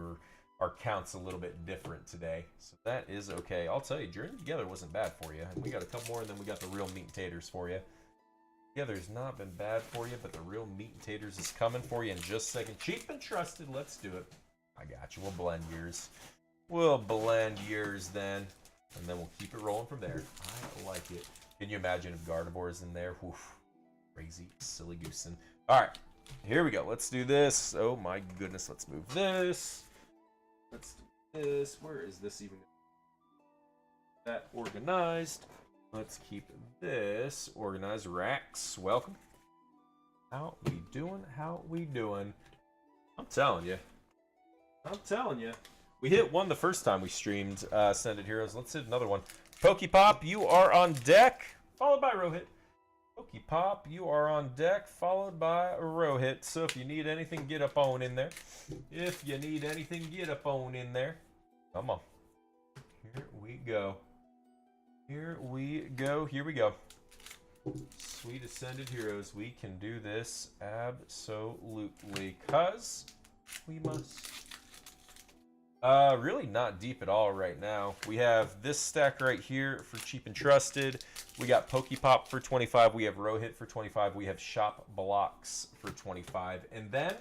our count's a little bit different today. So that is okay. I'll tell you, Journey Together wasn't bad for you. We got a couple more, and then we got the real meat and taters for you. Together's not been bad for you, but the real meat and taters is coming for you in just a second. Cheap and Trusted, let's do it. I got you. We'll blend yours. We'll blend yours then, and then we'll keep it rolling from there. I like it. Can you imagine if Gardevoir's in there? Oof, crazy, silly goosing. All right, here we go. Let's do this. Oh my goodness, let's move this. Let's do this. Where is this even? That organized. Let's keep this organized. Rax, welcome. How we doing? How we doing? I'm telling you. We hit one the first time we streamed Ascended Heroes. Let's hit another one. Pokepop, you are on deck. Followed by Rohit. Pokepop, you are on deck. Followed by Rohit. So if you need anything, get up on in there. If you need anything, get up on in there. Come on. Here we go. Here we go. Here we go. Sweet Ascended Heroes. We can do this absolutely. 'Cause we must. Really not deep at all right now. We have this stack right here for Cheap and Trusted. We got Pokepop for 25. We have Rohit for 25. We have Shop Blocks for 25. And then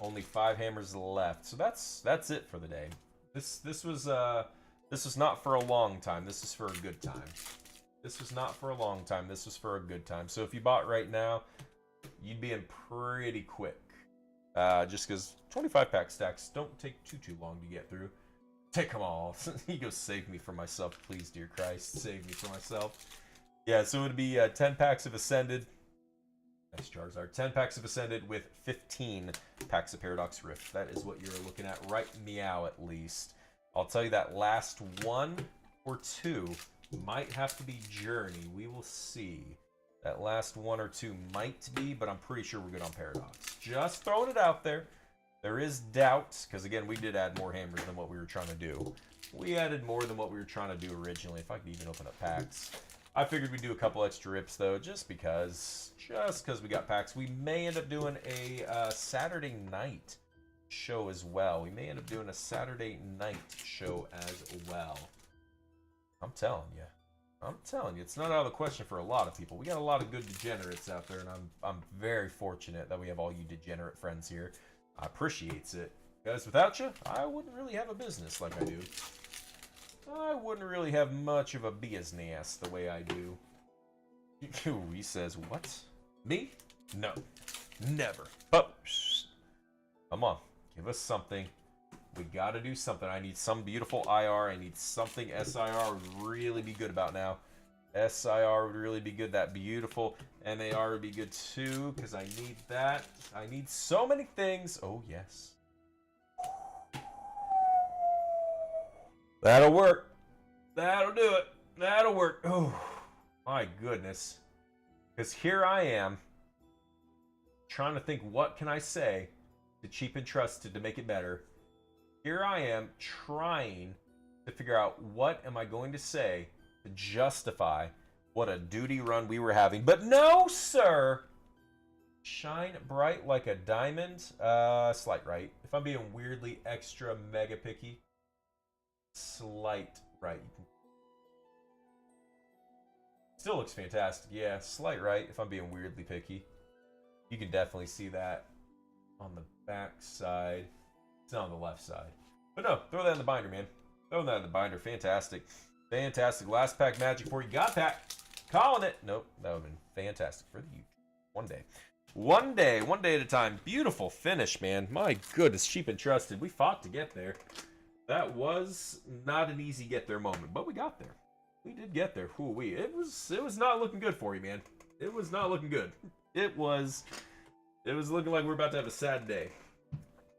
only 5 hammers left. So that's it for the day. This was not for a long time. This is for a good time. This was not for a long time. This was for a good time. So if you bought right now, you'd be in pretty quick. Just because 25-pack stacks don't take too long to get through. Take them all. He goes, save me from myself, please, dear Christ. Save me from myself. Yeah, so it would be 10 packs of Ascended. Nice Charizard. 10 packs of Ascended with 15 packs of Paradox Rift. That is what you're looking at right meow, at least. I'll tell you that last 1 or 2 might have to be Journey. We will see. That last 1 or 2 might be, but I'm pretty sure we're good on Paradox. Just throwing it out there. There is doubt, because again, we did add more hammers than what we were trying to do. We added more than what we were trying to do originally, if I could even open up packs. I figured we'd do a couple extra rips, though, just because we got packs. We may end up doing a Saturday night show as well. We may end up doing a Saturday night show as well. I'm telling you, it's not out of the question for a lot of people. We got a lot of good degenerates out there, and I'm very fortunate that we have all you degenerate friends here. I appreciate it. Guys, without you, I wouldn't really have a business like I do. I wouldn't really have much of a business the way I do. He says, what? Me? No. Never. Oh, come on. Give us something. We gotta do something. I need some beautiful IR. I need something SIR would really be good about now. SIR would really be good. That beautiful MAR would be good too, because I need that. I need so many things. Oh, yes. That'll work. That'll do it. That'll work. Oh, my goodness. Because here I am trying to think, what can I say to Cheap and Trusted to make it better? Here I am trying to figure out what am I going to say to justify what a duty run we were having. But no, sir. Shine bright like a diamond. Slight right. If I'm being weirdly extra mega picky. Slight right. Still looks fantastic. Yeah, slight right if I'm being weirdly picky. You can definitely see that on the back side. It's not on the left side. But no, throw that in the binder, man. Throw that in the binder. Fantastic. Fantastic. Last pack magic for you. Got that. Calling it. Nope. That would have been fantastic for the youth. One day. One day at a time. Beautiful finish, man. My goodness. Cheap and Trusted. We fought to get there. That was not an easy get there moment, but we got there. We did get there. Ooh-wee. It was not looking good for you, man. It was not looking good. It was looking like we're about to have a sad day.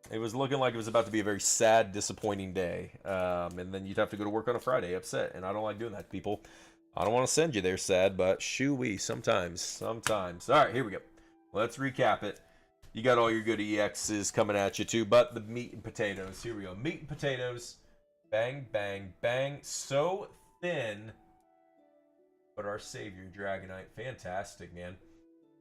It was looking like it was about to be a very sad, disappointing day. And then you'd have to go to work on a Friday upset. And I don't like doing that, people. I don't want to send you there sad, but shoo-wee, sometimes. All right, here we go. Let's recap it. You got all your good EXs coming at you, too. But the meat and potatoes. Here we go. Meat and potatoes. Bang, bang, bang. So thin. But our savior, Dragonite. Fantastic, man.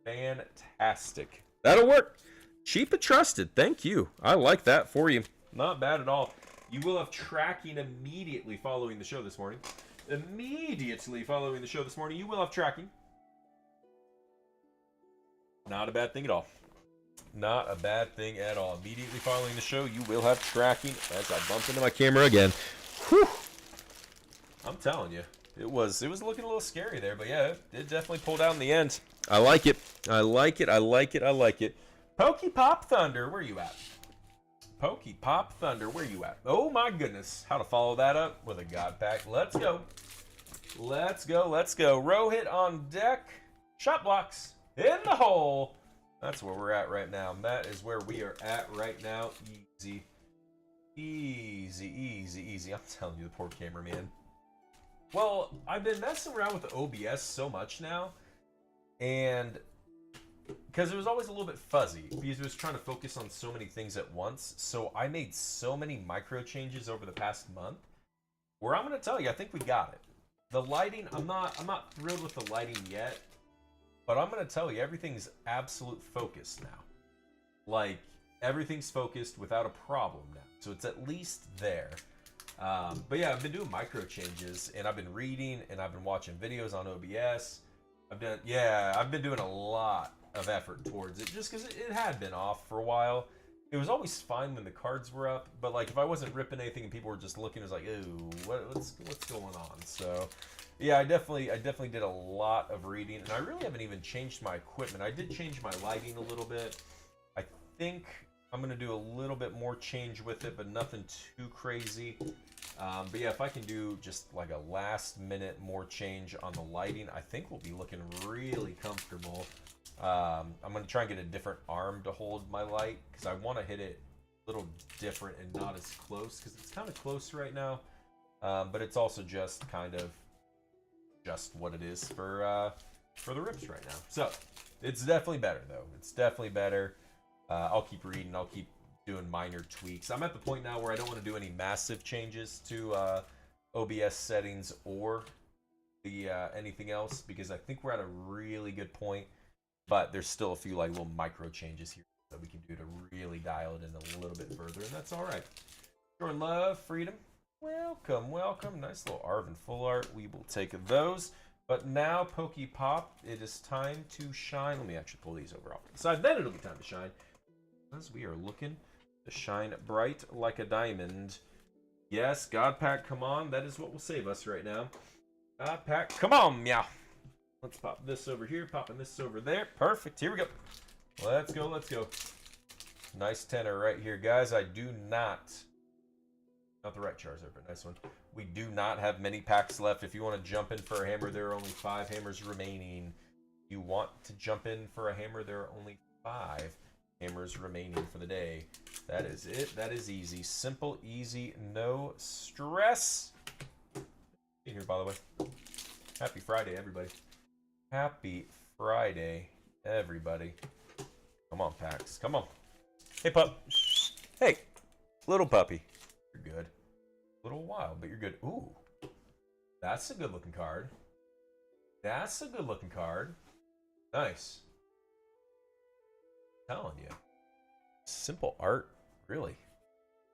Fantastic. That'll work. Cheap and Trusted. Thank you. I like that for you. Not bad at all. You will have tracking immediately following the show this morning. Immediately following the show this morning, you will have tracking. Not a bad thing at all. Not a bad thing at all. Immediately following the show, you will have tracking. As I bump into my camera again. Whew. I'm telling you. It was looking a little scary there, but yeah, it definitely pulled out in the end. I like it. I like it. I like it. I like it. Pokey Pop Thunder, where you at? Pokey Pop Thunder, where you at? Oh my goodness. How to follow that up with a God Pack. Let's go. Let's go. Let's go. Row hit on deck. Shot blocks in the hole. That's where we're at right now. That is where we are at right now. Easy. Easy, easy, easy. I'm telling you, the poor cameraman. Well, I've been messing around with the OBS so much now. And because it was always a little bit fuzzy, because it was trying to focus on so many things at once. So I made so many micro changes over the past month, where I'm going to tell you, I think we got it. The lighting, I'm not thrilled with the lighting yet, but I'm going to tell you, everything's absolute focus now. Like, everything's focused without a problem now. So it's at least there. But yeah, I've been doing micro changes, and I've been reading, and I've been watching videos on OBS. I've been doing a lot of effort towards it, just because it had been off for a while. It was always fine when the cards were up, but like if I wasn't ripping anything and people were just looking, it was like, ooh, what's going on? So Yeah, I definitely did a lot of reading, and I really haven't even changed my equipment. I did change my lighting a little bit. I think I'm gonna do a little bit more change with it, but nothing too crazy. But yeah, if I can do just like a last minute more change on the lighting, I think we'll be looking really comfortable. I'm gonna try and get a different arm to hold my light because I want to hit it a little different and not as close because it's kind of close right now. But it's also just kind of just what it is for the rips right now. So it's definitely better though. It's definitely better. I'll keep reading. I'll keep doing minor tweaks. I'm at the point now where I don't want to do any massive changes to OBS settings or the anything else because I think we're at a really good point. But there's still a few like little micro changes here that we can do to really dial it in a little bit further, and that's all right. Jordan Love, Freedom. Welcome, welcome. Nice little Arvin full art. We will take those. But now, Pokey Pop, it is time to shine. Let me actually pull these over off to the side. Then it'll be time to shine. As we are looking to shine bright like a diamond. Yes, God Pack, come on. That is what will save us right now. God Pack, come on, meow. Let's pop this over here, popping this over there. Perfect. Here we go. Let's go, let's go. Nice tenor right here, guys. I do not the right Charizard, but nice one. We do not have many packs left. If you want to jump in for a hammer, there are only 5 hammers remaining. If you want to jump in for a hammer, there are only 5 hammers remaining for the day. That is it. That is easy. Simple, easy, no stress. In here, by the way. Happy Friday, everybody. Happy Friday, everybody. Come on, packs. Come on. Hey, pup. Hey, little puppy. You're good. A little wild, but you're good. Ooh. That's a good looking card. That's a good looking card. Nice. I'm telling you. Simple art. Really.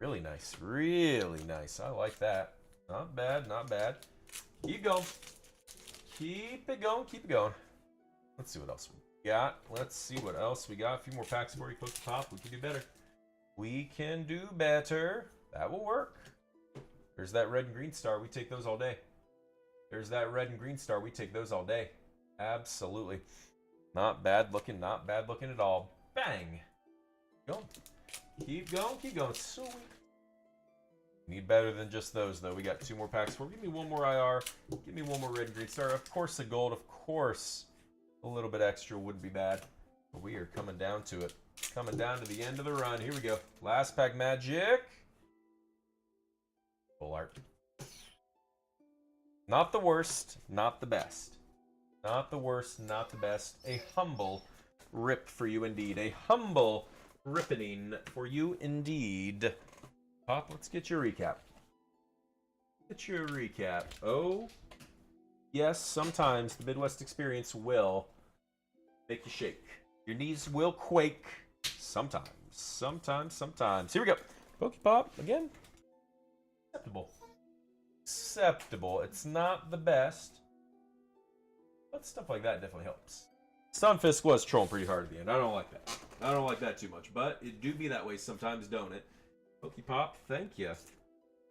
Really nice. Really nice. I like that. Not bad, not bad. Keep going. Keep it going, keep it going. Let's see what else we got. Let's see what else we got. A few more packs for you, Pokey Pop. We can do better. We can do better. That will work. There's that red and green star. We take those all day. There's that red and green star. We take those all day. Absolutely. Not bad looking. Not bad looking at all. Bang. Go. Keep going. Keep going. Sweet. Need better than just those, though. We got 2 more packs for. Give me 1 more IR. Give me 1 more red and green star. Of course, the gold. Of course, a little bit extra wouldn't be bad. But we are coming down to it. Coming down to the end of the run. Here we go. Last pack magic. Full art. Not the worst. Not the best. Not the worst. Not the best. A humble rip for you indeed. A humble ripping for you indeed. Pop, let's get your recap. Get your recap. Oh, yes, sometimes the Midwest experience will make you shake. Your knees will quake. Sometimes. Sometimes, sometimes. Here we go. Pokey Pop, again. Acceptable. Acceptable. It's not the best, but stuff like that definitely helps. Stunfisk was trolling pretty hard at the end. I don't like that. I don't like that too much, but it do be that way sometimes, don't it? Pokey Pop, thank you.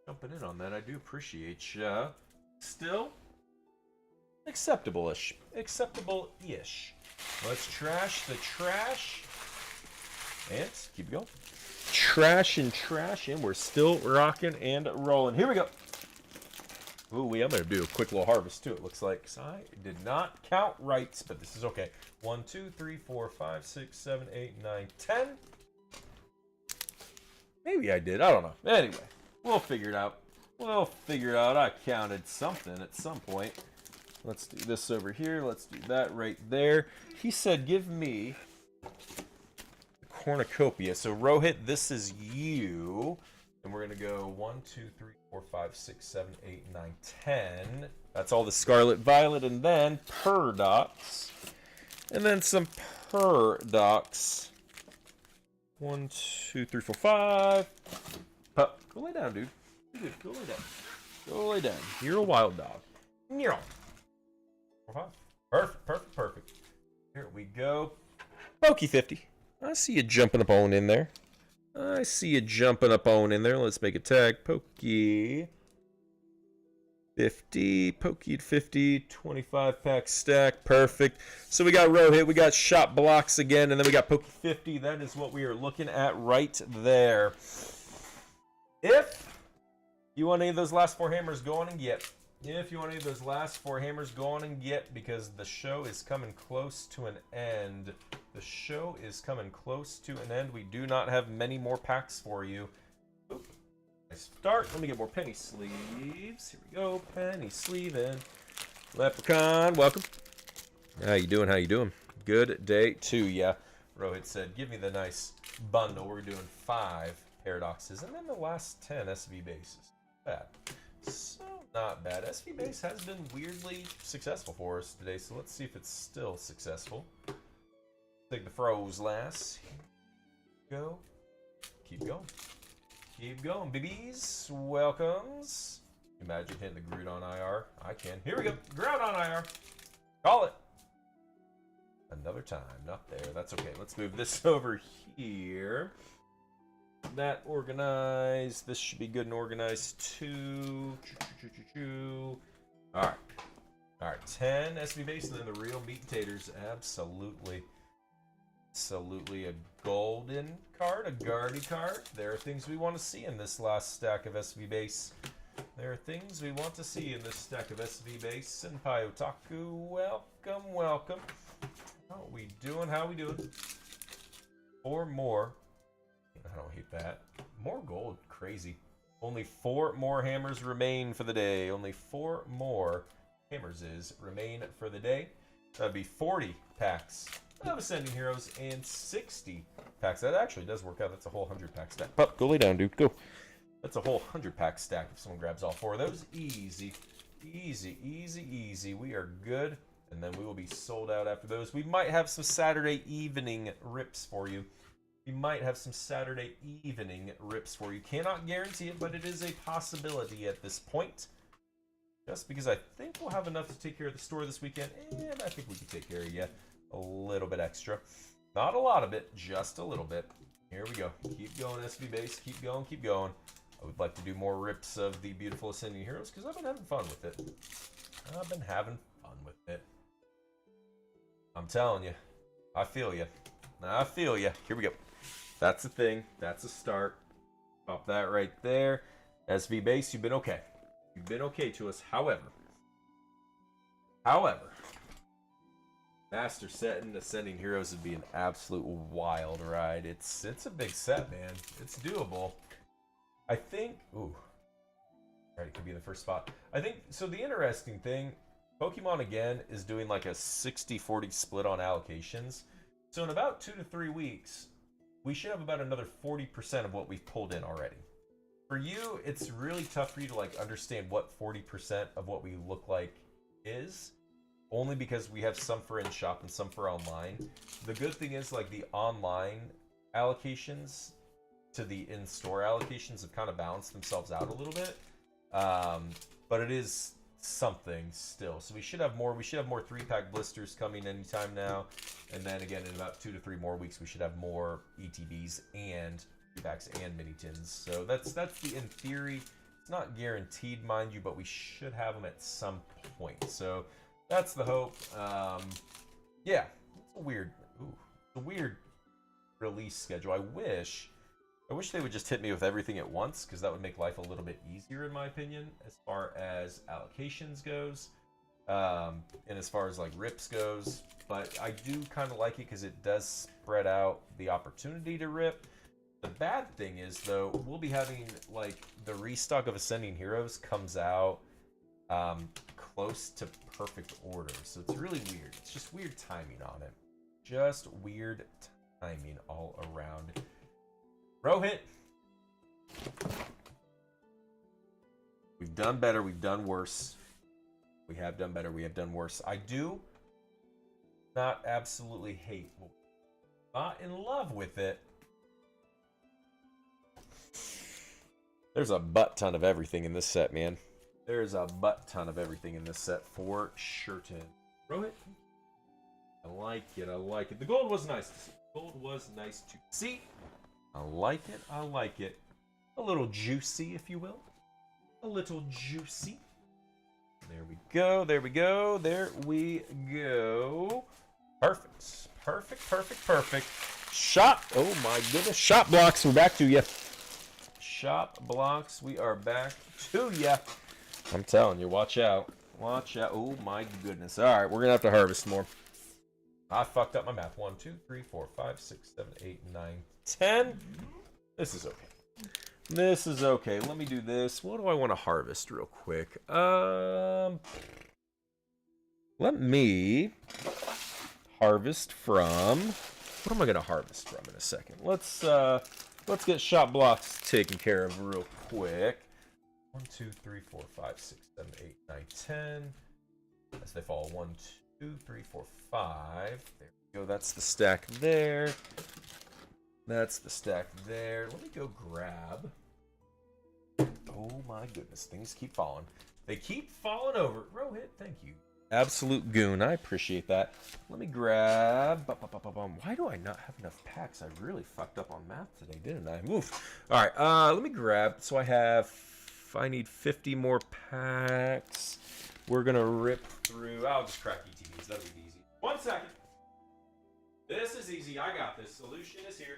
Jumping in on that, I do appreciate ya. Still, acceptable-ish. Acceptable-ish. Let's trash the trash. And keep it going. Trash and we're still rocking and rolling. Here we go. Ooh, I'm going to do a quick little harvest too, it looks like. So I did not count right, but this is okay. 1, 2, 3, 4, 5, 6, 7, 8, 9, 10. Maybe I did. I don't know. Anyway, we'll figure it out. We'll figure it out. I counted something at some point. Let's do this over here. Let's do that right there. He said, give me the cornucopia. So, Rohit, this is you. And we're going to go 1, 2, 3, 4, 5, 6, 7, 8, 9, 10. That's all the Scarlet Violet. And then Paradox. And then some Paradox. 1, 2, 3, 4, 5. Pup, go lay down, dude. Dude, go lay down. Go lay down. You're a wild dog. Meow. 4, 5. Perfect, perfect, perfect. Here we go. Pokey 50. I see you jumping up on in there. I see you jumping up on in there. Let's make a tag. Pokey 50, Pokeyed 50, 25 pack stack, perfect. So we got Rohit, we got Shot Blocks again, and then we got Pokey 50. That is what we are looking at right there. If you want any of those last 4 hammers, go on and get. If you want any of those last 4 hammers, go on and get, because the show is coming close to an end. The show is coming close to an end. We do not have many more packs for you. Oop. Start. Let me get more penny sleeves. Here we go. Penny sleeving. Leprechaun, welcome. How you doing? How you doing? Good day to ya. Rohit said, give me the nice bundle. We're doing 5 paradoxes and then the last 10 SV bases. Bad. So not bad. SV base has been weirdly successful for us today, so let's see if it's still successful. Take the froze last. Go. Keep going. Keep going, babies. Welcomes. Imagine hitting the Groudon IR. I can. Here we go. Groudon IR. Call it. Another time. Not there. That's okay. Let's move this over here. That organized. This should be good and organized too. Alright. Alright. 10 SV base and then the real meat and taters. Absolutely. Absolutely a golden card, a Guardy card. There are things we want to see in this last stack of SV base. There are things we want to see in this stack of SV base. Senpai Otaku, welcome, welcome. How we doing? How we doing? 4 more. I don't hate that. More gold, crazy. Only 4 more hammers remain for the day. Only 4 more hammers remain for the day. That'd be 40 packs of Ascending Heroes and 60 packs. That actually does work out. That's a whole 100 pack stack. Pup, go lay down, dude. Go. That's a whole 100 pack stack if someone grabs all 4 of those. Easy. Easy, easy, easy. We are good. And then we will be sold out after those. We might have some Saturday evening rips for you. We might have some Saturday evening rips for you. Cannot guarantee it, but it is a possibility at this point. Just because I think we'll have enough to take care of the store this weekend. And I think we can take care of you a little bit extra. Not a lot of it, just a little bit. Here we go. Keep going, SV base. Keep going, keep going. I would like to do more rips of the beautiful Ascending Heroes because I've been having fun with it. I've been having fun with it. I'm telling you. I feel you. I feel you. Here we go. That's the thing. That's a start. Pop that right there. SV base, you've been okay. You've been okay to us. However, Master Set and Ascending Heroes would be an absolute wild ride. It's a big set, man. It's doable. I think... Ooh. Alright, it could be in the first spot. I think... So the interesting thing, Pokemon, again, is doing like a 60-40 split on allocations. So in about 2 to 3 weeks, we should have about another 40% of what we've pulled in already. For you, it's really tough for you to like understand what 40% of what we look like is. Only because we have some for in-shop and some for online. The good thing is, like, the online allocations to the in-store allocations have kind of balanced themselves out a little bit. But it is something still. So we should have more. We should have more 3-pack blisters coming anytime now. And then, again, in about 2 to 3 more weeks, we should have more ETBs and 3-packs and mini-tins. So that's the, in theory, it's not guaranteed, mind you, but we should have them at some point. So... that's the hope. Yeah, it's a weird release schedule. I wish they would just hit me with everything at once, because that would make life a little bit easier, in my opinion, as far as allocations goes, and as far as like rips goes. But I do kind of like it because it does spread out the opportunity to rip. The bad thing is, though, we'll be having like the restock of Ascending Heroes comes out close to perfect order, so it's really weird. It's just weird timing on it. Just weird timing all around. Rohit, we've done better, we've done worse. We have done better, we have done worse. I do not absolutely hate, not in love with it. There's a butt ton of everything in this set, man. There's a butt ton of everything in this set for certain. Rohit, I like it. I like it. The gold was nice to see. Gold was nice to see. I like it. I like it. A little juicy, if you will. A little juicy. There we go. There we go. There we go. Perfect. Perfect, perfect, perfect. Shop. Oh my goodness. Shop blocks. We're back to you. Shop blocks. We are back to you. I'm telling you. Watch out. Watch out. Oh my goodness. All right. We're going to have to harvest more. I fucked up my math. 1, 2, 3, 4, 5, 6, 7, 8, 9, 10. This is okay. This is okay. Let me do this. What do I want to harvest real quick? Let me harvest from. What am I gonna harvest from in a second? Let's get shop blocks taken care of real quick. 1, 2, 3, 4, 5, 6, 7, 8, 9, 10. As they fall. 1, 2, 3, 4, 5. There we go. That's the stack there. That's the stack there. Let me go grab. Oh my goodness, things keep falling. They keep falling over. Rohit, thank you. Absolute goon, I appreciate that. Let me grab. Why do I not have enough packs? I really fucked up on math today, didn't I? Oof. All right, let me grab. So I need 50 more packs. We're gonna rip through. I'll just crack ETBs. That'll be easy. 1 second. This is easy. I got this. Solution is here.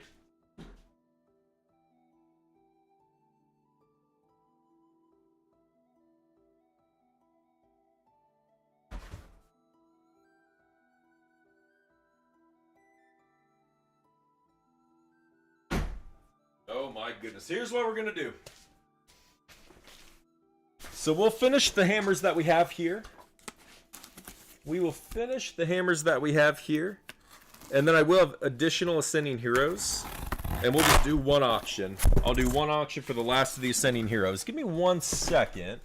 Oh my goodness. Here's what we're going to do. So we'll finish the hammers that we have here. We will finish the hammers that we have here. And then I will have additional Ascending Heroes. And we'll just do one auction. I'll do one auction for the last of the Ascending Heroes. Give me 1 second.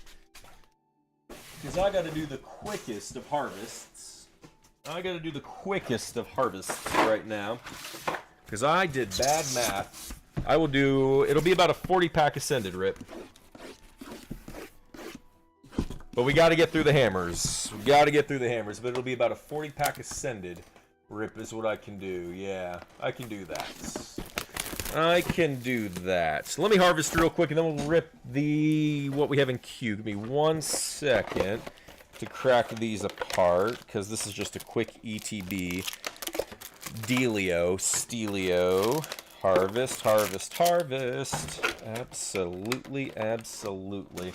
Because I got to do the quickest of harvests. I got to do the quickest of harvests right now. Because I did bad math. I will do, it'll be about a 40 pack Ascended rip. But we got to get through the hammers. We got to get through the hammers. But it'll be about a 40 pack Ascended rip is what I can do. Yeah, I can do that. I can do that. So let me harvest real quick and then we'll rip what we have in queue. Give me 1 second to crack these apart. Because this is just a quick ETB. Dealio, Steelio. Harvest, harvest, harvest. Absolutely, absolutely.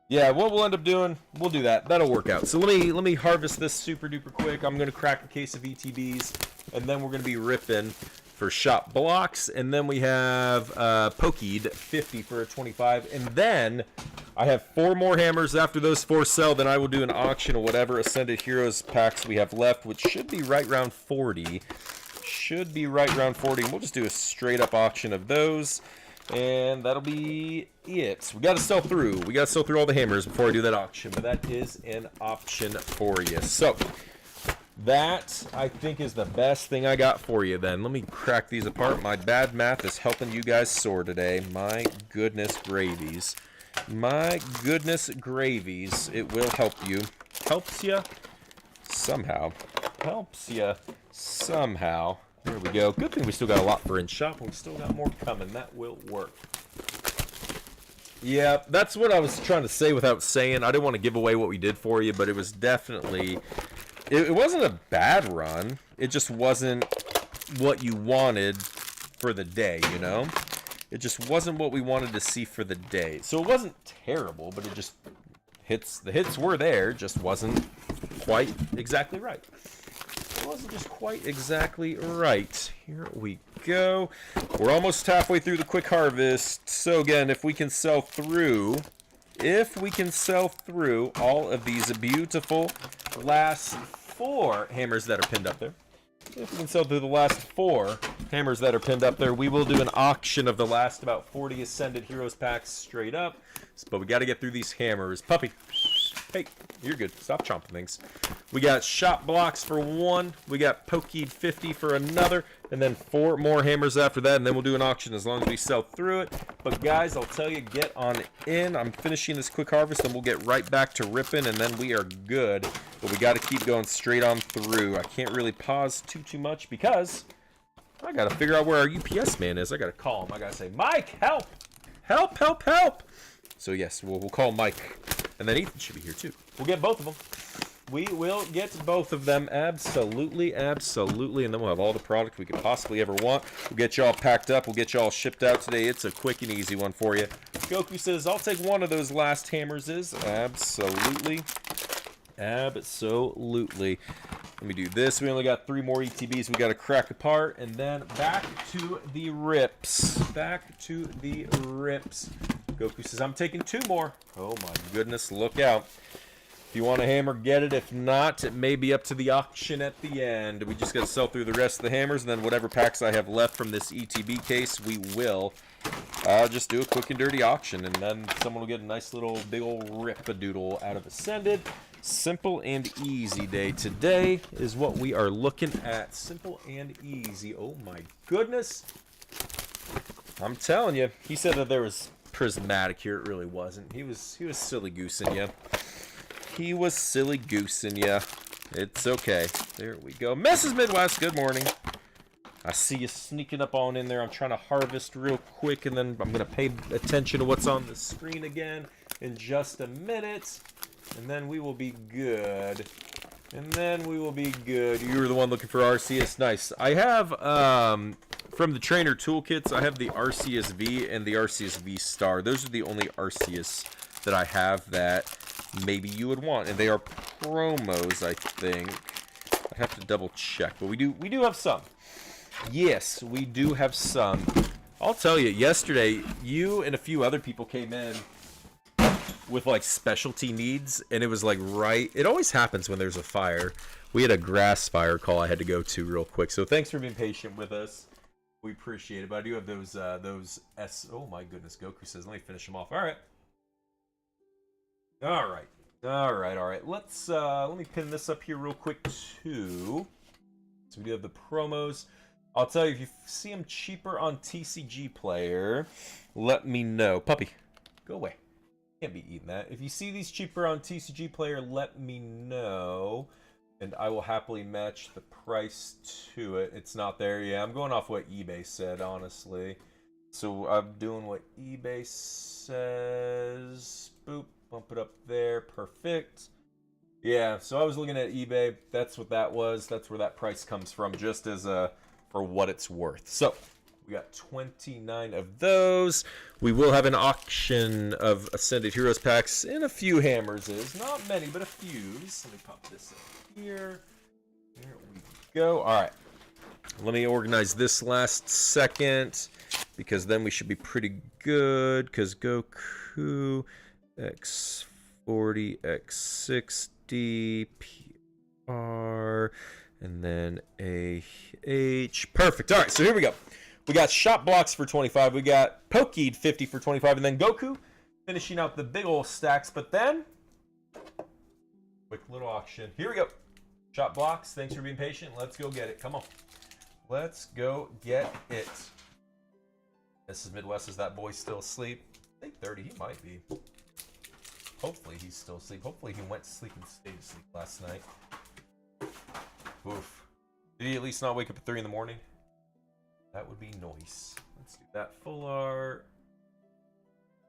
Yeah, what we'll end up doing, we'll do that. That'll work out. So let me harvest this super duper quick. I'm gonna crack a case of ETBs, and then we're gonna be ripping for shop blocks, and then we have Pokeed 50 for a 25, and then I have 4 more hammers. After those 4 sell, then I will do an auction of whatever Ascended Heroes packs we have left, which should be right around 40. Should be right around 40. We'll just do a straight up auction of those. And that'll be it. We got to sell through. We got to sell through all the hammers before I do that auction. But that is an option for you. So that, I think, is the best thing I got for you then. Let me crack these apart. My bad math is helping you guys soar today. My goodness gravies. My goodness gravies. It will help you. Helps you somehow. Helps you somehow. There we go. Good thing we still got a lot for in shop. We still got more coming. That will work. Yeah, that's what I was trying to say without saying. I didn't want to give away what we did for you, but it was definitely... It wasn't a bad run. It just wasn't what you wanted for the day, you know? It just wasn't what we wanted to see for the day. So it wasn't terrible, but it just... The hits were there, just wasn't quite exactly right. It wasn't just quite exactly right. Here we go. We're almost halfway through the quick harvest. So again, if we can sell through all of these beautiful last 4 hammers that are pinned up there. If we can sell through the last 4 hammers that are pinned up there, we will do an auction of the last about 40 Ascended Heroes packs straight up. But we got to get through these hammers. Puppy. Hey, you're good. Stop chomping things. We got shop blocks for 1. We got Pokeed 50 for another. And then 4 more hammers after that. And then we'll do an auction as long as we sell through it. But guys, I'll tell you, get on in. I'm finishing this quick harvest and we'll get right back to ripping. And then we are good. But we got to keep going straight on through. I can't really pause too much because I got to figure out where our UPS man is. I got to call him. I got to say, Mike, help! Help, help, help! So yes, we'll call Mike And then Ethan should be here too. We'll get both of them. We will get both of them, absolutely, absolutely, and then we'll have all the product we could possibly ever want. We'll get y'all packed up. We'll get y'all shipped out today. It's a quick and easy one for you. Goku says, I'll take one of those last Hammerses. Absolutely. Absolutely. Let me do this. We only got 3 more ETBs we got to crack apart, and then back to the rips. Back to the rips. Goku says, I'm taking 2 more. Oh my goodness, look out. If you want a hammer, get it. If not, it may be up to the auction at the end. We just got to sell through the rest of the hammers, and then whatever packs I have left from this ETB case, we will just do a quick and dirty auction, and then someone will get a nice little big old rip-a-doodle out of Ascended. Simple and easy day. Today is what we are looking at. Simple and easy. Oh my goodness. I'm telling you. He said that there was prismatic here. It really wasn't. He was silly goosing you. He was silly goosing ya. It's okay. There we go. Mrs. Midwest, good morning. I see you sneaking up on in there. I'm trying to harvest real quick, and then I'm going to pay attention to what's on the screen again in just a minute. And then we will be good. And then we will be good. You were the one looking for Arceus. Nice. I have, from the trainer toolkits, I have the Arceus V and the Arceus V Star. Those are the only Arceus that I have that maybe you would want, and they are promos, I think. I have to double check, but we do have some. Yes, we do have some. I'll tell you, yesterday you and a few other people came in with like specialty needs, and it was like it always happens when there's a fire. We had a grass fire call I had to go to real quick, so thanks for being patient with us. We appreciate it. But I do have those oh my goodness, Goku says, let me finish them off. All right. All right. Let me pin this up here real quick too. So we do have the promos. I'll tell you, if you see them cheaper on TCG Player, let me know. Puppy, go away. Can't be eating that. If you see these cheaper on TCG Player, let me know, and I will happily match the price to it. It's not there. Yeah, I'm going off what eBay said, honestly. So I'm doing what eBay says. Boop. Bump it up there. Perfect. Yeah, so I was looking at eBay. That's what that was. That's where that price comes from, just as for what it's worth. So we got 29 of those. We will have an auction of Ascended Heroes packs in a few hammers. Not many, but a few. So let me pop this in here. There we go. All right. Let me organize this last second, because then we should be pretty good, because Goku... X40, X60, PR, and then AH. Perfect. All right, so here we go. We got Shop Blocks for 25. We got Pokeed 50 for 25. And then Goku finishing out the big old stacks. But then, quick little auction. Here we go. Shop Blocks. Thanks for being patient. Let's go get it. Come on. Let's go get it. Mrs. Midwest, is that boy still asleep? I think 30. He might be. Hopefully he's still asleep. Hopefully he went to sleep and stayed asleep last night. Oof. Did he at least not wake up at 3 in the morning? That would be nice. Let's do that full art.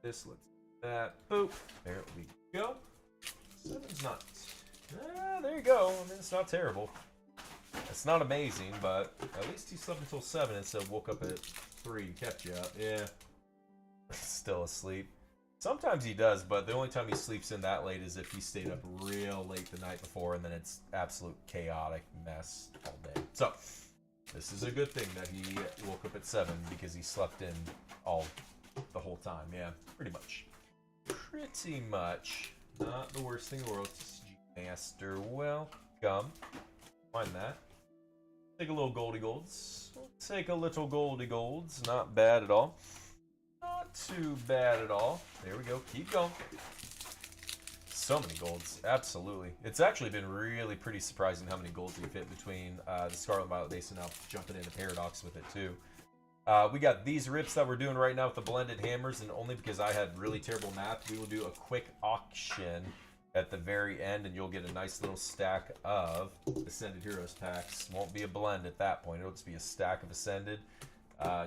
Let's do that. Boop. There we go. 7's not... there you go. I mean, it's not terrible. It's not amazing, but at least he slept until 7 instead of woke up at 3 and kept you up. Yeah. Still asleep. Sometimes he does, but the only time he sleeps in that late is if he stayed up real late the night before, and then it's absolute chaotic mess all day. So, this is a good thing that he woke up at 7, because he slept in the whole time. Yeah, pretty much. Pretty much. Not the worst thing in the world. Master, welcome. Find that. Take a little Goldie Golds. Take a little Goldie Golds. Not bad at all. Not too bad at all. There we go. Keep going. So many golds. Absolutely. It's actually been really pretty surprising how many golds we've hit between the Scarlet Violet base and now jumping into Paradox with it too. We got these rips that we're doing right now with the blended hammers, and only because I had really terrible math, we will do a quick auction at the very end, and you'll get a nice little stack of Ascended Heroes packs. Won't be a blend at that point. It'll just be a stack of Ascended.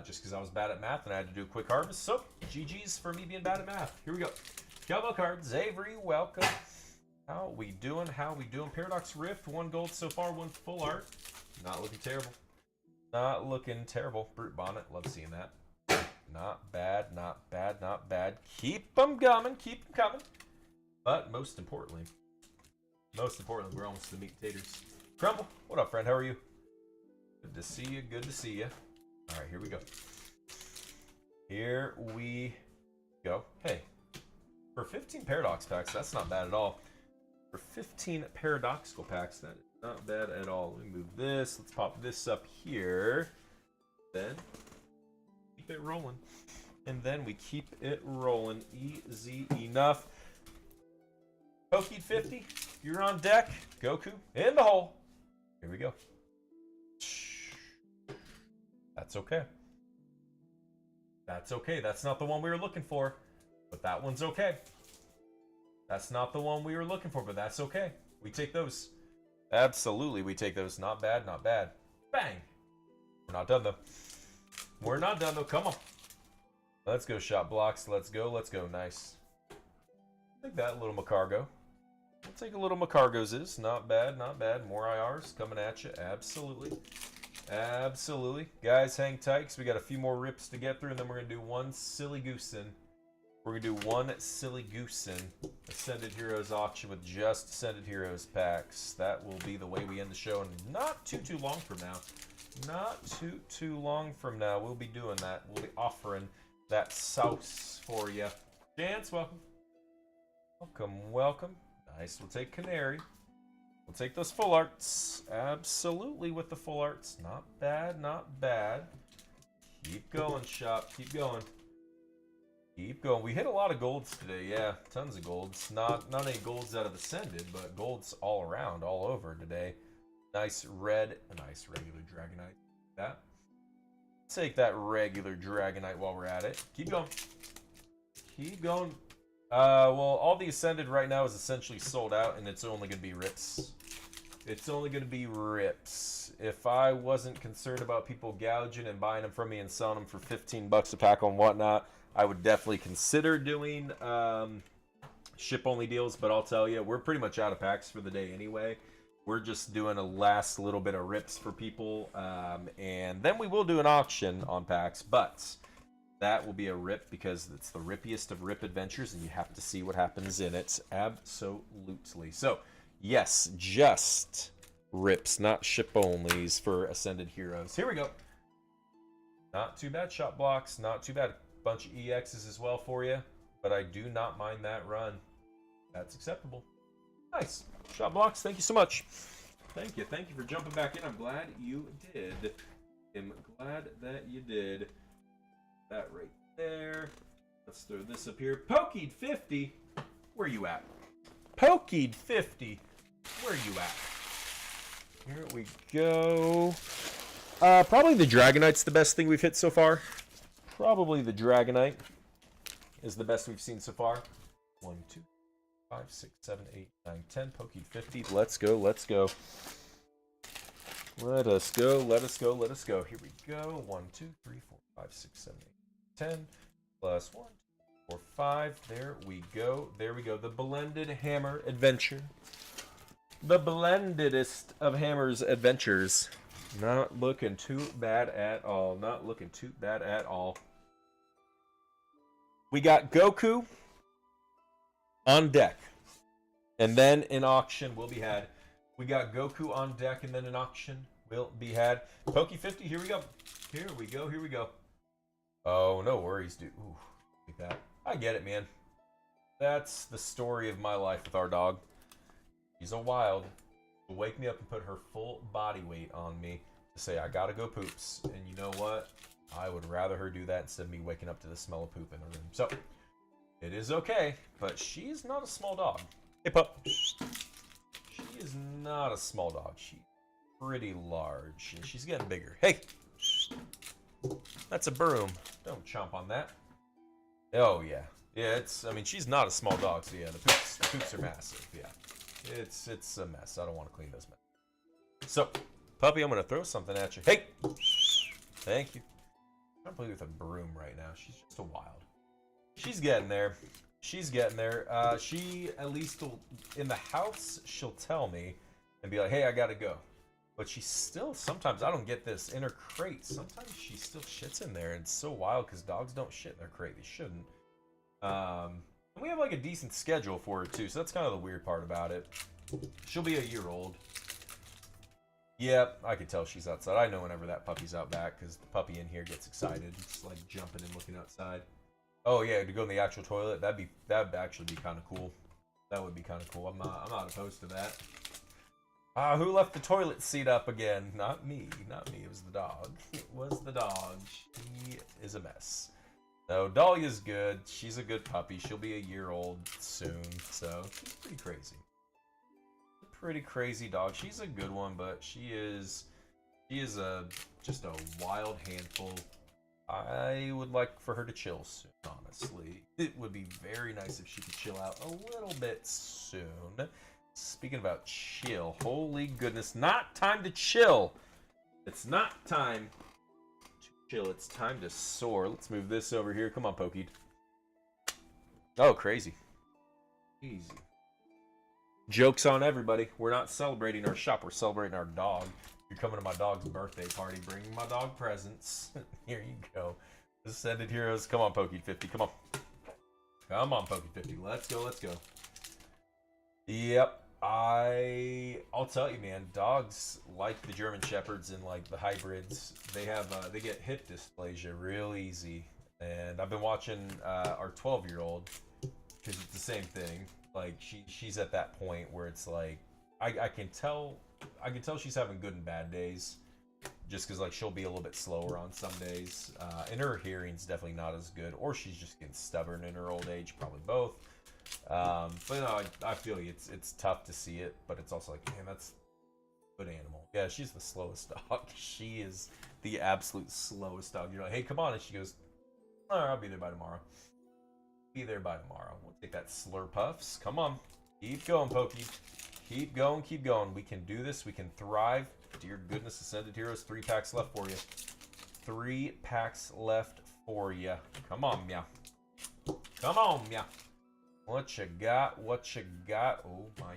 Just because I was bad at math and I had to do a quick harvest. So, GG's for me being bad at math. Here we go. Cowbell cards. Avery, welcome. How we doing? How we doing? Paradox Rift, 1 gold so far, 1 full art. Not looking terrible. Not looking terrible. Brute Bonnet, love seeing that. Not bad, not bad, not bad. Keep them coming, keep them coming. But most importantly, we're almost to the meat taters. Crumble, what up, friend? How are you? Good to see you, good to see you. All right, here we go. Here we go. Hey, for 15 Paradox packs, that's not bad at all. For 15 Paradoxical packs, that is not bad at all. Let me move this. Let's pop this up here. Then keep it rolling. And then we keep it rolling. Easy enough. Pokey 50, you're on deck. Goku in the hole. Here we go. That's okay. That's okay. That's not the one we were looking for, but that one's okay. That's not the one we were looking for, but that's okay. We take those. Absolutely, we take those. Not bad, not bad. Bang. We're not done, though. We're not done, though. Come on. Let's go, shot blocks. Let's go, let's go. Nice. Take that, little Macargo. We'll take a little Macargo's is. Not bad, not bad. More IRs coming at you. Absolutely. Absolutely. Guys, hang tight, because we got a few more rips to get through, and then we're going to do one silly goosin'. We're going to do one silly goosin' Ascended Heroes auction with just Ascended Heroes packs. That will be the way we end the show, and not too long from now. Not too long from now, we'll be doing that. We'll be offering that sauce for you. Chance, welcome. Welcome, welcome. Nice. We'll take Canary. We'll take those full arts. Absolutely with the full arts. Not bad, not bad. Keep going, shop. Keep going. Keep going. We hit a lot of golds today. Yeah, tons of golds. Not any golds out of Ascended, but golds all around, all over today. Nice red, a nice regular Dragonite. That. Take that regular Dragonite while we're at it. Keep going. Keep going. Well, all the Ascended right now is essentially sold out, and it's only going to be rips. It's only going to be rips. If I wasn't concerned about people gouging and buying them from me and selling them for 15 bucks a pack on whatnot, I would definitely consider doing ship-only deals, but I'll tell you, we're pretty much out of packs for the day anyway. We're just doing a last little bit of rips for people, and then we will do an auction on packs, but that will be a rip because it's the rippiest of rip adventures, and you have to see what happens in it. Absolutely. So, yes, just rips, not ship-onlys for Ascended Heroes. Here we go. Not too bad shot blocks, not too bad. Bunch of EXs as well for you, but I do not mind that run. That's acceptable. Nice. Shot blocks, thank you so much. Thank you for jumping back in. I'm glad you did. I'm glad that you did. That right there. Let's throw this up here. Pokied 50. Where you at? Pokied 50. Where you at? Here we go. Probably the Dragonite's the best thing we've hit so far. Probably the Dragonite is the best we've seen so far. 1, 2, 5, 6, 7, 8, 9, 10. Pokied 50. Let's go, let's go. Let us go, let us go, let us go. Here we go. 1, 2, 3, 4, 5, 6, 7, 8, 10. Plus 1, 2, 4, 5. There we go. There we go. The Blended Hammer Adventure. The blendedest of Hammer's adventures. Not looking too bad at all. Not looking too bad at all. We got Goku on deck. And then an auction will be had. We got Goku on deck, and then an auction will be had. Poke 50, here we go. Here we go, here we go. Oh, no worries, dude. Ooh, like that. I get it, man. That's the story of my life with our dog. She's a wild. She'll wake me up and put her full body weight on me to say, I gotta go poops. And you know what? I would rather her do that instead of me waking up to the smell of poop in her room. So, it is okay, but she's not a small dog. Hey, pup. She is not a small dog. She's pretty large, and she's getting bigger. Hey! That's a broom. Don't chomp on that. Oh, yeah. Yeah, it's, I mean, she's not a small dog, so yeah, the poops are massive, yeah. It's a mess. I don't want to clean those mess. So, puppy, I'm going to throw something at you. Hey! Thank you. I'm playing with a broom right now. She's just a wild. She's getting there. She's getting there. She at least will, in the house, she'll tell me and be like, hey, I gotta go. But she still, sometimes, I don't get this, in her crate, sometimes she still shits in there. And it's so wild because dogs don't shit in their crate. They shouldn't. And we have like a decent schedule for her too, so that's kind of the weird part about it. She'll be a year old. Yep, I can tell she's outside. I know whenever that puppy's out back because the puppy in here gets excited. It's like jumping and looking outside. Oh yeah, to go in the actual toilet, that'd actually be kind of cool. That would be kind of cool. I'm not opposed to that. Who left the toilet seat up again? Not me. Not me. It was the dog. It was the dog. She is a mess. So Dahlia's good. She's a good puppy. She'll be a year old soon. So she's pretty crazy. Pretty crazy dog. She's a good one, but she is just a wild handful. I would like for her to chill soon, honestly. It would be very nice if she could chill out a little bit soon. Speaking about chill, holy goodness, not time to chill. It's not time to chill, it's time to soar. Let's move this over here. Come on, Pokey. Oh, crazy. Easy. Joke's on everybody. We're not celebrating our shop, we're celebrating our dog. You're coming to my dog's birthday party, bringing my dog presents. Here you go. Ascended Heroes. Come on, Pokey 50. Come on. Come on, Pokey 50. Let's go, let's go. Yep. I'll tell you, man, dogs like the German Shepherds and like the hybrids, they get hip dysplasia real easy. And I've been watching our 12-year-old, because it's the same thing. Like she's at that point where it's like I can tell she's having good and bad days, just because like she'll be a little bit slower on some days, and her hearing's definitely not as good, or she's just getting stubborn in her old age, probably both. But no, I feel you. It's tough to see it, but it's also like, man, that's a good animal. Yeah, she's the slowest dog. She is the absolute slowest dog. You're like, hey, come on, and she goes, all right, I'll be there by tomorrow. Be there by tomorrow. We'll take that Slurpuffs. Come on. Keep going, Pokey. Keep going, keep going. We can do this. We can thrive. Dear goodness, Ascended Heroes. 3 packs left for you. 3 packs left for you. Come on, meow. Come on, meow. What you got? What you got? Oh, my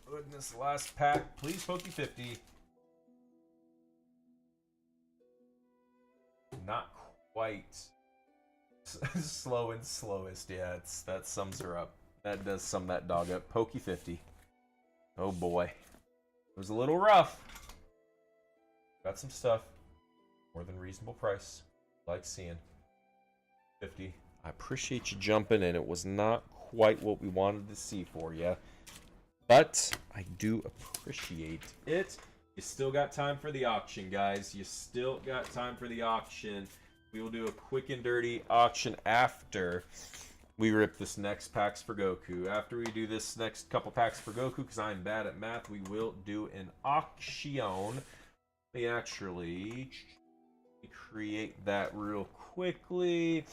goodness. Last pack. Please, Pokey 50. Not quite. Slow and slowest. Yeah, that sums her up. That does sum that dog up. Pokey 50. Oh boy. It was a little rough. Got some stuff. More than reasonable price. Like seeing. 50. I appreciate you jumping in. It was not quite what we wanted to see for you. But I do appreciate it. You still got time for the auction, guys. You still got time for the auction. We will do a quick and dirty auction after we rip this next packs for Goku. After we do this next couple packs for Goku, because I'm bad at math, we will do an auction. Let me actually create that real quickly.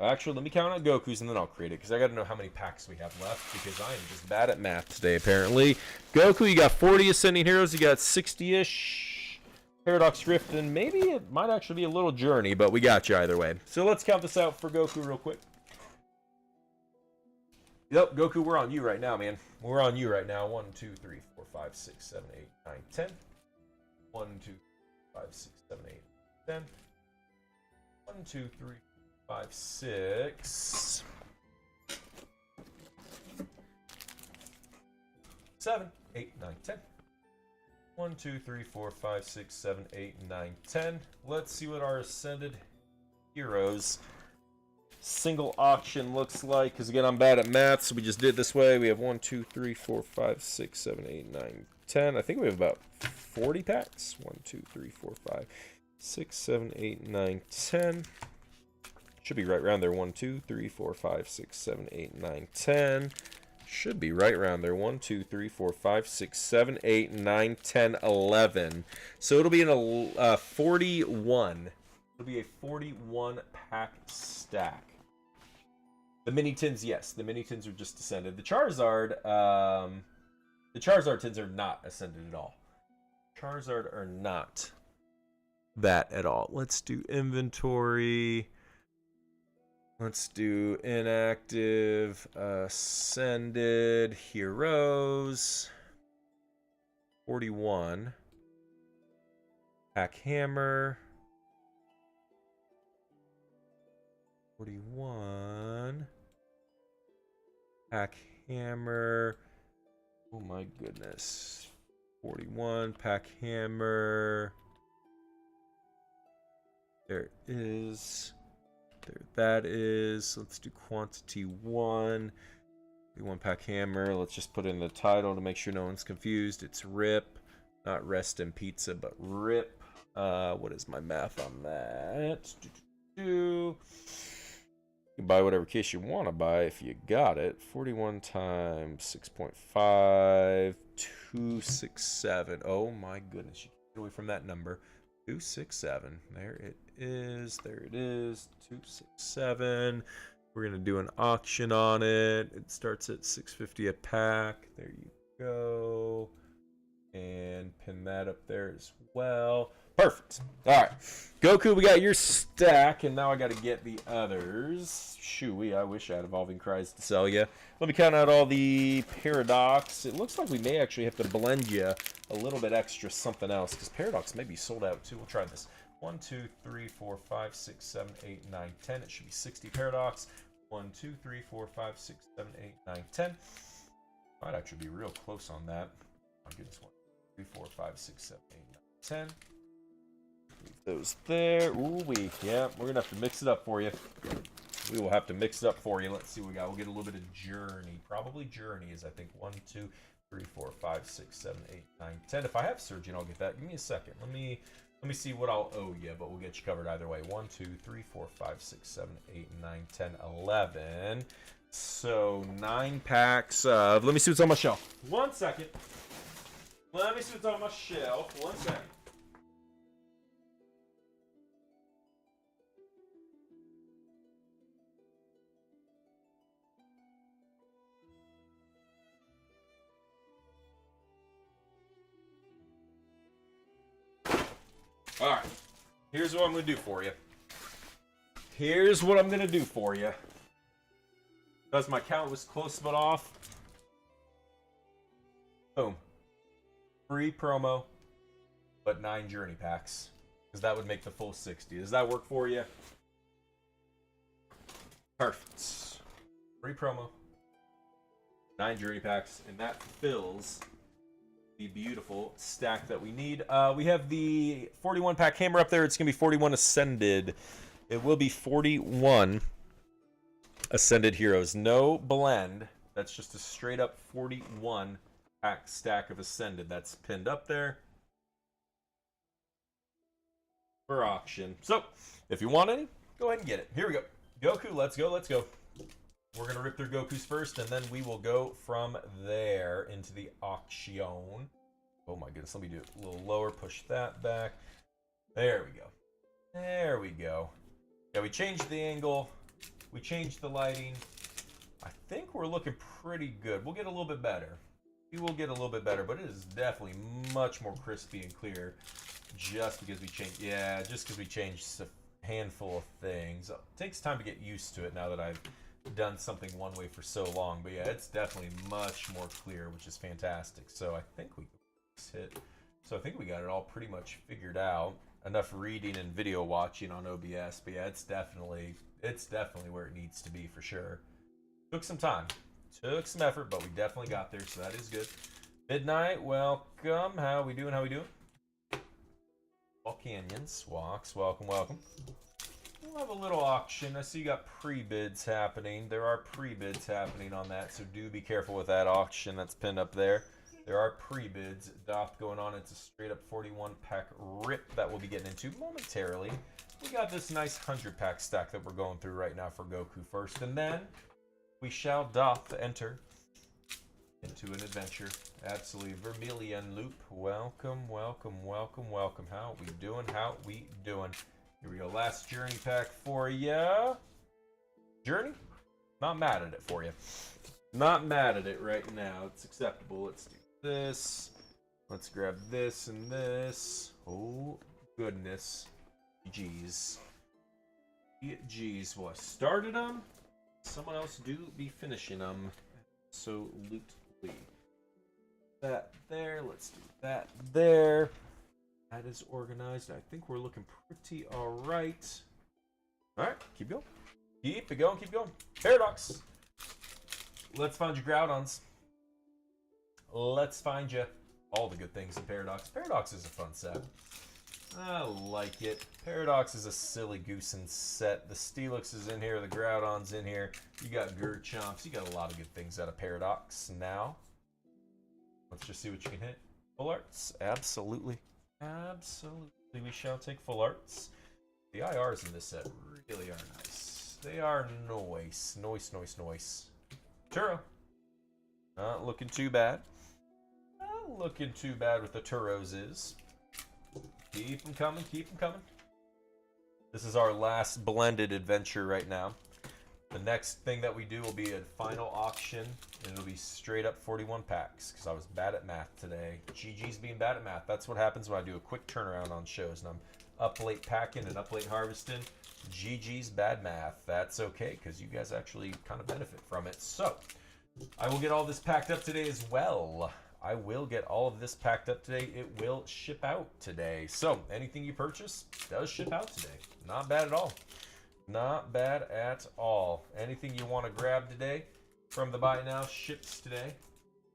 Actually, let me count out Goku's and then I'll create it, because I got to know how many packs we have left, because I am just bad at math today, apparently. Goku, you got 40 Ascending Heroes, you got 60-ish. Paradox Rift, and maybe it might actually be a little Journey, but we got you either way. So let's count this out for Goku real quick. Yep, Goku, we're on you right now, man. We're on you right now. 1, 2, 3, 4, 5, 6, 7, 8, 9, 10. 1, 2, 5, 6, 7, 8, 10. 1, 2, 3, 5, 6. 7, 8, 9, 10. 1, 2, 3, 4, 5, 6, 7, 8, 9, 10. Let's see what our Ascended Heroes single auction looks like. Because again, I'm bad at math, so we just did it this way. We have 1, 2, 3, 4, 5, 6, 7, 8, 9, 10. I think we have about 40 packs. 1, 2, 3, 4, 5, 6, 7, 8, 9, 10. Should be right around there. 1, 2, 3, 4, 5, 6, 7, 8, 9, 10. Should be right around there. 1, 2, 3, 4, 5, 6, 7, 8, 9, 10, 11. So it'll be in a 41. It'll be a 41 pack stack. The mini tins, yes. The mini tins are just ascended. The Charizard tins are not ascended at all. Charizard are not that at all. Let's do inventory. Let's do inactive, ascended heroes. 41. Pack hammer. 41. Pack hammer. Oh my goodness. 41. Pack hammer. There is. There that is. Let's do quantity 1. 41 pack hammer. Let's just put in the title to make sure no one's confused. It's RIP. Not rest in pizza, but RIP. What is my math on that? You can buy whatever case you want to buy if you got it. 41 times 6.5, 267. Oh my goodness, you can't get away from that number. 267. There it is. There it is. 267. We're gonna do an auction on it. It starts at $6.50 a pack. There you go. And pin that up there as well. Perfect. All right, Goku, we got your stack, and now I got to get the others. Shooey, I wish I had Evolving Cries to sell you. Let me count out all the Paradox. It looks like we may actually have to blend you a little bit extra something else, because Paradox may be sold out too. We'll try this. 1, 2, 3, 4, 5, 6, 7, 8, 9, 10. It should be 60 Paradox. 1, 2, 3, 4, 5, 6, 7, 8, 9, 10. Might actually be real close on that. My goodness, 1, 2, 3, 4, 5, 6, 7, 8, 9, 10. Leave those there. Ooh wee. Yeah, we're gonna have to mix it up for you. We will have to mix it up for you. Let's see what we got. We'll get a little bit of Journey. Probably Journey is, I think, 1, 2, 3, 4, 5, 6, 7, 8, 9, 10. If I have Surgeon, I'll get that. Give me a second. Let me see what I'll owe you, but we'll get you covered either way. 1, 2, 3, 4, 5, 6, 7, 8, 9, 10, 11. So 9 packs of. Let me see what's on my shelf. 1 second. Let me see what's on my shelf. 1 second. Alright, here's what I'm going to do for you. Here's what I'm going to do for you. Because my count was close but off. Boom. Free promo, but 9 Journey packs. Because that would make the full 60. Does that work for you? Perfect. Free promo, 9 Journey packs, and that fills the beautiful stack that we need. We have the 41 pack hammer up there. It's going to be 41 Ascended. It will be 41 Ascended Heroes. No blend. That's just a straight up 41 pack stack of Ascended. That's pinned up there for auction. So, if you want any, go ahead and get it. Here we go. Goku, let's go, let's go. We're going to rip through Goku's first, and then we will go from there into the auction. Oh my goodness, let me do it a little lower, push that back. There we go. There we go. Yeah, we changed the angle. We changed the lighting. I think we're looking pretty good. We'll get a little bit better. We will get a little bit better, but it is definitely much more crispy and clear just because we changed, yeah, just because we changed a handful of things. It takes time to get used to it now that I've done something one way for so long, but yeah, it's definitely much more clear, which is fantastic. So I think we hit. So I think we got it all pretty much figured out. Enough reading and video watching on OBS, but yeah, it's definitely where it needs to be for sure. Took some time, took some effort, but we definitely got there, so that is good. Midnight, welcome. How we doing? How we doing? All Canyons, Walks, welcome, welcome. We'll have a little auction. I see you got pre-bids happening. There are pre-bids happening on that, so do be careful with that auction that's pinned up there. There are pre-bids going on. It's a straight up 41 pack rip that we'll be getting into momentarily. We got this nice 100 pack stack that we're going through right now for Goku first, and then we shall doth enter into an adventure. Absolutely. Vermilion Loop. Welcome, welcome, welcome, welcome. How we doing? How we doing? Here we go. Last Journey pack for ya. Journey? Not mad at it for you. Not mad at it right now. It's acceptable. Let's do this. Let's grab this and this. Oh, goodness. Jeez. Geez, well, I started them. Someone else do be finishing them. Absolutely. That there. Let's do that there. That is organized. I think we're looking pretty alright. Alright, keep going. Keep it going, keep going. Paradox. Let's find your Groudons. Let's find you all the good things in Paradox. Paradox is a fun set. I like it. Paradox is a silly goose-in set. The Steelix is in here, the Groudon's in here. You got Garchomps. You got a lot of good things out of Paradox now. Let's just see what you can hit. Full arts. Absolutely. Absolutely. We shall take full arts. The IRs in this set really are nice. They are nice. Nice. Turo. Not looking too bad. Not looking too bad with the Turos is. Keep them coming, keep them coming. This is our last blended adventure right now. The next thing that we do will be a final auction, and it'll be straight up 41 packs, because I was bad at math today. GG's being bad at math. That's what happens when I do a quick turnaround on shows, and I'm up late packing and up late harvesting. GG's bad math. That's okay, because you guys actually kind of benefit from it. So, I will get all this packed up today as well. I will get all of this packed up today. It will ship out today. So, anything you purchase does ship out today. Not bad at all. Not bad at all. Anything you want to grab today from the Buy Now ships today.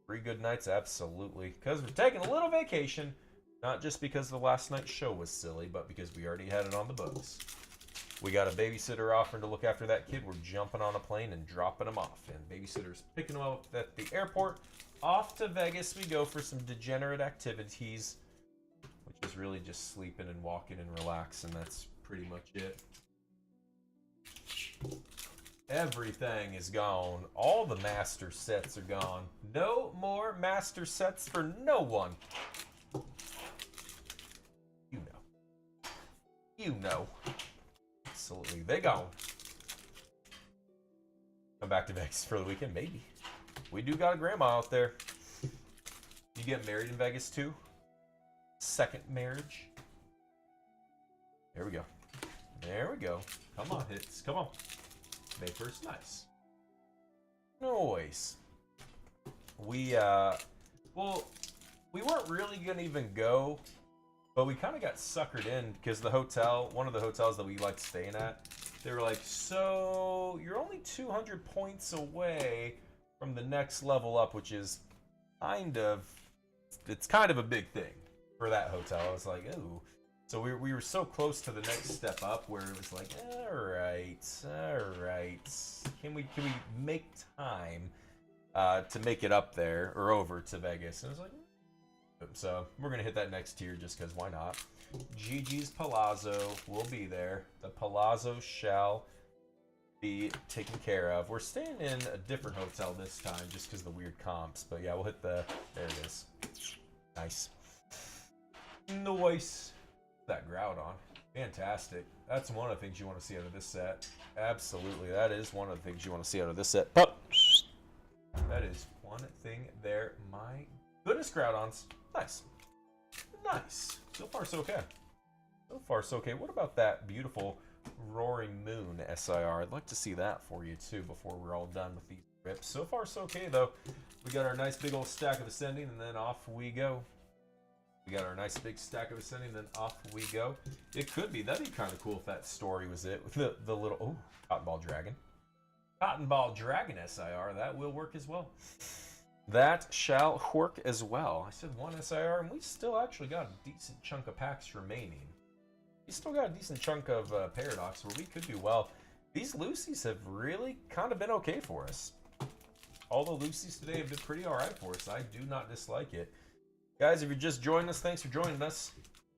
3 good nights, absolutely. Because we're taking a little vacation. Not just because the last night's show was silly, but because we already had it on the books. We got a babysitter offering to look after that kid. We're jumping on a plane and dropping him off. And babysitter's picking him up at the airport. Off to Vegas we go for some degenerate activities, which is really just sleeping and walking and relaxing. That's pretty much it. Everything is gone. All the master sets are gone. No more master sets for no one. You know. You know. Absolutely. They gone. Come back to Vegas for the weekend? Maybe. We do got a grandma out there. You get married in Vegas too? Second marriage? There we go. There we go. Come on, hits. Come on. May 1st, nice. Nice. Well, we weren't really gonna even go, but we kind of got suckered in because the hotel, one of the hotels that we like staying at, they were like, so you're only 200 points away from the next level up, which is it's kind of a big thing for that hotel. I was like, ooh. So we were so close to the next step up where it was like, all right. Can we make time to make it up there or over to Vegas? And I was like, so we're gonna hit that next tier just because why not? GG's Palazzo will be there. The Palazzo shall be taken care of. We're staying in a different hotel this time just because of the weird comps. But yeah, we'll hit there it is. Nice. Nice. That Groudon. Fantastic. That's one of the things you want to see out of this set. Absolutely. That is one of the things you want to see out of this set. But that is one thing there. My goodness, Groudons. Nice. Nice. So far, so okay. So far, so okay. What about that beautiful Roaring Moon SIR? I'd like to see that for you, too, before we're all done with these rips. So far, so okay, though. We got our nice big old stack of Ascending, and then off we go. We got our nice big stack of Ascending, then off we go. It could be. That'd be kind of cool if that story was it. With the little... Oh, Cotton Ball Dragon. Cotton Ball Dragon SIR. That will work as well. That shall work as well. I said one SIR, and we still actually got a decent chunk of packs remaining. We still got a decent chunk of Paradox where we could do well. These Lucy's have really kind of been okay for us. All the Lucy's today have been pretty alright for us. I do not dislike it. Guys, if you're just joining us, thanks for joining us.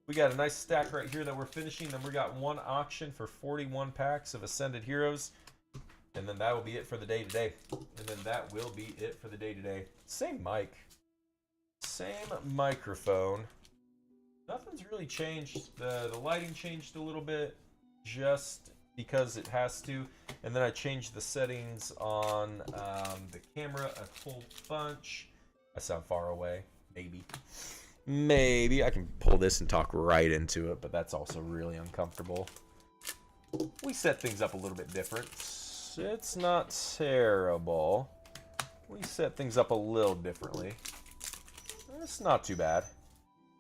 We got a nice stack right here that we're finishing. Then we got one auction for 41 packs of Ascended Heroes. And then that will be it for the day today. And then that will be it for the day today. Same mic. Same microphone. Nothing's really changed. The lighting changed a little bit just because it has to. And then I changed the settings on the camera a whole bunch. I sound far away. Maybe I can pull this and talk right into it, but that's also really uncomfortable. we set things up a little bit different. It's not terrible. We set things up a little differently. It's not too bad.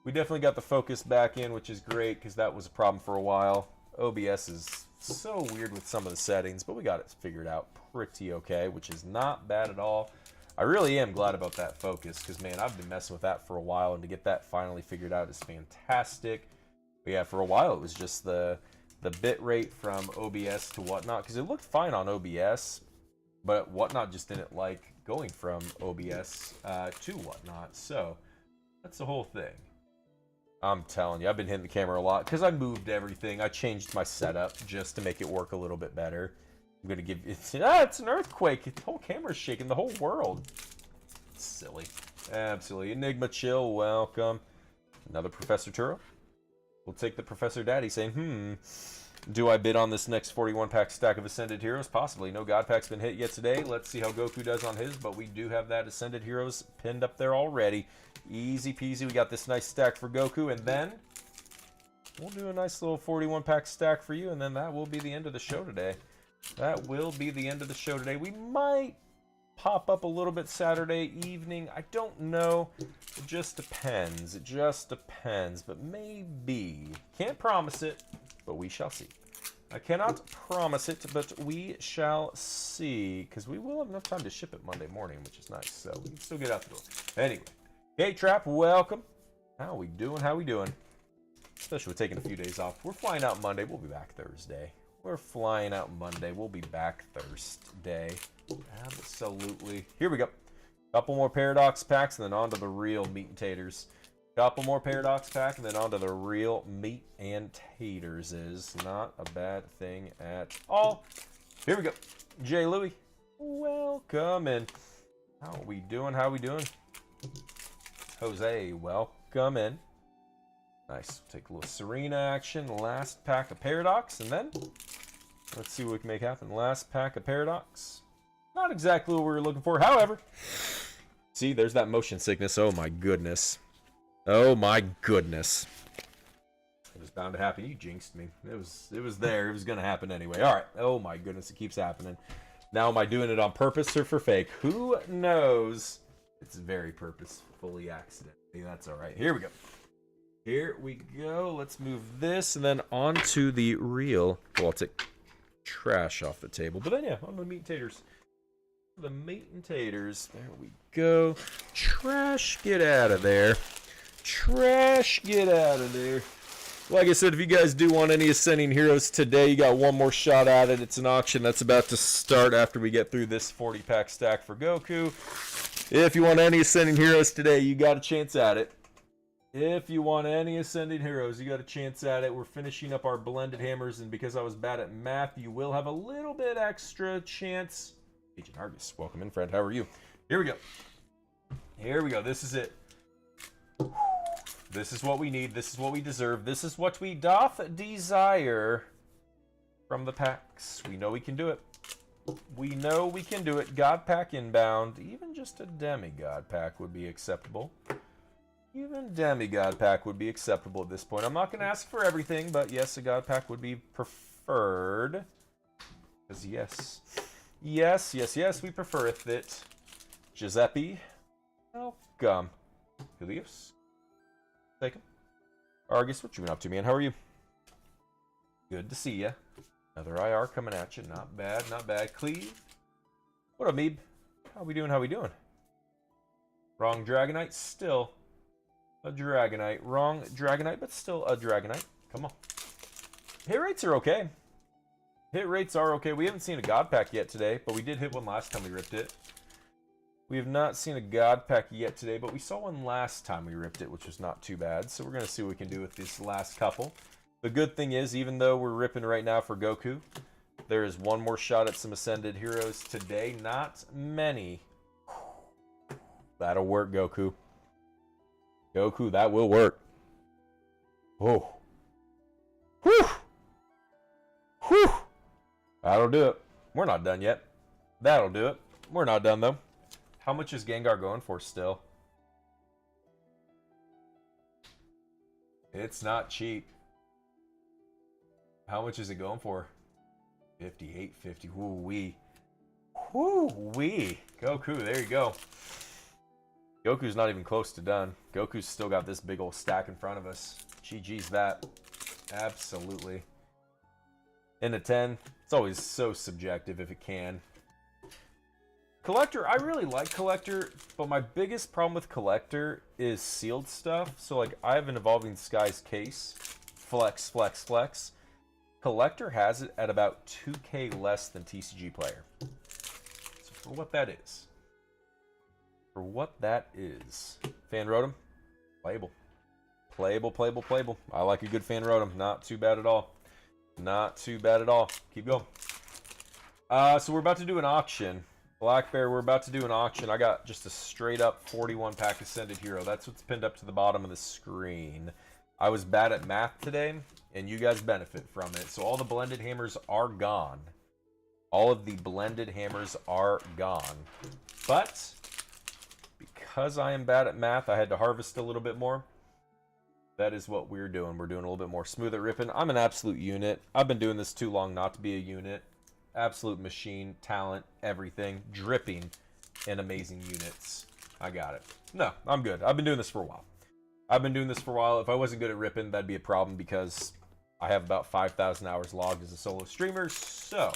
We definitely got the focus back in, which is great, because that was a problem for a while. OBS is so weird with some of the settings, but we got it figured out pretty okay, which is not bad at all. I really am glad about that focus, because, man, I've been messing with that for a while, and to get that finally figured out is fantastic. But yeah, for a while, it was just the bit rate from OBS to Whatnot, because it looked fine on OBS, but Whatnot just didn't like going from OBS to Whatnot, so that's the whole thing. I'm telling you, I've been hitting the camera a lot because I moved everything. I changed my setup just to make it work a little bit better. I'm gonna give it's an earthquake. The whole camera's shaking. The whole world. Silly, absolutely. Enigma Chill, welcome. Another Professor Turo. We'll take the Professor Daddy saying, do I bid on this next 41-pack stack of Ascended Heroes? Possibly. No God Pack's been hit yet today. Let's see how Goku does on his, but we do have that Ascended Heroes pinned up there already. Easy peasy. We got this nice stack for Goku, and then we'll do a nice little 41-pack stack for you, and then that will be the end of the show today. That will be the end of the show today. We might pop up a little bit Saturday evening. I don't know. It just depends. It just depends, but maybe. Can't promise it, but we shall see. I cannot promise it, but we shall see, because we will have enough time to ship it Monday morning, which is nice, so we can still get out the door. Anyway, Gate Trap, welcome. How we doing? How we doing? Especially with taking a few days off. We're flying out Monday. We'll be back Thursday. We're flying out Monday. We'll be back Thursday. Absolutely. Here we go. Couple more Paradox packs, and then on to the real meat and taters. Couple more Paradox pack, and then on to the real meat and taters. Is not a bad thing at all. Here we go. Jay Louie, welcome in. How are we doing? How are we doing? Jose, welcome in. Nice. Take a little Serena action. Last pack of Paradox, and then let's see what we can make happen. Last pack of Paradox. Not exactly what we were looking for. However, see, there's that motion sickness. Oh my goodness. Oh my goodness. It was bound to happen. You jinxed me. It was there. It was going to happen anyway. All right. Oh my goodness. It keeps happening. Now, am I doing it on purpose or for fake? Who knows? It's very purposefully accidentally. That's all right. Here we go. Here we go. Let's move this and then on to the real. Well, I'll take trash off the table. But then, yeah, on the meat and taters. The meat and taters. There we go. Trash, get out of there. Trash, get out of there. Like I said, if you guys do want any Ascending Heroes today, you got one more shot at it. It's an auction that's about to start after we get through this 40-pack stack for Goku. If you want any Ascending Heroes today, you got a chance at it. If you want any Ascending Heroes, you got a chance at it. We're finishing up our blended hammers, and because I was bad at math, you will have a little bit extra chance. Agent Argus, welcome in, friend. How are you? Here we go. Here we go. This is it. This is what we need. This is what we deserve. This is what we doth desire from the packs. We know we can do it. We know we can do it. God pack inbound. Even just a demigod pack would be acceptable. Even demigod pack would be acceptable at this point. I'm not going to ask for everything, but yes, a god pack would be preferred. Because yes. Yes, yes, yes, we prefereth it. Giuseppe, welcome. Helios, take him. Argus, what you been up to, man? How are you? Good to see ya. Another IR coming at you. Not bad, not bad. Cleve, what up, Meeb? How we doing? How we doing? Wrong Dragonite, still a Dragonite. Wrong Dragonite, but still a Dragonite. Come on. Hit rates are okay. Hit rates are okay. We haven't seen a God Pack yet today, but we did hit one last time we ripped it. We have not seen a God Pack yet today, but we saw one last time we ripped it, which was not too bad. So we're going to see what we can do with this last couple. The good thing is, even though we're ripping right now for Goku, there is one more shot at some Ascended Heroes today. Not many. That'll work, Goku. Goku, that will work. Oh. Whew. Whew. That'll do it. We're not done yet. That'll do it. We're not done, though. How much is Gengar going for still? It's not cheap. How much is it going for? 5850. Woo-wee. Woo-wee. Goku, there you go. Goku's not even close to done. Goku's still got this big old stack in front of us. GG's that. Absolutely. In a 10, it's always so subjective if it can. Collector, I really like Collector, but my biggest problem with Collector is sealed stuff. So, like, I have an Evolving Skies case. Flex, flex, flex. Collector has it at about 2K less than TCG Player. So, for what that is. For what that is. Fan Rotom, playable. Playable, playable, playable. I like a good Fan Rotom. Not too bad at all. Not too bad at all. Keep going. So we're about to do an auction. Black Bear, we're about to do an auction. I got just a straight up 41 pack Ascended Hero. That's what's pinned up to the bottom of the screen. I was bad at math today, and you guys benefit from it. So all the blended hammers are gone. All of the blended hammers are gone. But because I am bad at math, I had to harvest a little bit more. That is what we're doing. We're doing a little bit more smooth at ripping. I'm an absolute unit. I've been doing this too long not to be a unit. Absolute machine, talent, everything. Dripping in amazing units. I got it. No, I'm good. I've been doing this for a while. If I wasn't good at ripping, that'd be a problem because I have about 5,000 hours logged as a solo streamer. So,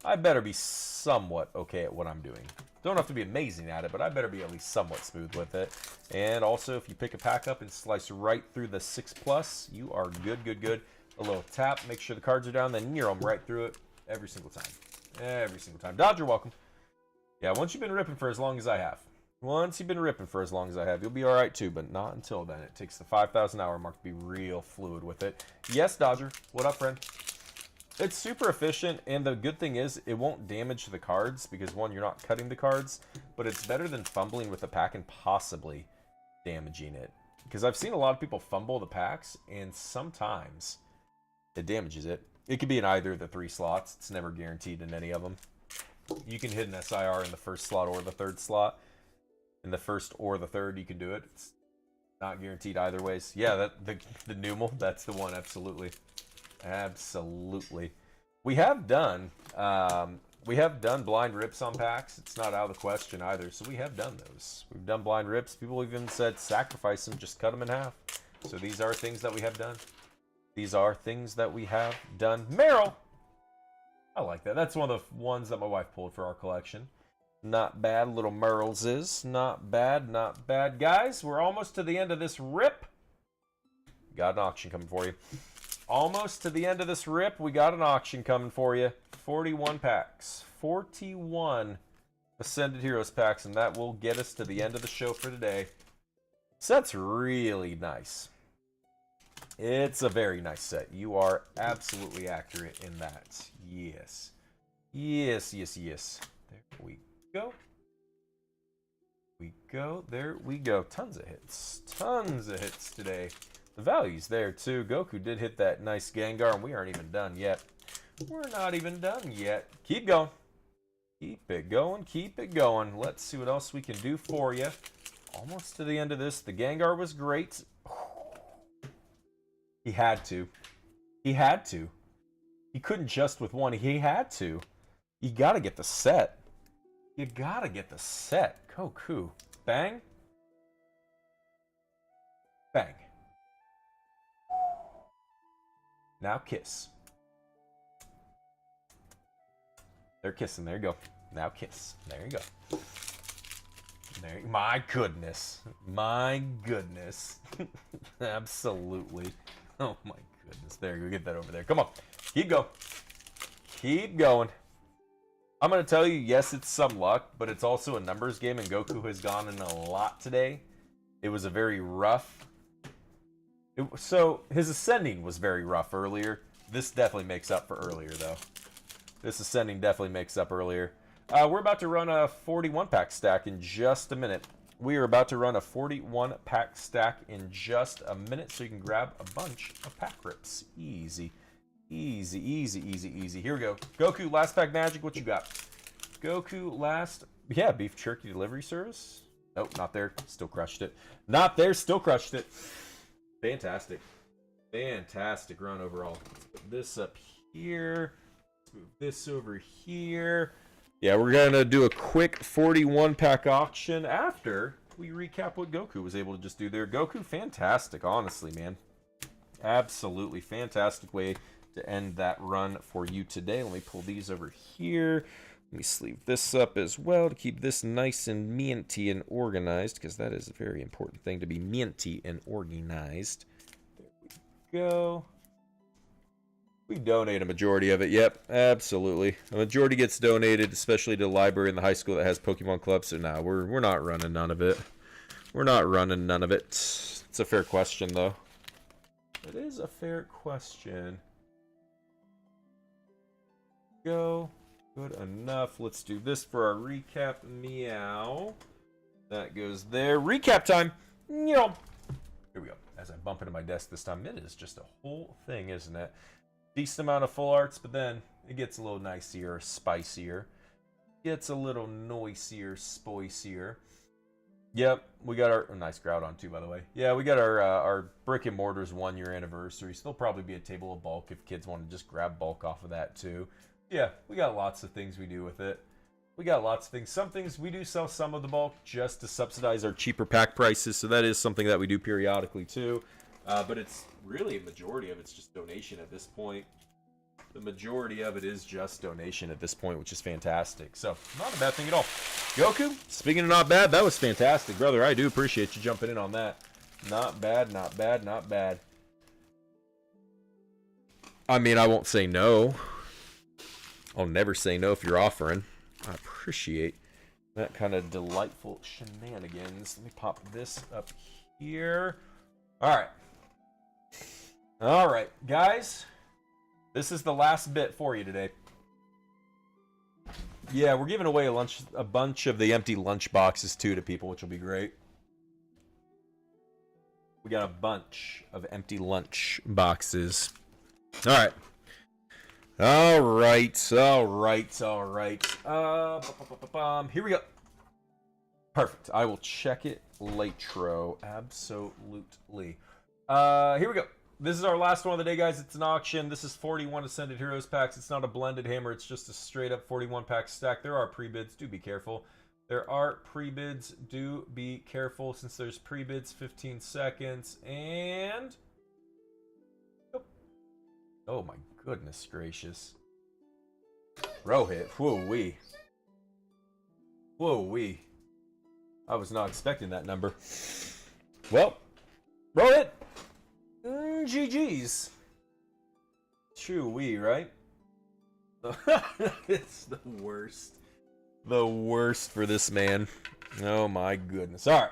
I better be somewhat okay at what I'm doing. Don't have to be amazing at it, but I better be at least somewhat smooth with it. And also, if you pick a pack up and slice right through the 6+, you are good, good, good. A little tap, make sure the cards are down, then near them right through it every single time. Every single time. Dodger, welcome. Yeah, once you've been ripping for as long as I have. Once you've been ripping for as long as I have, you'll be alright too, but not until then. It takes the 5,000 hour mark to be real fluid with it. Yes, Dodger. What up, friend? It's super efficient, and the good thing is it won't damage the cards because, one, you're not cutting the cards, but it's better than fumbling with the pack and possibly damaging it. Because I've seen a lot of people fumble the packs, and sometimes it damages it. It could be in either of the 3 slots. It's never guaranteed in any of them. You can hit an SIR in the first slot or the third slot. In the first or the third, you can do it. It's not guaranteed either ways. Yeah, the Numel, that's the one, absolutely. Absolutely. We have done blind rips on packs. It's not out of the question either. So we have done those. We've done blind rips. People even said sacrifice them, just cut them in half. So these are things that we have done. These are things that we have done. Meryl! I like that. That's one of the ones that my wife pulled for our collection. Not bad, little Merles is. Not bad, not bad. Guys, we're almost to the end of this rip. Got an auction coming for you. Almost to the end of this rip, we got an auction coming for you. 41 packs. 41 Ascended Heroes packs, and that will get us to the end of the show for today. Set's really nice. It's a very nice set. You are absolutely accurate in that. Yes. Yes, yes, yes. There we go. There we go. Tons of hits. Tons of hits today. The value's there too. Goku did hit that nice Gengar, and we aren't even done yet. We're not even done yet. Keep going. Keep it going. Keep it going. Let's see what else we can do for you. Almost to the end of this. The Gengar was great. He had to. He had to. He couldn't just with one. He had to. You gotta get the set. You gotta get the set. Goku. Bang. Bang. Now kiss. They're kissing. There you go. Now kiss. There you go. There. My goodness. My goodness. Absolutely. Oh my goodness. There you go. Get that over there. Come on. Keep going. Keep going. I'm going to tell you, yes, it's some luck, but it's also a numbers game, and Goku has gone in a lot today. It was a very rough... So, his ascending was very rough earlier. This definitely makes up for earlier, though. This ascending definitely makes up earlier. We're about to run a 41-pack stack in just a minute. We are about to run a 41-pack stack in just a minute, so you can grab a bunch of pack rips. Easy. Easy, easy, easy, easy. Here we go. Goku, last pack magic, what you got? Goku, last... Yeah, beef jerky delivery service. Nope, not there. Still crushed it. Not there, still crushed it. Fantastic. Fantastic run overall. Put this up here. Move this over here. Yeah, we're going to do a quick 41-pack auction after we recap what Goku was able to just do there. Goku, fantastic, honestly, man. Absolutely fantastic way to end that run for you today. Let me pull these over here. Let me sleeve this up as well to keep this nice and minty and organized, because that is a very important thing, to be minty and organized. There we go. We donate a majority of it. Yep, absolutely. A majority gets donated, especially to the library in the high school that has Pokemon Club. So nah, we're not running none of it. We're not running none of it. It's a fair question, though. It is a fair question. Go. Good enough. Let's do this for our recap. Meow. That goes there. Recap time. Here we go. As I bump into my desk this time, it is just a whole thing, isn't it? Decent amount of full arts, but then it gets a little nicer, spicier. Gets a little noisier, spicier. Yep, we got our nice Groudon too, by the way. Yeah, we got our Brick and Mortar's 1-year anniversary. So there'll probably be a table of bulk if kids want to just grab bulk off of that too. Yeah, we got lots of things we do with it. We got lots of things. Some things we do sell some of the bulk just to subsidize our cheaper pack prices. So that is something that we do periodically too. But it's really a majority of it's just donation at this point. The majority of it is just donation at this point, which is fantastic. So, not a bad thing at all. Goku, speaking of not bad, that was fantastic, brother. I do appreciate you jumping in on that. Not bad, not bad, not bad. I mean, I won't say no. I'll never say no if you're offering. I appreciate that kind of delightful shenanigans. Let me pop this up here. All right. All right, guys. This is the last bit for you today. Yeah, we're giving away a bunch of the empty lunch boxes too to people, which will be great. We got a bunch of empty lunch boxes. All right. All right. All right. All right. Here we go. Perfect. I will check it later. Absolutely. Here we go. This is our last one of the day, guys. It's an auction. This is 41 Ascended Heroes packs. It's not a blended hammer. It's just a straight up 41 pack stack. There are pre-bids. Do be careful. There are pre-bids. Do be careful since there's pre-bids. 15 seconds. And... oh my goodness gracious. Rohit. Whoa-wee. Whoa-wee. I was not expecting that number. Well, Rohit. GG's. Chewy, right? It's the worst. The worst for this man. Oh my goodness. Alright.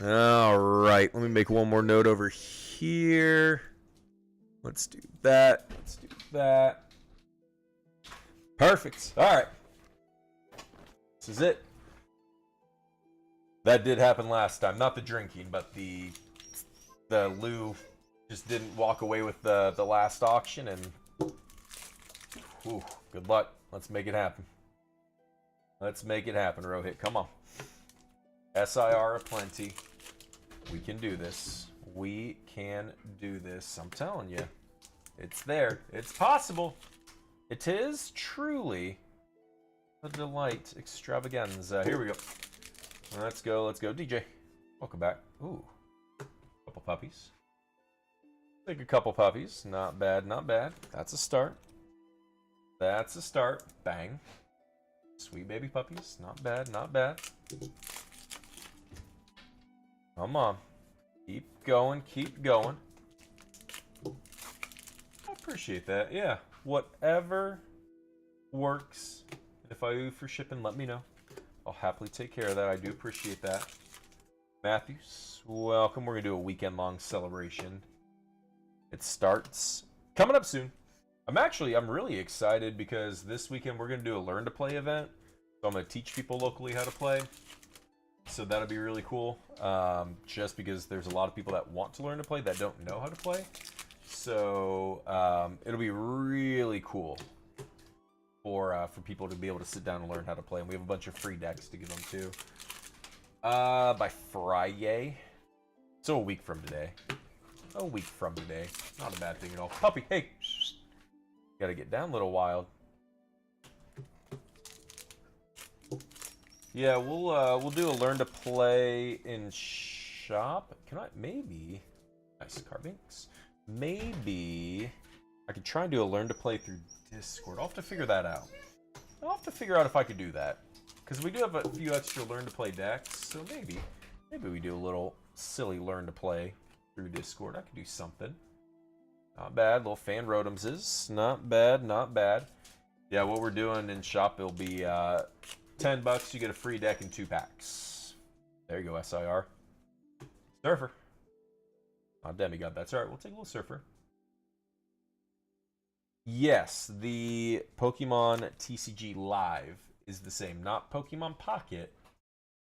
Alright. Let me make one more note over here. Let's do that. Let's do that. Perfect. Alright. This is it. That did happen last time. Not the drinking, but the Lou just didn't walk away with the last auction, and whew, good luck. Let's make it happen. Let's make it happen, Rohit. Come on. SIR aplenty. We can do this. We can do this. I'm telling you. It's there. It's possible. It is truly a delight extravaganza. Here we go. Let's go. Let's go. DJ, welcome back. Ooh. Couple puppies. Take a couple puppies. Not bad, not bad. That's a start. That's a start. Bang. Sweet baby puppies. Not bad, not bad. Come on. Keep going, keep going. I appreciate that. Yeah. Whatever works. If I owe you for shipping, let me know. I'll happily take care of that. I do appreciate that. Matthews, welcome. We're going to do a weekend-long celebration. It starts coming up soon. I'm really excited because this weekend we're going to do a Learn to Play event. So I'm going to teach people locally how to play. So that'll be really cool. Just because there's a lot of people that want to learn to play that don't know how to play. So it'll be really cool for people to be able to sit down and learn how to play. And we have a bunch of free decks to give them too. By Friday. So a week from today. A week from today. Not a bad thing at all. Puppy, hey! Gotta get down, Little Wild. Yeah, we'll do a learn to play in shop. Can I maybe? Nice Carbinks. Maybe I could try and do a learn to play through Discord. I'll have to figure that out. I'll have to figure out if I could do that, because we do have a few extra learn to play decks. So maybe we do a little silly learn to play through Discord. I could do something. Not bad. Little fan rotomses. Not bad. Not bad. Yeah, what we're doing in shop, it'll be $10. You get a free deck and 2 packs. There you go, SIR. Surfer. Not Demigod. That's all right. We'll take a little Surfer. Yes, the Pokemon TCG Live is the same. Not Pokemon Pocket,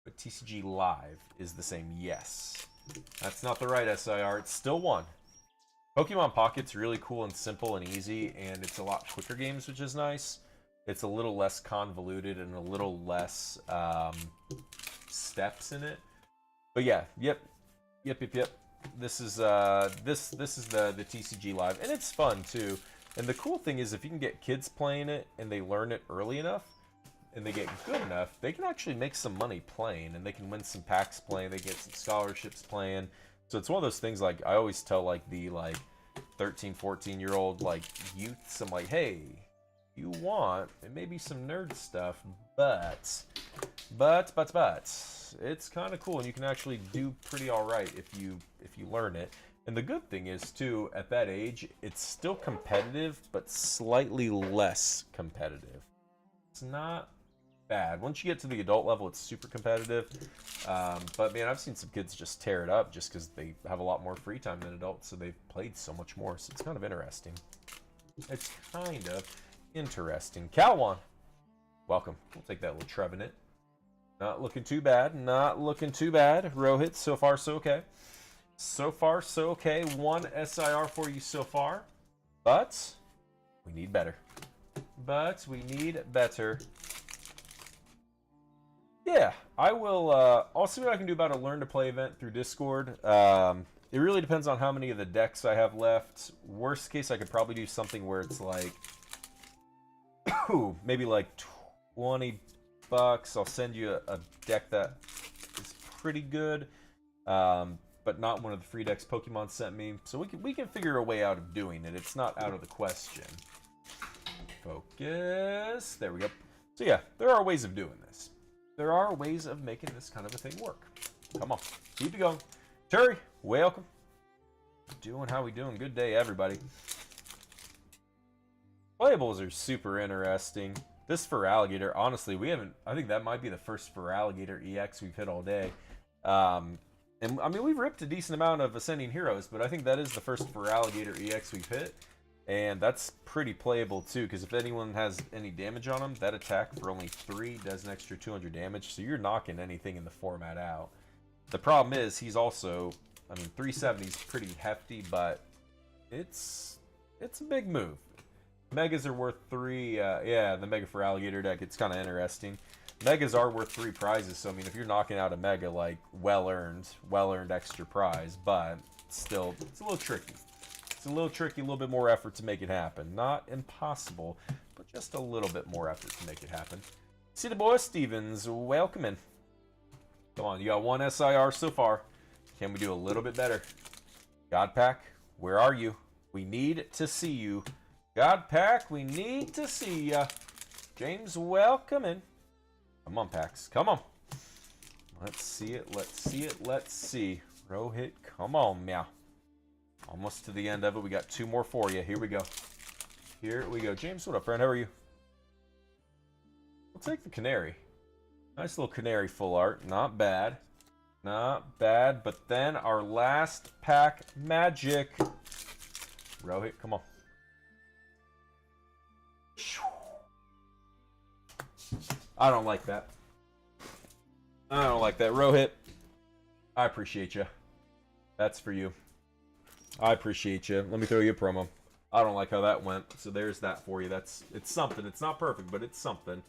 but TCG Live is the same. Yes. That's not the right SIR. It's still one. Pokemon Pocket's really cool and simple and easy, and it's a lot quicker games, which is nice. It's a little less convoluted and a little less steps in it. But yeah, yep. This is the TCG Live, and it's fun too. And the cool thing is, if you can get kids playing it and they learn it early enough, and they get good enough, they can actually make some money playing, and they can win some packs playing. They get some scholarships playing. So it's one of those things, like I always tell like the 13, 14-year-old like youths, I'm like, hey, you want it may be some nerd stuff, but it's kind of cool, and you can actually do pretty all right if you learn it. And the good thing is too, at that age, it's still competitive, but slightly less competitive. It's not bad. Once you get to the adult level, it's super competitive. But man, I've seen some kids just tear it up just because they have a lot more free time than adults, so they've played so much more. So it's kind of interesting. It's kind of interesting. Calwan, welcome. We'll take that little Trevenant. Not looking too bad. Not looking too bad. Rohit, so far so okay. So far so okay. 1 SIR for you so far. But we need better. Yeah, I will. I'll see what I can do about a learn to play event through Discord. It really depends on how many of the decks I have left. Worst case, I could probably do something where it's like, maybe like $20. I'll send you a deck that is pretty good, but not one of the free decks Pokemon sent me. So we can figure a way out of doing it. It's not out of the question. Focus. There we go. So yeah, there are ways of doing this. There are ways of making this kind of a thing work. Come on, keep it going. Terry, welcome. How we doing? Good day, everybody. Playables are super interesting. This Feraligatr, honestly, we haven't. I think that might be the first Feraligatr EX we've hit all day. And I mean, we've ripped a decent amount of Ascending Heroes, but I think that is the first Feraligatr EX we've hit. And that's pretty playable too, because if anyone has any damage on him, that attack for only 3 does an extra 200 damage, so you're knocking anything in the format out. The problem is, he's also, I mean, 370 is pretty hefty, but it's a big move. Megas are worth 3, yeah, the Mega Feraligatr deck, it's kind of interesting. Megas are worth 3 prizes, so I mean, if you're knocking out a Mega, like, well-earned extra prize, but still, it's a little tricky. A little tricky, a little bit more effort to make it happen. Not impossible, but just a little bit more effort to make it happen. See the boy Stevens, welcome in. Come on, you got 1 SIR so far. Can we do a little bit better? Godpack, where are you? We need to see you. Godpack, we need to see ya. James, welcome in. Come on, Pax, come on. Let's see it, let's see it, let's see. Rohit, come on, meow. Almost to the end of it. We got 2 more for you. Here we go. Here we go. James, what up, friend? How are you? We'll take the Canary. Nice little Canary full art. Not bad. Not bad. But then our last pack magic. Rohit, come on. I don't like that. I don't like that. Rohit, I appreciate you. That's for you. I appreciate you. Let me throw you a promo. I don't like how that went, so there's that for you. It's something. It's not perfect, but it's something.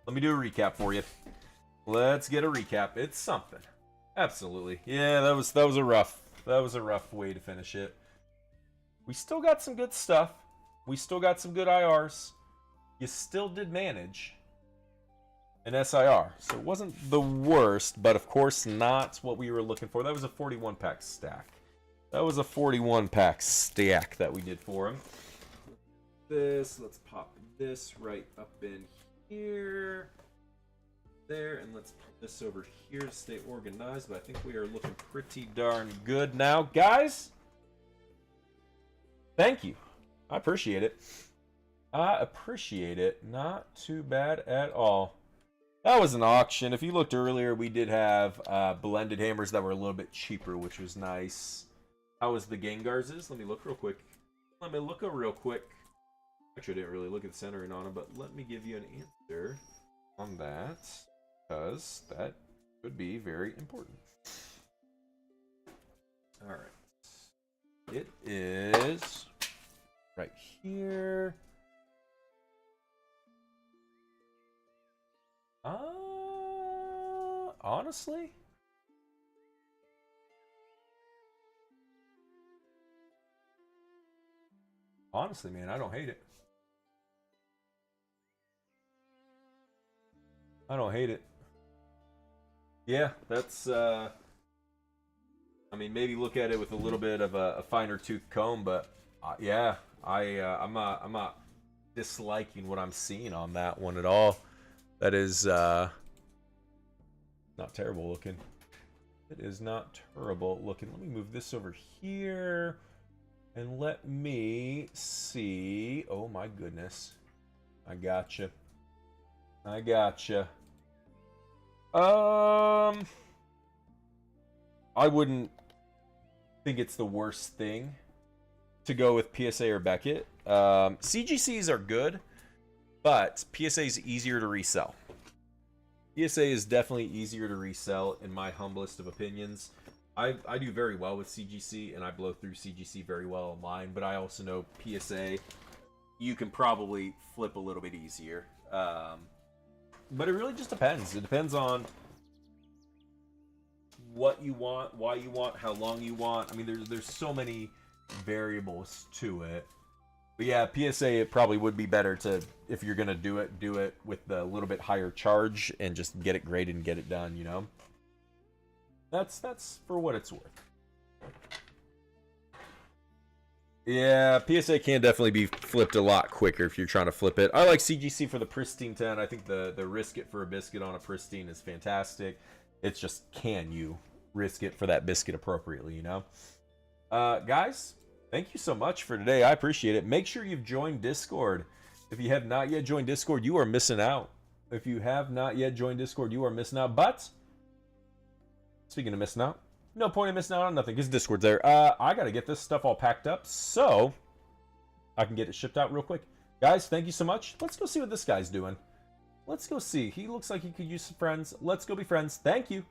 Let me do a recap for you. Let's get a recap. It's something. Absolutely. Yeah, that was a rough way to finish it. We still got some good stuff. We still got some good IRs. You still did manage an SIR. So it wasn't the worst, but of course not what we were looking for. That was a 41 pack stack. That was a 41 pack stack that we did for him. Let's pop this right up in here. There, and let's put this over here to stay organized. But I think we are looking pretty darn good now. Guys, thank you. I appreciate it. I appreciate it. Not too bad at all. That was an auction. If you looked earlier, we did have blended hammers that were a little bit cheaper, which was nice. How was the Gengar's? Let me look real quick. Actually, I didn't really look at the centering on them, but let me give you an answer on that, because that could be very important. All right. It is right here. Honestly, man, I don't hate it. I don't hate it. Yeah, that's I mean, maybe look at it with a little bit of a finer tooth comb, but yeah, I'm not disliking what I'm seeing on that one at all. That is not terrible looking. It is not terrible looking. Let me move this over here and let me see. Oh my goodness. I gotcha. I gotcha. I wouldn't think it's the worst thing to go with PSA or Beckett. CGCs are good, but PSA is easier to resell. PSA is definitely easier to resell in my humblest of opinions. I do very well with CGC, and I blow through CGC very well online, but I also know PSA, you can probably flip a little bit easier. But it really just depends. It depends on what you want, why you want, how long you want. I mean, there's so many variables to it. But yeah, PSA, it probably would be better to, if you're going to do it with the little bit higher charge and just get it graded and get it done, you know? That's for what it's worth. Yeah, PSA can definitely be flipped a lot quicker if you're trying to flip it. I like CGC for the Pristine 10. I think the risk it for a biscuit on a Pristine is fantastic. It's just, can you risk it for that biscuit appropriately, you know? Guys, thank you so much for today. I appreciate it. Make sure you've joined Discord. If you have not yet joined Discord, you are missing out. If you have not yet joined Discord, you are missing out. But, speaking of missing out, no point in missing out on nothing, because Discord's there. I got to get this stuff all packed up so I can get it shipped out real quick. Guys, thank you so much. Let's go see what this guy's doing. Let's go see. He looks like he could use some friends. Let's go be friends. Thank you.